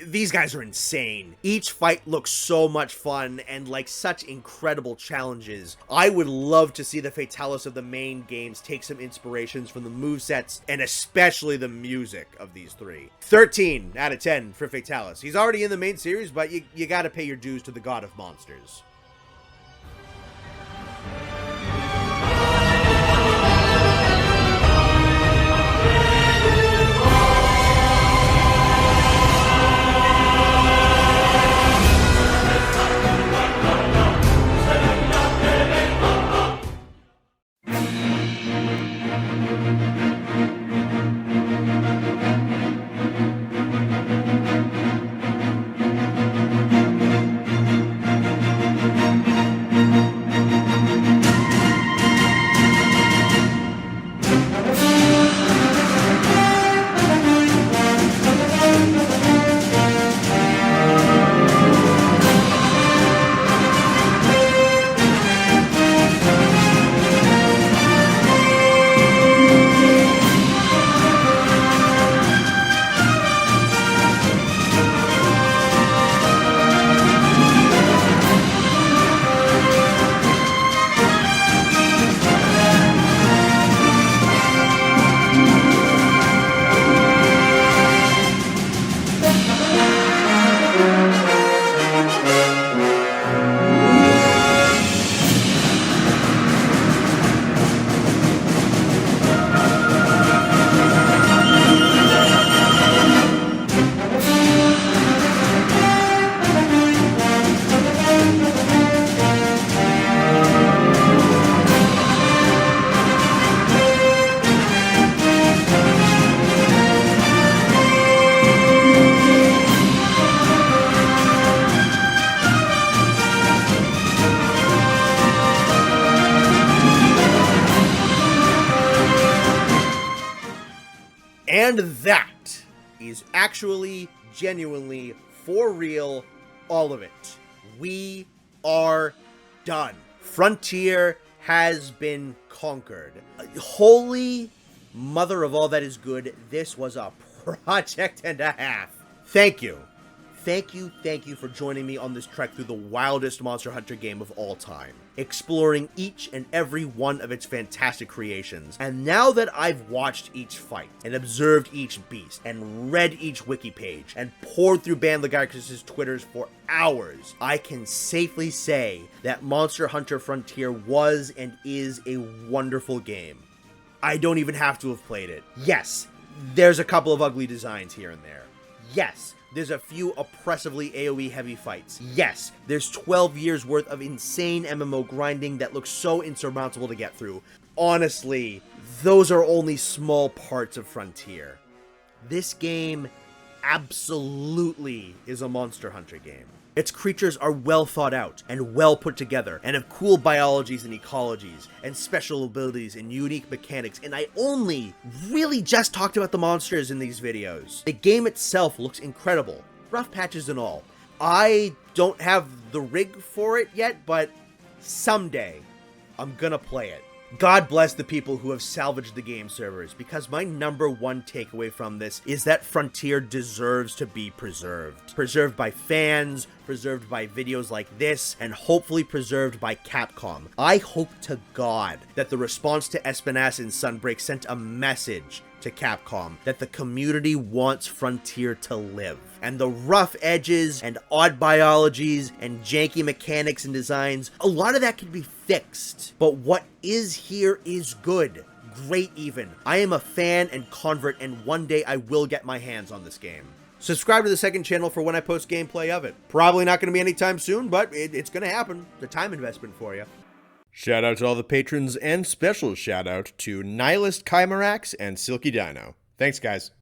These guys are insane. Each fight looks so much fun and like such incredible challenges. I would love to see the Fatalis of the main games take some inspirations from the movesets and especially the music of these three. 13 out of 10 for Fatalis. He's already in the main series, but you gotta pay your dues to the god of monsters. And that is actually, genuinely, for real, all of it. We are done. Frontier has been conquered. Holy mother of all that is good, this was a project and a half. Thank you. Thank you for joining me on this trek through the wildest Monster Hunter game of all time, exploring each and every one of its fantastic creations. And now that I've watched each fight, and observed each beast, and read each wiki page, and poured through Bandlagarcus' Twitters for hours, I can safely say that Monster Hunter Frontier was and is a wonderful game. I don't even have to have played it. Yes, there's a couple of ugly designs here and there. Yes, there's a few oppressively AoE heavy fights. Yes, there's 12 years worth of insane MMO grinding that looks so insurmountable to get through. Honestly, those are only small parts of Frontier. This game absolutely is a Monster Hunter game. Its creatures are well thought out and well put together, and have cool biologies and ecologies, and special abilities and unique mechanics, and I only really just talked about the monsters in these videos. The game itself looks incredible, rough patches and all. I don't have the rig for it yet, but someday I'm gonna play it. God bless the people who have salvaged the game servers, because my number one takeaway from this is that Frontier deserves to be preserved. Preserved by fans, preserved by videos like this, and hopefully preserved by Capcom. I hope to God that the response to Espinas and Sunbreak sent a message to Capcom that the community wants Frontier to live. And the rough edges and odd biologies and janky mechanics and designs, a lot of that can be fixed. But what is here is good. Great even. I am a fan and convert, and one day I will get my hands on this game. Subscribe to the second channel for when I post gameplay of it. Probably not going to be anytime soon, but it's going to happen. The time investment for you. Shout out to all the patrons, and special shout out to Nihilist Chimerax and Silky Dino. Thanks, guys.